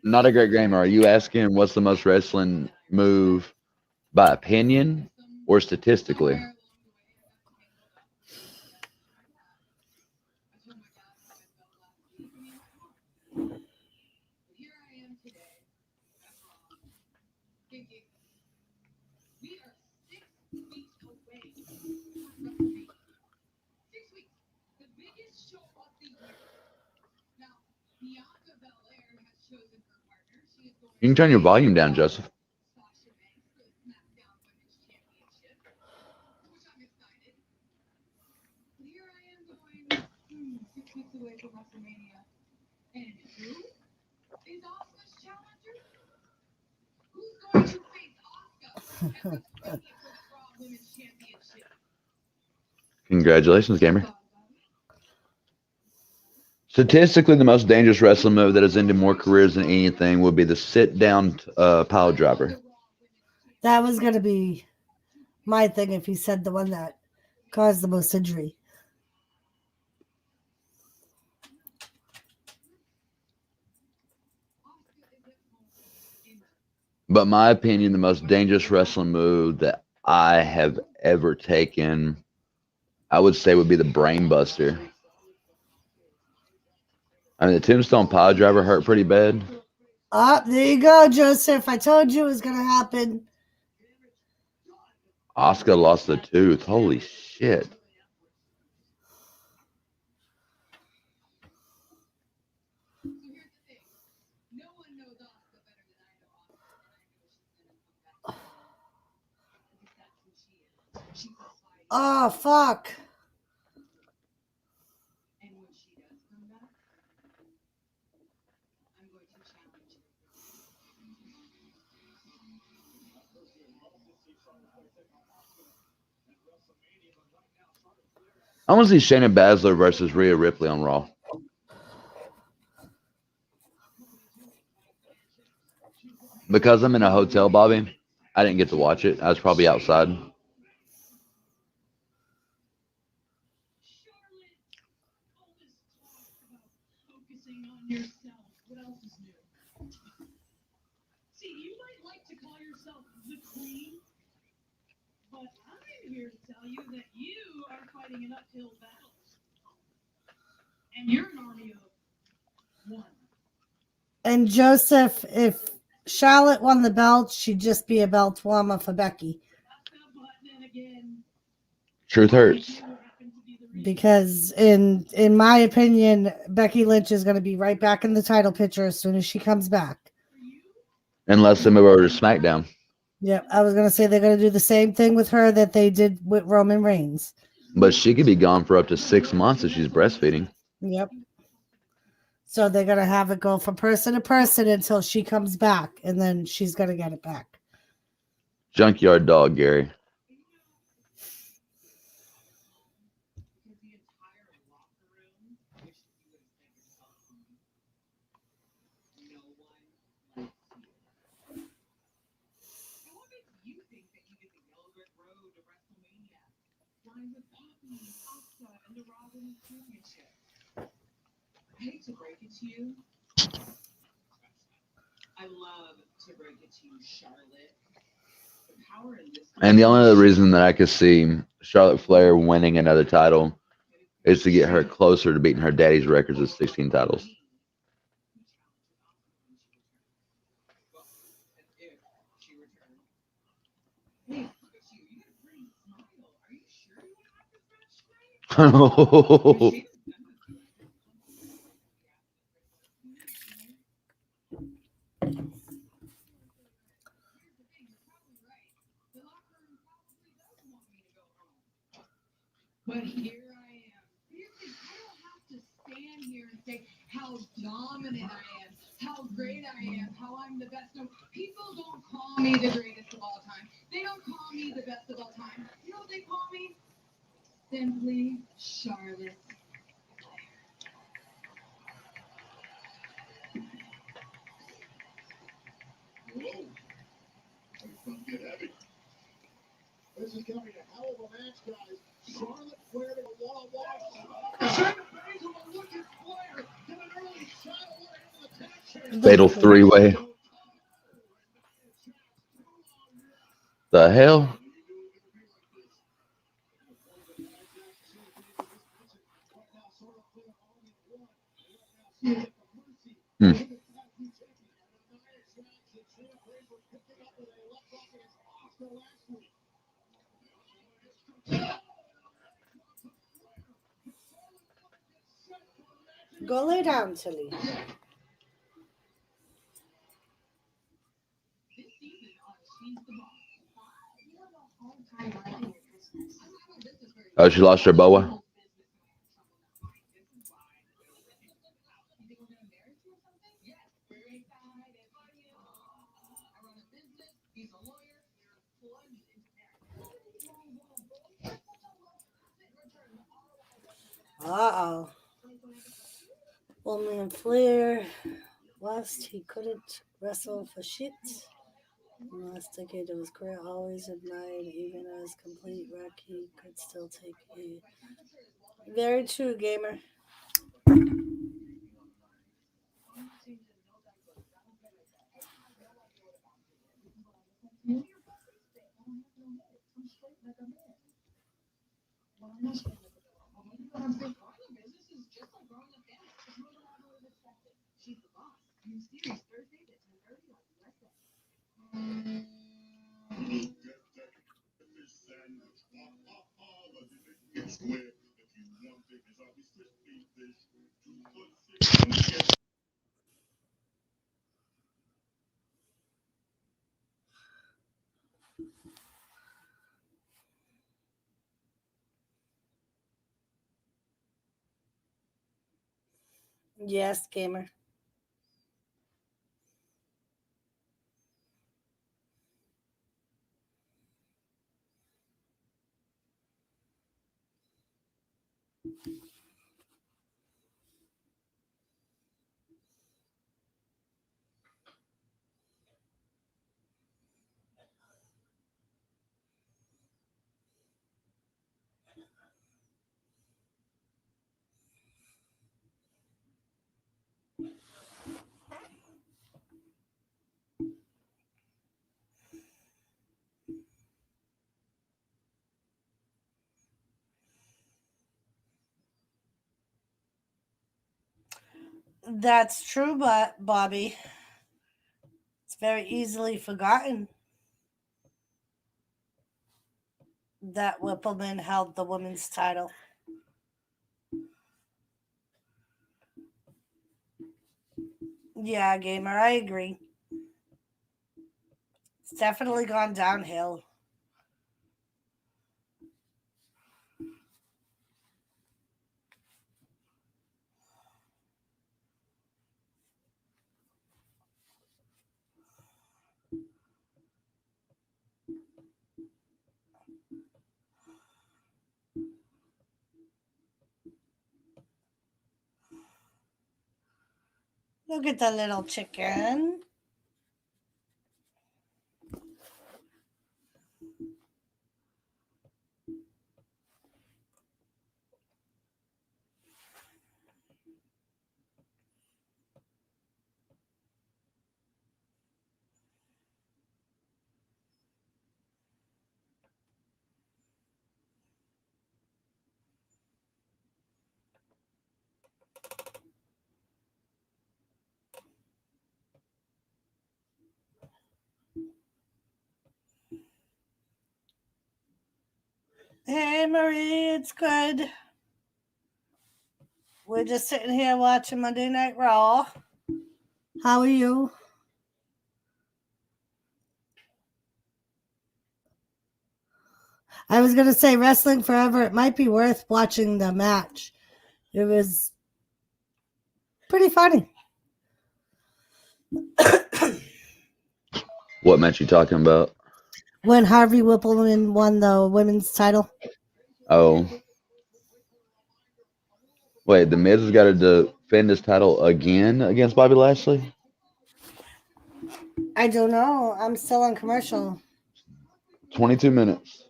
Speaker 2: Not a great gamer. Are you asking what's the most wrestling move by opinion or statistically? You can turn your volume down, Joseph. Congratulations, gamer. Statistically, the most dangerous wrestling move that has ended more careers than anything would be the sit-down pile driver.
Speaker 1: That was going to be my thing if you said the one that caused the most injury.
Speaker 2: But my opinion, the most dangerous wrestling move that I have ever taken, I would say, would be the brain buster. I mean, the tombstone pile driver hurt pretty bad.
Speaker 1: There you go, Joseph. I told you it was going to happen.
Speaker 2: Oscar lost the tooth. Holy shit.
Speaker 1: Oh, fuck.
Speaker 2: I want to see Shayna Baszler versus Rhea Ripley on Raw. Because I'm in a hotel, Bobby, I didn't get to watch it. I was probably outside.
Speaker 1: And Joseph, if Charlotte won the belt, she'd just be a belt woman for Becky.
Speaker 2: Truth hurts.
Speaker 1: Because in my opinion, Becky Lynch is going to be right back in the title picture as soon as she comes back.
Speaker 2: Unless they move over to SmackDown.
Speaker 1: Yep, I was going to say they're going to do the same thing with her that they did with Roman Reigns.
Speaker 2: But she could be gone for up to 6 months if she's breastfeeding.
Speaker 1: Yep. So they're going to have it go from person to person until she comes back, and then she's going to get it back.
Speaker 2: Junkyard dog, Gary. And the only other reason that I could see Charlotte Flair winning another title is to get her closer to beating her daddy's records of 16 titles.
Speaker 3: But here I am. I don't have to stand here and say how dominant I am, how great I am, how I'm the best. No, people don't call me the greatest of all time. They don't call me the best of all time. You know what they call me? Simply Charlotte.
Speaker 4: This is going to be a hell of a match, guys. Charlotte Flair to a one-on-one. Shayna Baszler looking Flair to an early shot away into the
Speaker 2: Fatal three-way. The hell? Hmm.
Speaker 1: Go lay down, Tilly.
Speaker 2: Oh, she lost her boa?
Speaker 1: Uh-oh. Only in Flair last he couldn't wrestle for shit. In the last decade of his career, always admired, even as complete wreck, he could still take a... Very true, gamer. Yes, gamer. That's true, but Bobby, it's very easily forgotten that Whippleman held the women's title. Yeah, gamer, I agree. It's definitely gone downhill. Look at the little chicken. Hey, Marie, it's good. We're just sitting here watching Monday Night Raw. How are you? I was going to say Wrestling Forever. It might be worth watching the match. It was pretty funny.
Speaker 2: What match you talking about?
Speaker 1: When Harvey Whippleman won the women's title.
Speaker 2: Oh. Wait, The Miz has got to defend his title again against Bobby Lashley?
Speaker 1: I don't know. I'm still on commercial.
Speaker 2: 22 minutes.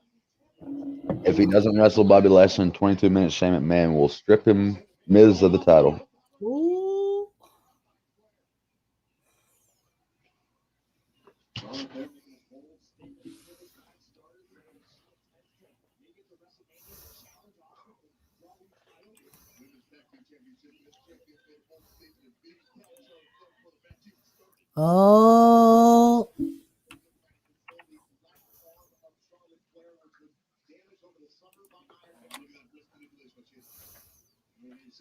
Speaker 2: If he doesn't wrestle Bobby Lashley in 22 minutes, Shane McMahon will strip him, Miz, of the title.
Speaker 1: Ooh. Oh.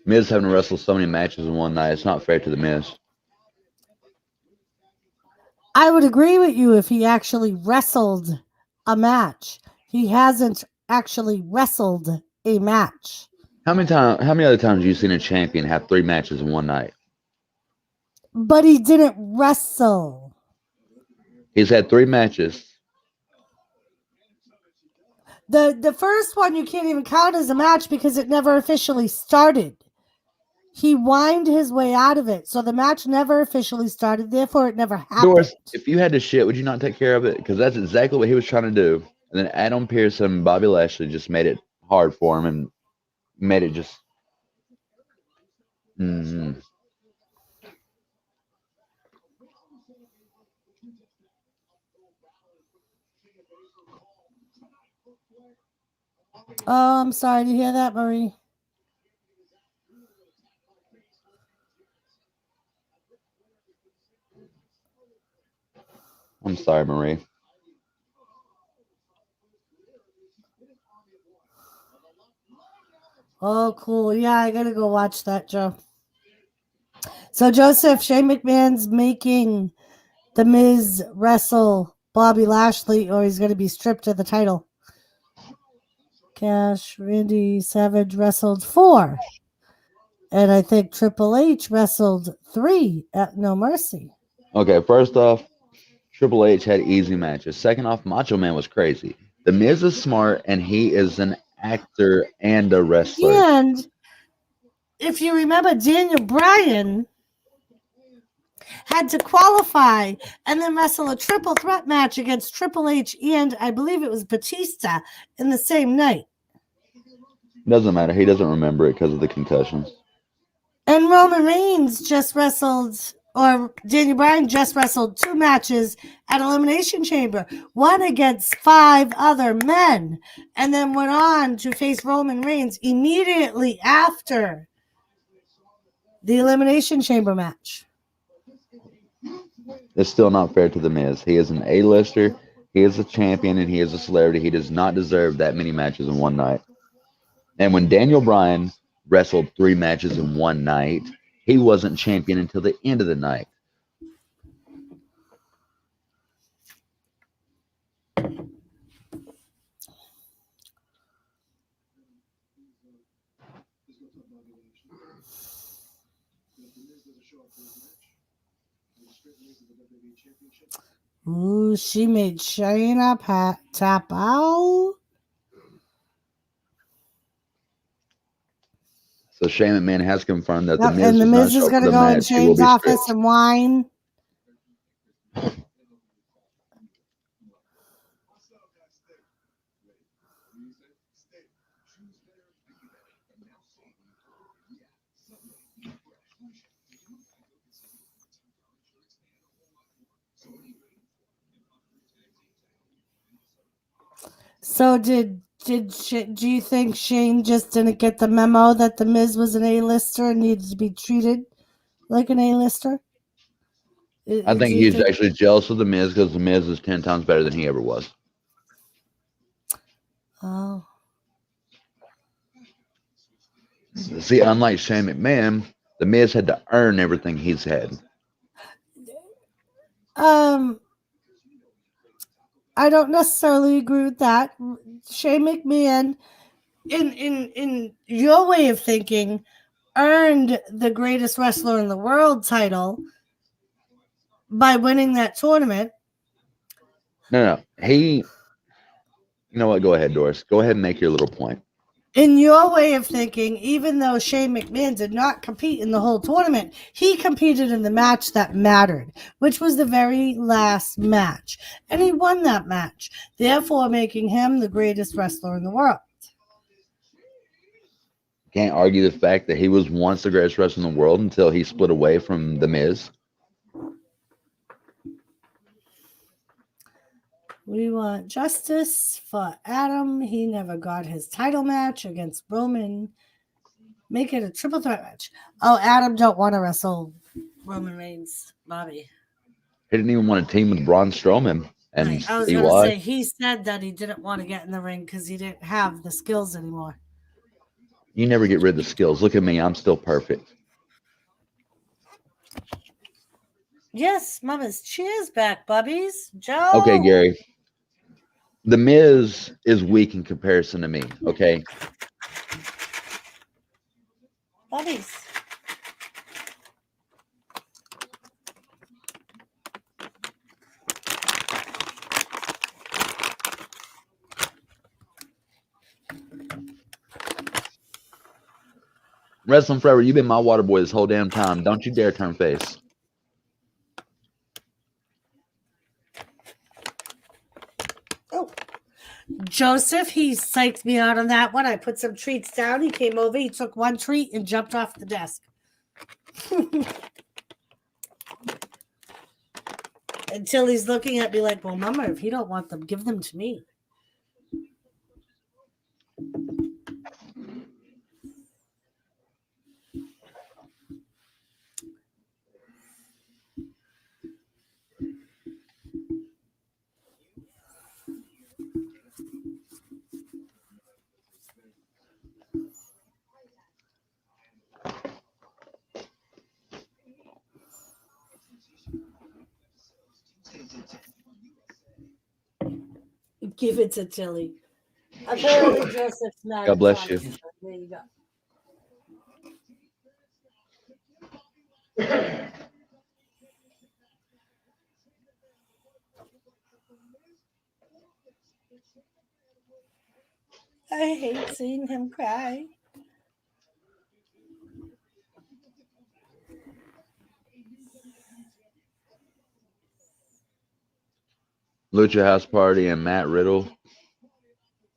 Speaker 2: Miz having to wrestle so many matches in one night. It's not fair to The Miz.
Speaker 1: I would agree with you if he actually wrestled a match. He hasn't actually wrestled a match.
Speaker 2: How many other times have you seen a champion have 3 matches in one night?
Speaker 1: But he didn't wrestle.
Speaker 2: He's had 3 matches.
Speaker 1: The first one you can't even count as a match because it never officially started. He whined his way out of it. So the match never officially started. Therefore, it never happened.
Speaker 2: Doris, if you had to shit, would you not take care of it? Because that's exactly what he was trying to do. And then Adam Pearce and Bobby Lashley just made it hard for him and made it just...
Speaker 1: Oh, I'm sorry to hear that, Marie.
Speaker 2: I'm sorry, Marie.
Speaker 1: Oh, cool. Yeah, I gotta go watch that, Joe. So, Joseph, Shane McMahon's making The Miz wrestle Bobby Lashley, or he's going to be stripped of the title. Cash, Randy Savage wrestled 4. And I think Triple H wrestled 3 at No Mercy.
Speaker 2: Okay, first off, Triple H had easy matches. Second off, Macho Man was crazy. The Miz is smart, and he is an actor and a wrestler.
Speaker 1: And if you remember, Daniel Bryan had to qualify and then wrestle a triple threat match against Triple H and I believe it was Batista in the same night.
Speaker 2: Doesn't matter. He doesn't remember it because of the concussions.
Speaker 1: And Roman Reigns just wrestled, or Daniel Bryan just wrestled 2 matches at Elimination Chamber, one against 5 other men, and then went on to face Roman Reigns immediately after the Elimination Chamber match.
Speaker 2: It's still not fair to The Miz. He is an A-lister. He is a champion, and he is a celebrity. He does not deserve that many matches in one night. And when Daniel Bryan wrestled 3 matches in one night, he wasn't champion until the end of the night.
Speaker 1: Ooh, she made Shayna tap out.
Speaker 2: So Shane McMahon has confirmed that
Speaker 1: Yep,
Speaker 2: The Miz
Speaker 1: and the
Speaker 2: does not
Speaker 1: Miz
Speaker 2: show
Speaker 1: is
Speaker 2: up
Speaker 1: going
Speaker 2: for
Speaker 1: to
Speaker 2: the
Speaker 1: go in
Speaker 2: match. He will
Speaker 1: Shane's
Speaker 2: be
Speaker 1: office
Speaker 2: stripped.
Speaker 1: and whine. So do you think Shane just didn't get the memo that the Miz was an A-lister and needed to be treated like an A-lister?
Speaker 2: I
Speaker 1: Do
Speaker 2: think
Speaker 1: you
Speaker 2: he's actually jealous of The Miz because The Miz is 10 times better than he ever was.
Speaker 1: Oh.
Speaker 2: See, unlike Shane McMahon, The Miz had to earn everything he's had.
Speaker 1: I don't necessarily agree with that. Shane McMahon, in your way of thinking, earned the greatest wrestler in the world title by winning that tournament.
Speaker 2: No. You know what? Go ahead, Doris. Go ahead and make your little point.
Speaker 1: In your way of thinking, even though Shane McMahon did not compete in the whole tournament, he competed in the match that mattered, which was the very last match. And he won that match, therefore making him the greatest wrestler in the world.
Speaker 2: Can't argue the fact that he was once the greatest wrestler in the world until he split away from The Miz.
Speaker 1: We want justice for Adam. He never got his title match against Roman. Make it a triple threat match. Oh, Adam don't want to wrestle Roman Reigns, Bobby.
Speaker 2: He didn't even want to team with Braun Strowman. And
Speaker 1: Right. I was
Speaker 2: see
Speaker 1: going to
Speaker 2: why?
Speaker 1: say, he said that he didn't want to get in the ring because he didn't have the skills anymore.
Speaker 2: You never get rid of the skills. Look at me. I'm still perfect.
Speaker 1: Yes, Mama's cheers back, Bubbies. Joe.
Speaker 2: Okay, Gary. The Miz is weak in comparison to me, okay?
Speaker 1: Bubbies.
Speaker 2: Wrestling forever. You've been my water boy this whole damn time. Don't you dare turn face.
Speaker 1: Oh. Joseph, he psyched me out on that one. I put some treats down. He came over, he took one treat and jumped off the desk. Until he's looking at me like, well, Mama, if you don't want them, give them to me. Give it to Tilly. Apparently, Joseph's mad.
Speaker 2: God bless you.
Speaker 1: There you go. I hate seeing him cry.
Speaker 2: Lucha House Party and Matt Riddle.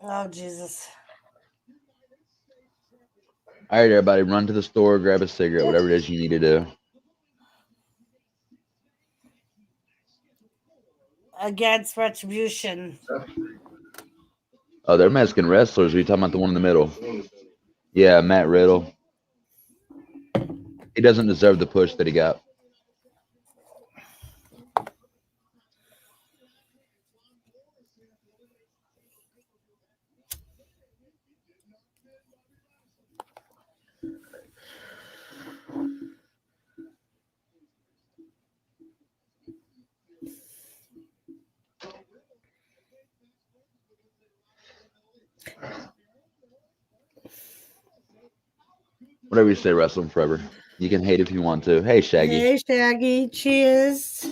Speaker 1: Oh, Jesus.
Speaker 2: All right, everybody, run to the store, grab a cigarette, whatever it is you need to do.
Speaker 1: Against Retribution.
Speaker 2: Oh, they're Mexican wrestlers. Are you talking about the one in the middle? Yeah, Matt Riddle. He doesn't deserve the push that he got. Whatever you say, wrestling forever. You can hate if you want to. Hey, Shaggy.
Speaker 1: Hey, Shaggy. Cheers.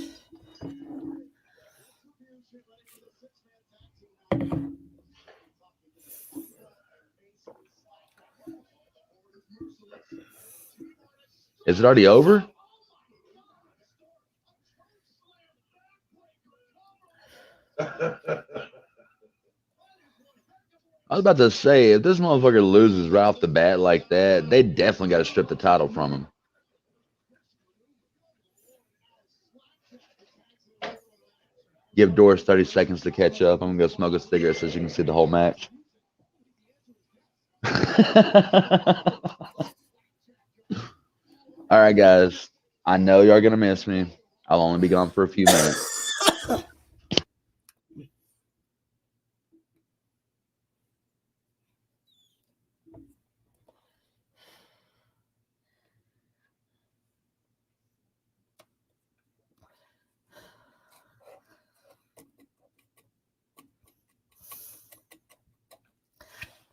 Speaker 2: Is it already over? I was about to say, if this motherfucker loses right off the bat like that, they definitely got to strip the title from him. Give Doris 30 seconds to catch up. I'm going to go smoke a cigarette so you can see the whole match. All right, guys. I know y'all going to miss me. I'll only be gone for a few minutes.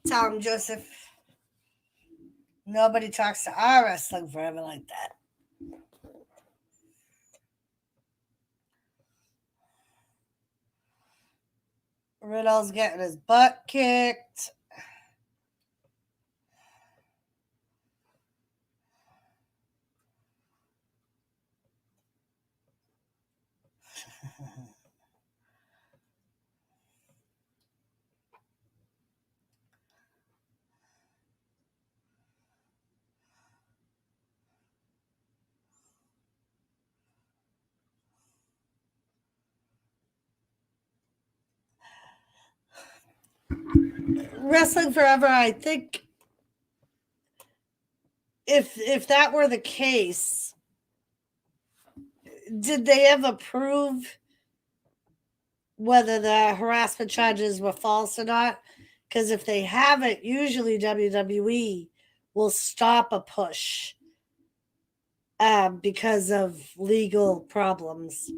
Speaker 1: Tell him, Joseph. Nobody talks to our wrestling forever like that. Riddle's getting his butt kicked. Wrestling forever, I think if that were the case, did they ever prove whether the harassment charges were false or not? Because if they haven't, usually WWE will stop a push because of legal problems.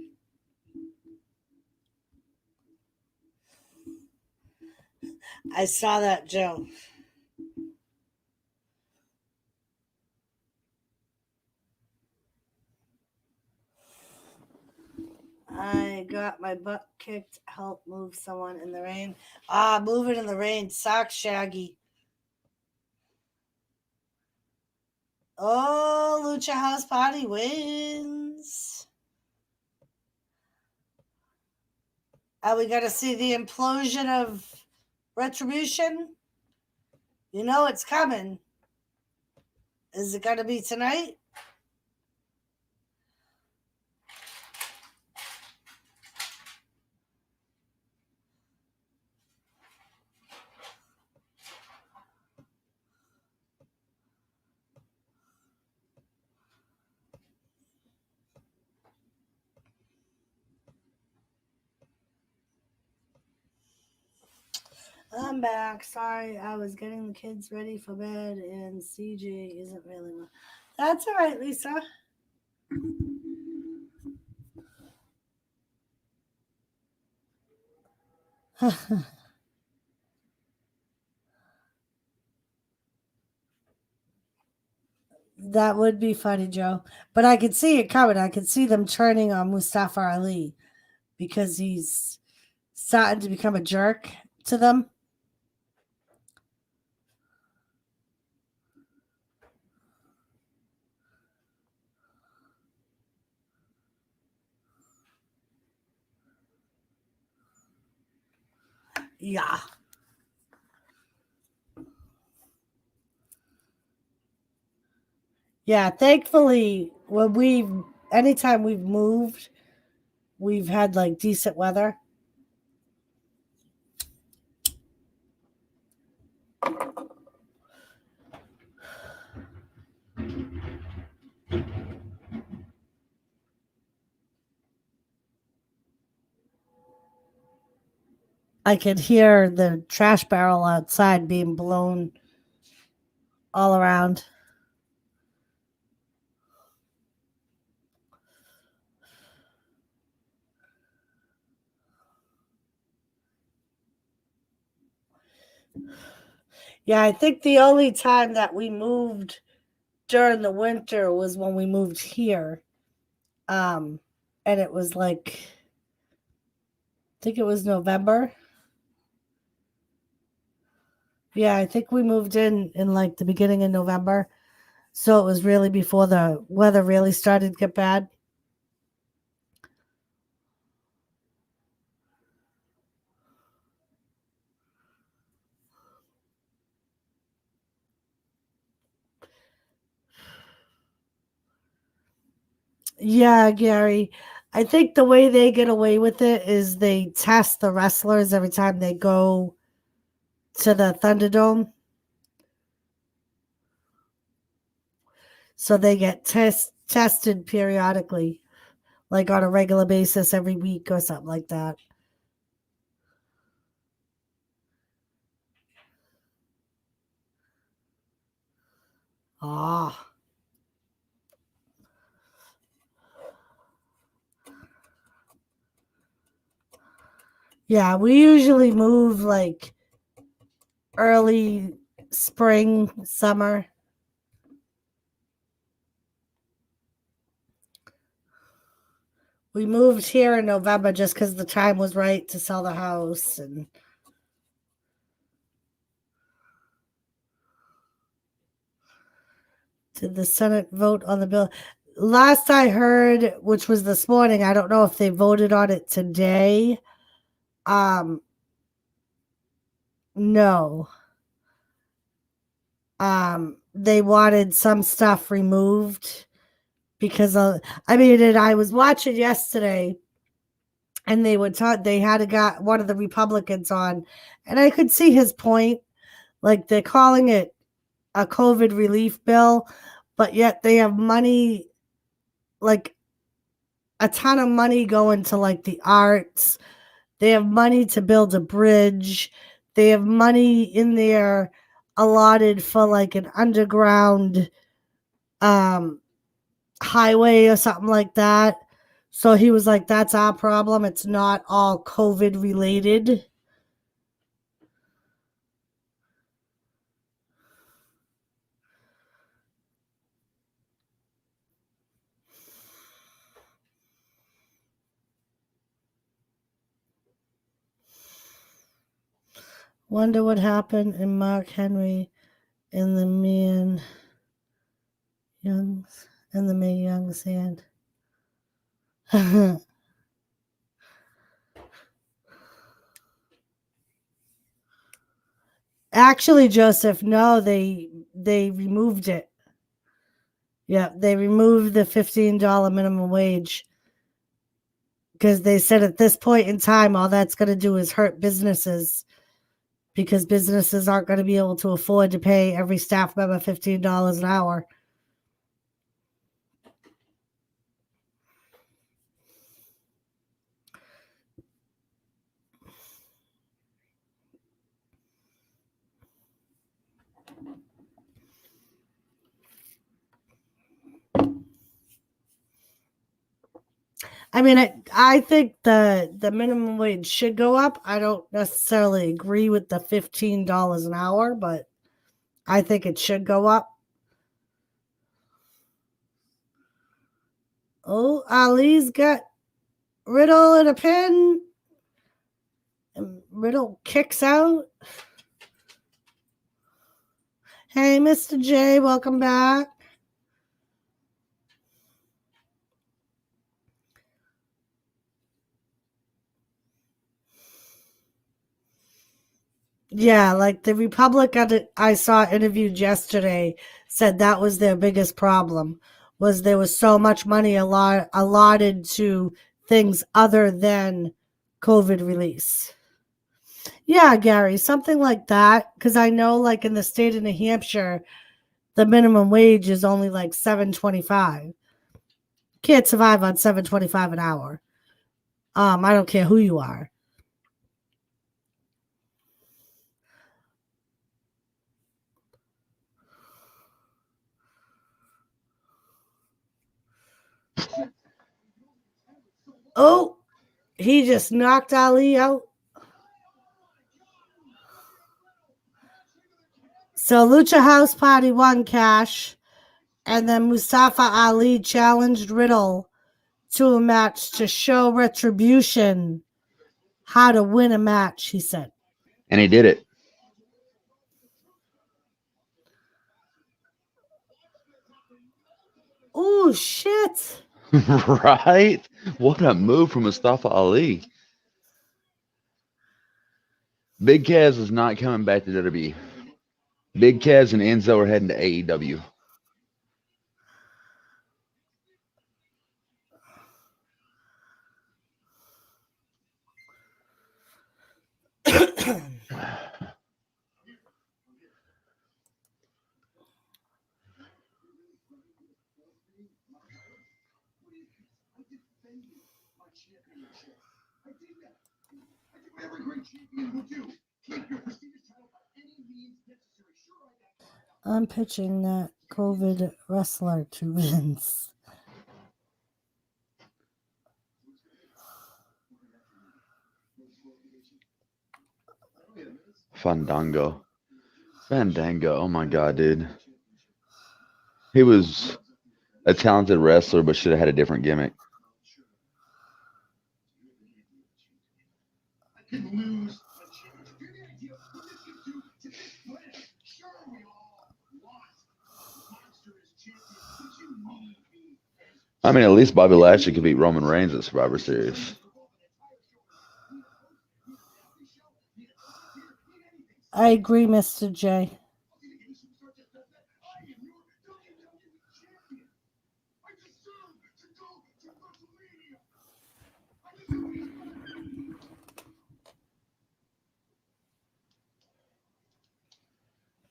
Speaker 1: I saw that, Joe. I got my butt kicked. Help move someone in the rain. Moving in the rain sucks, Shaggy. Oh, Lucha House Party wins. Are we going to see the implosion of Retribution? You know it's coming. Is it going to be tonight? I'm back. Sorry, I was getting the kids ready for bed and CJ isn't really well. That's all right, Lisa. That would be funny, Joe. But I could see it coming. I could see them turning on Mustafa Ali because he's starting to become a jerk to them. Yeah. Yeah, thankfully, anytime we've moved, we've had like decent weather. I could hear the trash barrel outside being blown all around. Yeah, I think the only time that we moved during the winter was when we moved here. And it was like, I think it was November. Yeah, I think we moved in like the beginning of November. So it was really before the weather really started to get bad. Yeah, Gary. I think the way they get away with it is they test the wrestlers every time they go to the Thunderdome. So they get tested periodically, like on a regular basis every week or something like that. Ah. Yeah, we usually move like early spring, summer. We moved here in November just because the time was right to sell the house. And did the Senate vote on the bill? Last I heard, which was this morning, I don't know if they voted on it today. No. They wanted some stuff removed because and I was watching yesterday, and they had one of the Republicans on, and I could see his point. Like, they're calling it a COVID relief bill, but yet they have money, like a ton of money going to like the arts. They have money to build a bridge. They have money in there allotted for like an underground highway or something like that. So he was like, that's our problem. It's not all COVID related. Wonder what happened in Mark Henry in the Mae Young's hand. Actually, Joseph, no, they removed it. Yeah, they removed the $15 minimum wage because they said at this point in time, all that's going to do is hurt businesses, because businesses aren't going to be able to afford to pay every staff member $15 an hour. I think the minimum wage should go up. I don't necessarily agree with the $15 an hour, but I think it should go up. Oh, Ali's got Riddle in a pin. And Riddle kicks out. Hey, Mr. J, welcome back. Yeah, like the Republic I saw interviewed yesterday said that was their biggest problem was there was so much money allotted to things other than COVID release. Yeah, Gary, something like that. Because I know, like in the state of New Hampshire, the minimum wage is only like $7.25. Can't survive on $7.25 an hour. I don't care who you are. Oh, he just knocked Ali out. So Lucha House Party won Cash, and then Mustafa Ali challenged Riddle to a match to show Retribution how to win a match, he said.
Speaker 2: And he did it.
Speaker 1: Oh, shit.
Speaker 2: Right? What a move from Mustafa Ali. Big Kaz is not coming back to WWE. Big Kaz and Enzo are heading to AEW.
Speaker 4: Every great champion would do. Keep your prestigious title by any means necessary. Sure,
Speaker 1: I'm pitching that COVID wrestler to Vince.
Speaker 2: Fandango. Oh my God, dude. He was a talented wrestler, but should have had a different gimmick.
Speaker 4: can lose a championship. Here's the idea of what this can do to this planet. Sure, we all want Monster as champion, but you need me.
Speaker 2: I mean, at least Bobby Lashley could beat Roman Reigns at Survivor Series.
Speaker 1: I agree, Mr. J.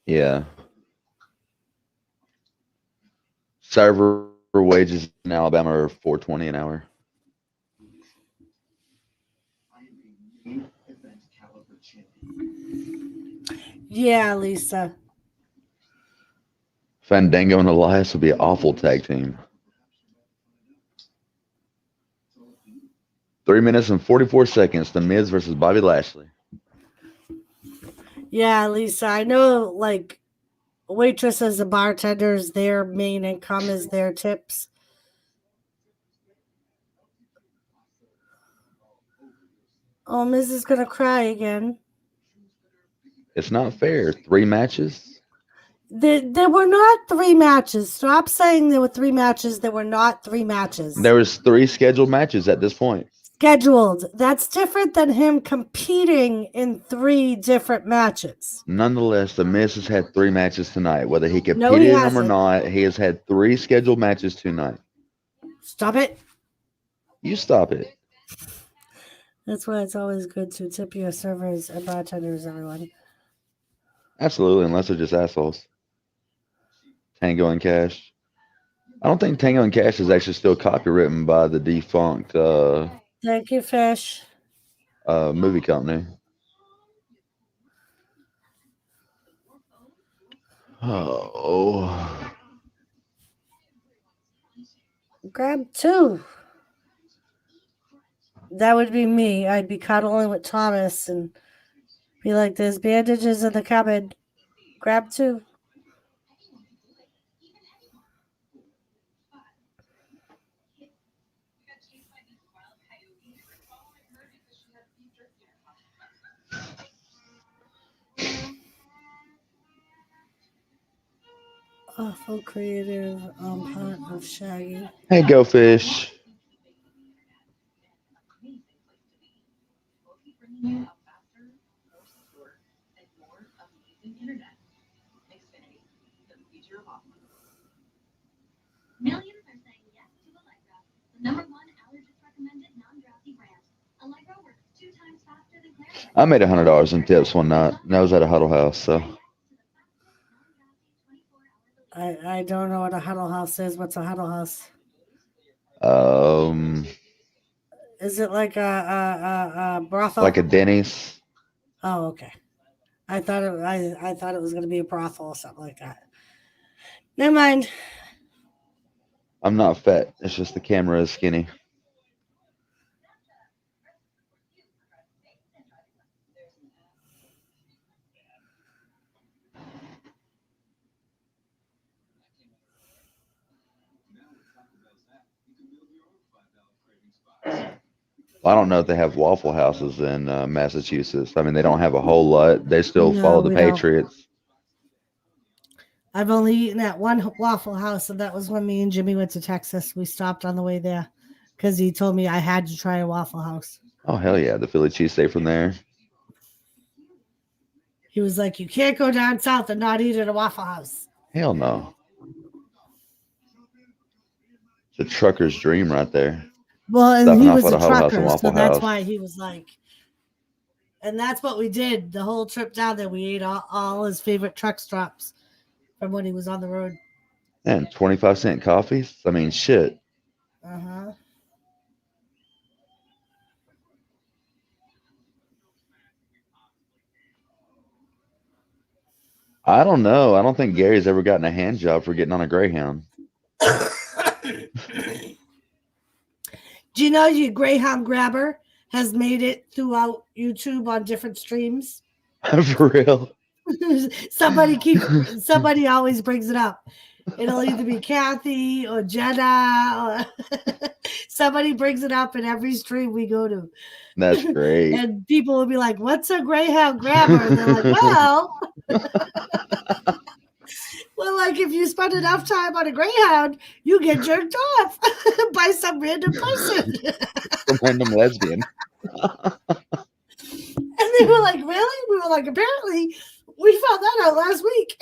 Speaker 2: Yeah. Server wages in Alabama are $4.20 an hour.
Speaker 1: Yeah, Lisa.
Speaker 2: Fandango and Elias would be an awful tag team. 3 minutes and 44 seconds. The Miz versus Bobby Lashley.
Speaker 1: Yeah, Lisa. I know, like, waitresses and bartenders, their main income is their tips. Oh, Miz is going to cry again.
Speaker 2: It's not fair. 3 matches?
Speaker 1: There were not 3 matches. Stop saying there were 3 matches. There were not 3 matches.
Speaker 2: There was 3 scheduled matches at this point.
Speaker 1: Scheduled. That's different than him competing in 3 different matches.
Speaker 2: Nonetheless, the Miz has had 3 matches tonight. Whether he competed
Speaker 1: No, he
Speaker 2: in them or
Speaker 1: hasn't.
Speaker 2: not, he has had 3 scheduled matches tonight.
Speaker 1: Stop it.
Speaker 2: You stop it.
Speaker 1: That's why it's always good to tip your servers and bartenders, everyone.
Speaker 2: Absolutely, unless they're just assholes. Tango and Cash. I don't think Tango and Cash is actually still copywritten by the defunct
Speaker 1: Thank you, Fish.
Speaker 2: movie company. Oh.
Speaker 1: Grab 2. That would be me. I'd be cuddling with Thomas and be like, there's bandages in the cupboard. Grab 2. Awful creative part of Shaggy.
Speaker 2: Hey, Go Fish. I made $100 in tips one night, and I was at a Huddle House. So
Speaker 1: I don't know what a huddle house is. What's a huddle house?
Speaker 2: um,
Speaker 1: Is it like a brothel?
Speaker 2: like a Denny's.
Speaker 1: Oh, okay. I thought it was gonna be a brothel or something like that. Never mind.
Speaker 2: I'm not fat. It's just the camera is skinny. I don't know if they have Waffle Houses in Massachusetts. I mean, they don't have a whole lot. They still
Speaker 1: No,
Speaker 2: follow the
Speaker 1: we don't.
Speaker 2: Patriots.
Speaker 1: I've only eaten at one Waffle House, and that was when me and Jimmy went to Texas. We stopped on the way there because he told me I had to try a Waffle House.
Speaker 2: Oh, hell yeah. The Philly cheesesteak from there.
Speaker 1: He was like, "You can't go down south and not eat at a Waffle House."
Speaker 2: Hell no. It's a trucker's dream right there.
Speaker 1: Well, and
Speaker 2: Stopping
Speaker 1: he
Speaker 2: off
Speaker 1: was
Speaker 2: at
Speaker 1: a
Speaker 2: a Huddle House and
Speaker 1: trucker, so
Speaker 2: Waffle
Speaker 1: that's
Speaker 2: House.
Speaker 1: why he was like, and that's what we did the whole trip down there. We ate all his favorite truck stops from when he was on the road.
Speaker 2: And 25-cent coffees? I mean, shit.
Speaker 1: Uh-huh.
Speaker 2: I don't know. I don't think Gary's ever gotten a hand job for getting on a Greyhound.
Speaker 1: Do you know your Greyhound Grabber has made it throughout YouTube on different streams?
Speaker 2: For real?
Speaker 1: Somebody always brings it up. It'll either be Kathy or Jenna or somebody brings it up in every stream we go to.
Speaker 2: That's great.
Speaker 1: And people will be like, "What's a Greyhound Grabber?" And they're like, "Well, like if you spend enough time on a Greyhound, you get jerked off by some random person."
Speaker 2: Some random lesbian.
Speaker 1: And they were like, "Really?" We were like, "Apparently, we found that out last week."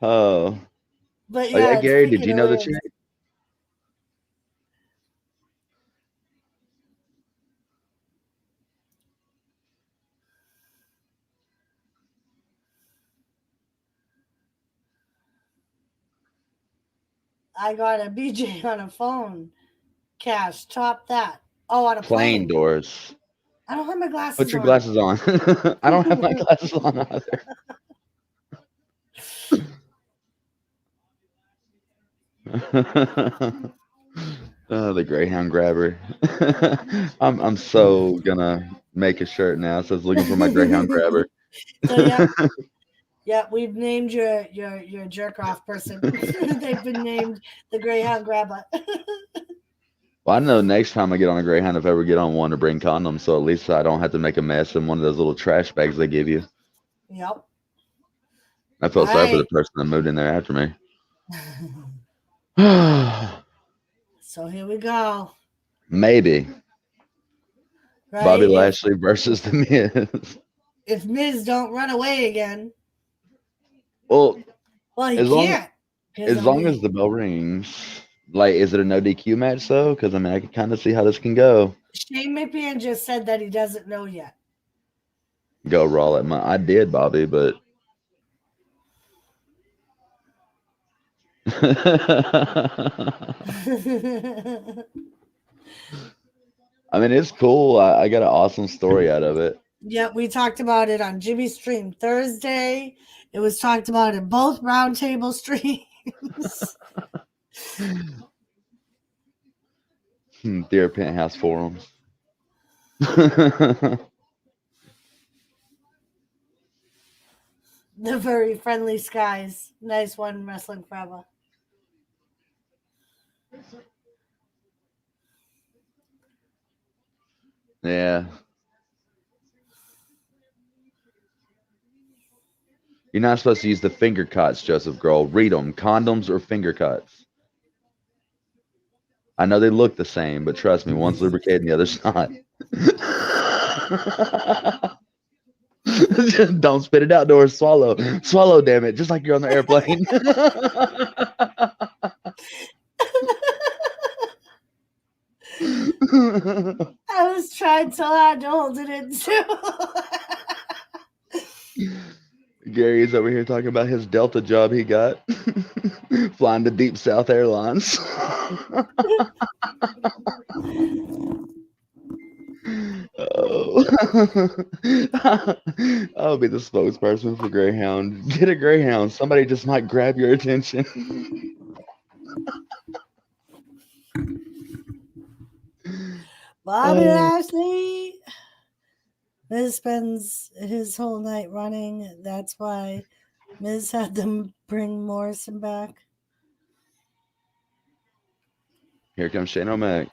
Speaker 2: Oh.
Speaker 1: But
Speaker 2: Oh, yeah,
Speaker 1: it's
Speaker 2: Gary, did
Speaker 1: freaking
Speaker 2: you know the
Speaker 1: hilarious.
Speaker 2: chick?
Speaker 1: I got a BJ on a phone. Cash, top that. Oh, on a
Speaker 2: Plane
Speaker 1: plane.
Speaker 2: doors.
Speaker 1: I don't have my glasses
Speaker 2: Put your
Speaker 1: on.
Speaker 2: glasses on. I don't have my glasses on either. Oh, the Greyhound Grabber. I'm so gonna make a shirt now. It says looking for my Greyhound Grabber.
Speaker 1: So yeah, we've named your jerk off person. They've been named the Greyhound Grabber.
Speaker 2: Well, I know next time I get on a Greyhound, if I ever get on one, to bring condoms, so at least I don't have to make a mess in one of those little trash bags they give you.
Speaker 1: Yep.
Speaker 2: I felt sorry for the
Speaker 1: Right.
Speaker 2: person that moved in there after me.
Speaker 1: So here we go.
Speaker 2: Maybe
Speaker 1: Right?
Speaker 2: Bobby Lashley versus The Miz.
Speaker 1: If Miz don't run away again.
Speaker 2: Well,
Speaker 1: Well, he
Speaker 2: as long
Speaker 1: can't.
Speaker 2: as long as the bell rings, like, is it a no DQ match though? Because I mean, I can kind of see how this can go.
Speaker 1: Shane McMahon just said that he doesn't know yet.
Speaker 2: Go Raw at my. I did, Bobby, but. I mean, it's cool. I got an awesome story out of it.
Speaker 1: Yep, we talked about it on Jimmy's stream Thursday. It was talked about in both roundtable streams.
Speaker 2: Dear Penthouse forums.
Speaker 1: The very friendly skies. Nice one, Wrestling Forever.
Speaker 2: Yeah. You're not supposed to use the finger cuts, Joseph Girl. Read them. Condoms or finger cuts. I know they look the same, but trust me, one's lubricated and the other's not. Don't spit it out, Doris. Swallow. Swallow, damn it. Just like you're on the airplane.
Speaker 1: I was trying so hard to hold it in too.
Speaker 2: Gary's over here talking about his Delta job he got, flying to Deep South Airlines. Oh. I'll be the spokesperson for Greyhound. Get a Greyhound. Somebody just might grab your attention.
Speaker 1: Bobby Lashley. Miz spends his whole night running. That's why Miz had them bring Morrison back.
Speaker 2: Here comes Shane O'Mac.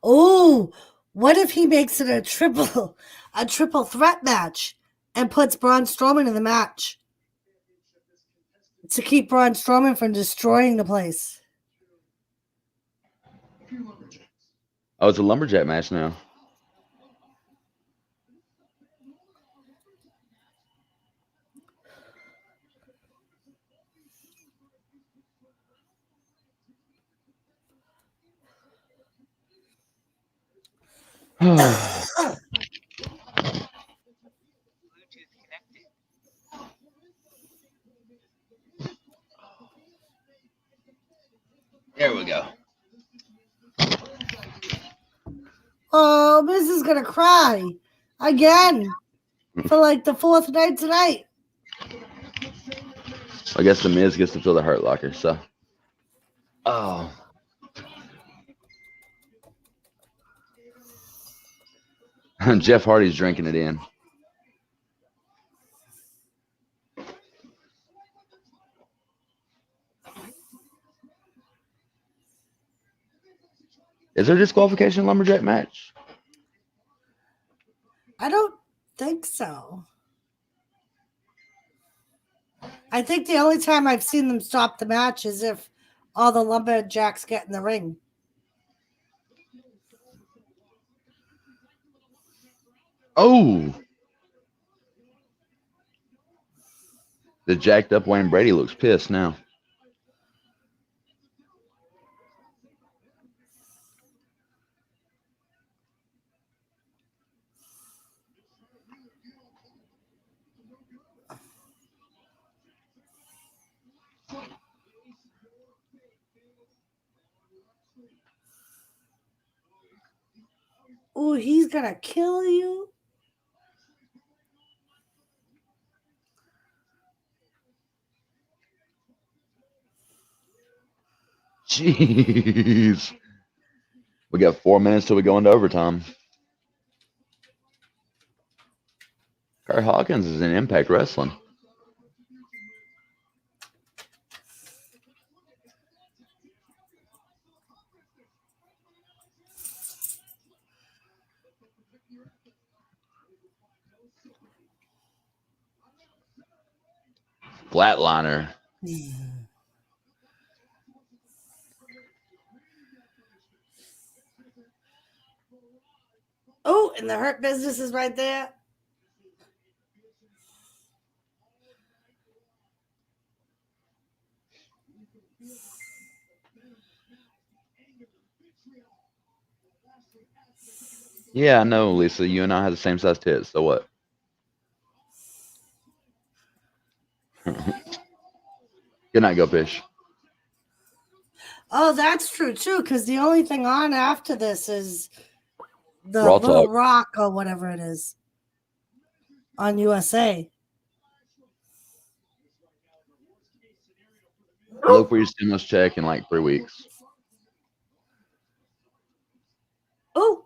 Speaker 1: Oh, what if he makes it a triple threat match and puts Braun Strowman in the match to keep Braun Strowman from destroying the place?
Speaker 2: Oh, it's a lumberjack match now. There we go.
Speaker 1: Oh, Miz is gonna cry again for like the fourth night tonight.
Speaker 2: I guess the Miz gets to fill the Hurt Locker, so. Oh. Jeff Hardy's drinking it in. Is there disqualification lumberjack match?
Speaker 1: I don't think so. I think the only time I've seen them stop the match is if all the lumberjacks get in the ring.
Speaker 2: Oh. The jacked up Wayne Brady looks pissed now.
Speaker 1: Oh, he's gonna kill you.
Speaker 2: Jeez. We got 4 minutes till we go into overtime. Kurt Hawkins is in Impact Wrestling. Flatliner.
Speaker 1: Oh, and the Hurt Business is right there.
Speaker 2: Yeah, I know, Lisa. You and I have the same size tits. So what? Good night, Go Fish.
Speaker 1: Oh, that's true too, because the only thing on after this is the
Speaker 2: Raw
Speaker 1: Little
Speaker 2: Talk.
Speaker 1: Rock or whatever it is on USA.
Speaker 2: Look for your stimulus check in like 3 weeks.
Speaker 1: Oh,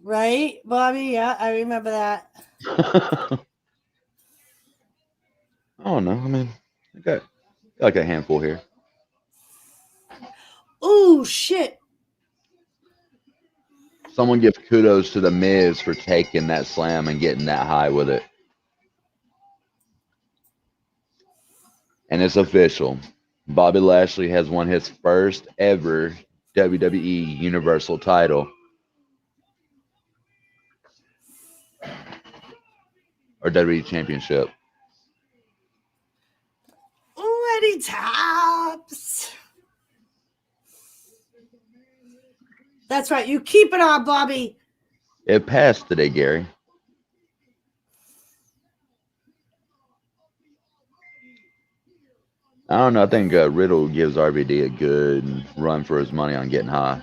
Speaker 1: right, Bobby? Yeah, I remember that.
Speaker 2: I don't know. I mean, I got like a handful here.
Speaker 1: Oh, shit.
Speaker 2: Someone give kudos to the Miz for taking that slam and getting that high with it. And it's official. Bobby Lashley has won his first ever WWE Universal title. Or WWE Championship.
Speaker 1: Ooh, Eddie Tops. That's right. You keep it on, Bobby.
Speaker 2: It passed today, Gary. I don't know. I think Riddle gives RVD a good run for his money on getting high.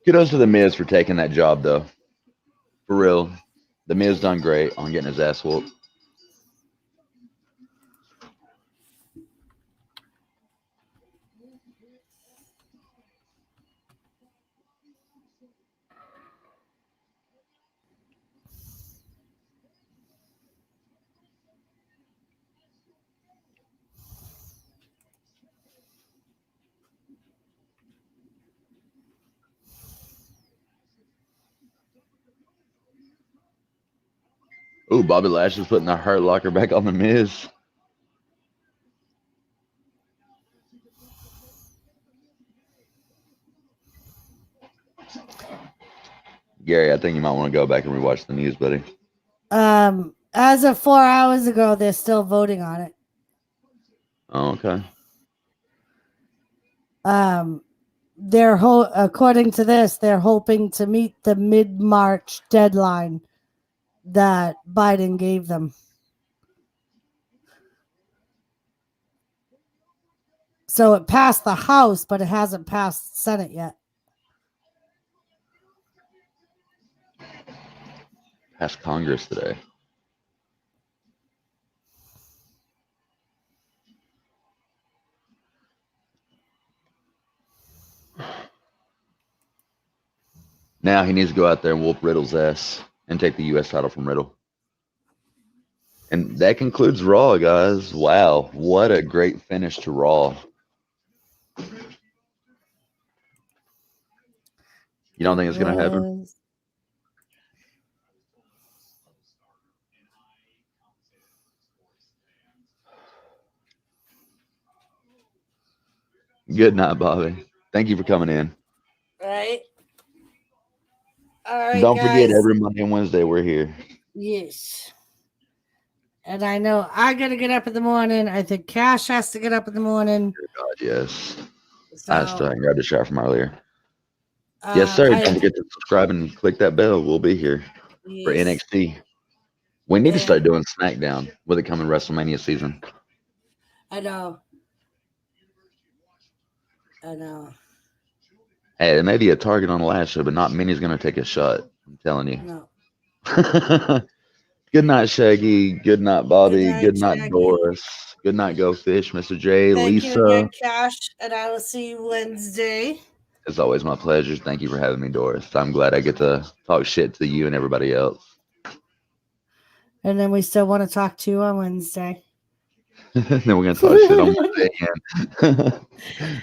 Speaker 2: Kudos to The Miz for taking that job, though. For real. The Miz done great on getting his ass whooped. Ooh, Bobby Lashley's putting the Hurt Locker back on The Miz. Gary, I think you might want to go back and rewatch the news, buddy.
Speaker 1: As of 4 hours ago, they're still voting on it.
Speaker 2: Oh, okay.
Speaker 1: According to this, they're hoping to meet the mid-March deadline that Biden gave them. So it passed the House, but it hasn't passed the Senate yet.
Speaker 2: Passed Congress today. Now he needs to go out there and whoop Riddle's ass and take the U.S. title from Riddle. And that concludes Raw, guys. Wow, what a great finish to Raw. You don't think it's going to happen? Good night, Bobby. Thank you for coming in.
Speaker 1: Right. All right,
Speaker 2: Don't forget,
Speaker 1: guys.
Speaker 2: every Monday and Wednesday we're here.
Speaker 1: Yes. And I know I got to get up in the morning. I think Cash has to get up in the morning.
Speaker 2: God, yes.
Speaker 1: So,
Speaker 2: I still haven't grabbed a shot from earlier. Yes, sir. Don't forget to subscribe and click that bell. We'll be here for NXT. We need to start doing SmackDown with it coming WrestleMania season.
Speaker 1: I know.
Speaker 2: Hey, it may be a target on the last show, but not many's going to take a shot. I'm telling you.
Speaker 1: No.
Speaker 2: Good night, Shaggy. Good night, Bobby. Good night,
Speaker 1: Shaggy.
Speaker 2: Doris. Good night, Go Fish, Mr. J,
Speaker 1: Thank
Speaker 2: Lisa.
Speaker 1: you again, Cash, and I will see you Wednesday.
Speaker 2: It's always my pleasure. Thank you for having me, Doris. I'm glad I get to talk shit to you and everybody else.
Speaker 1: And then we still want to talk to you on Wednesday.
Speaker 2: Then we're going to talk shit on Monday again.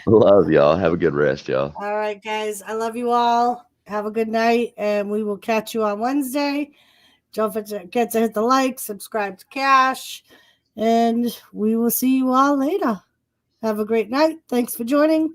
Speaker 2: Love y'all. Have a good rest, y'all.
Speaker 1: All right, guys. I love you all. Have a good night, and we will catch you on Wednesday. Don't forget to hit the like, subscribe to Cash, and we will see you all later. Have a great night. Thanks for joining.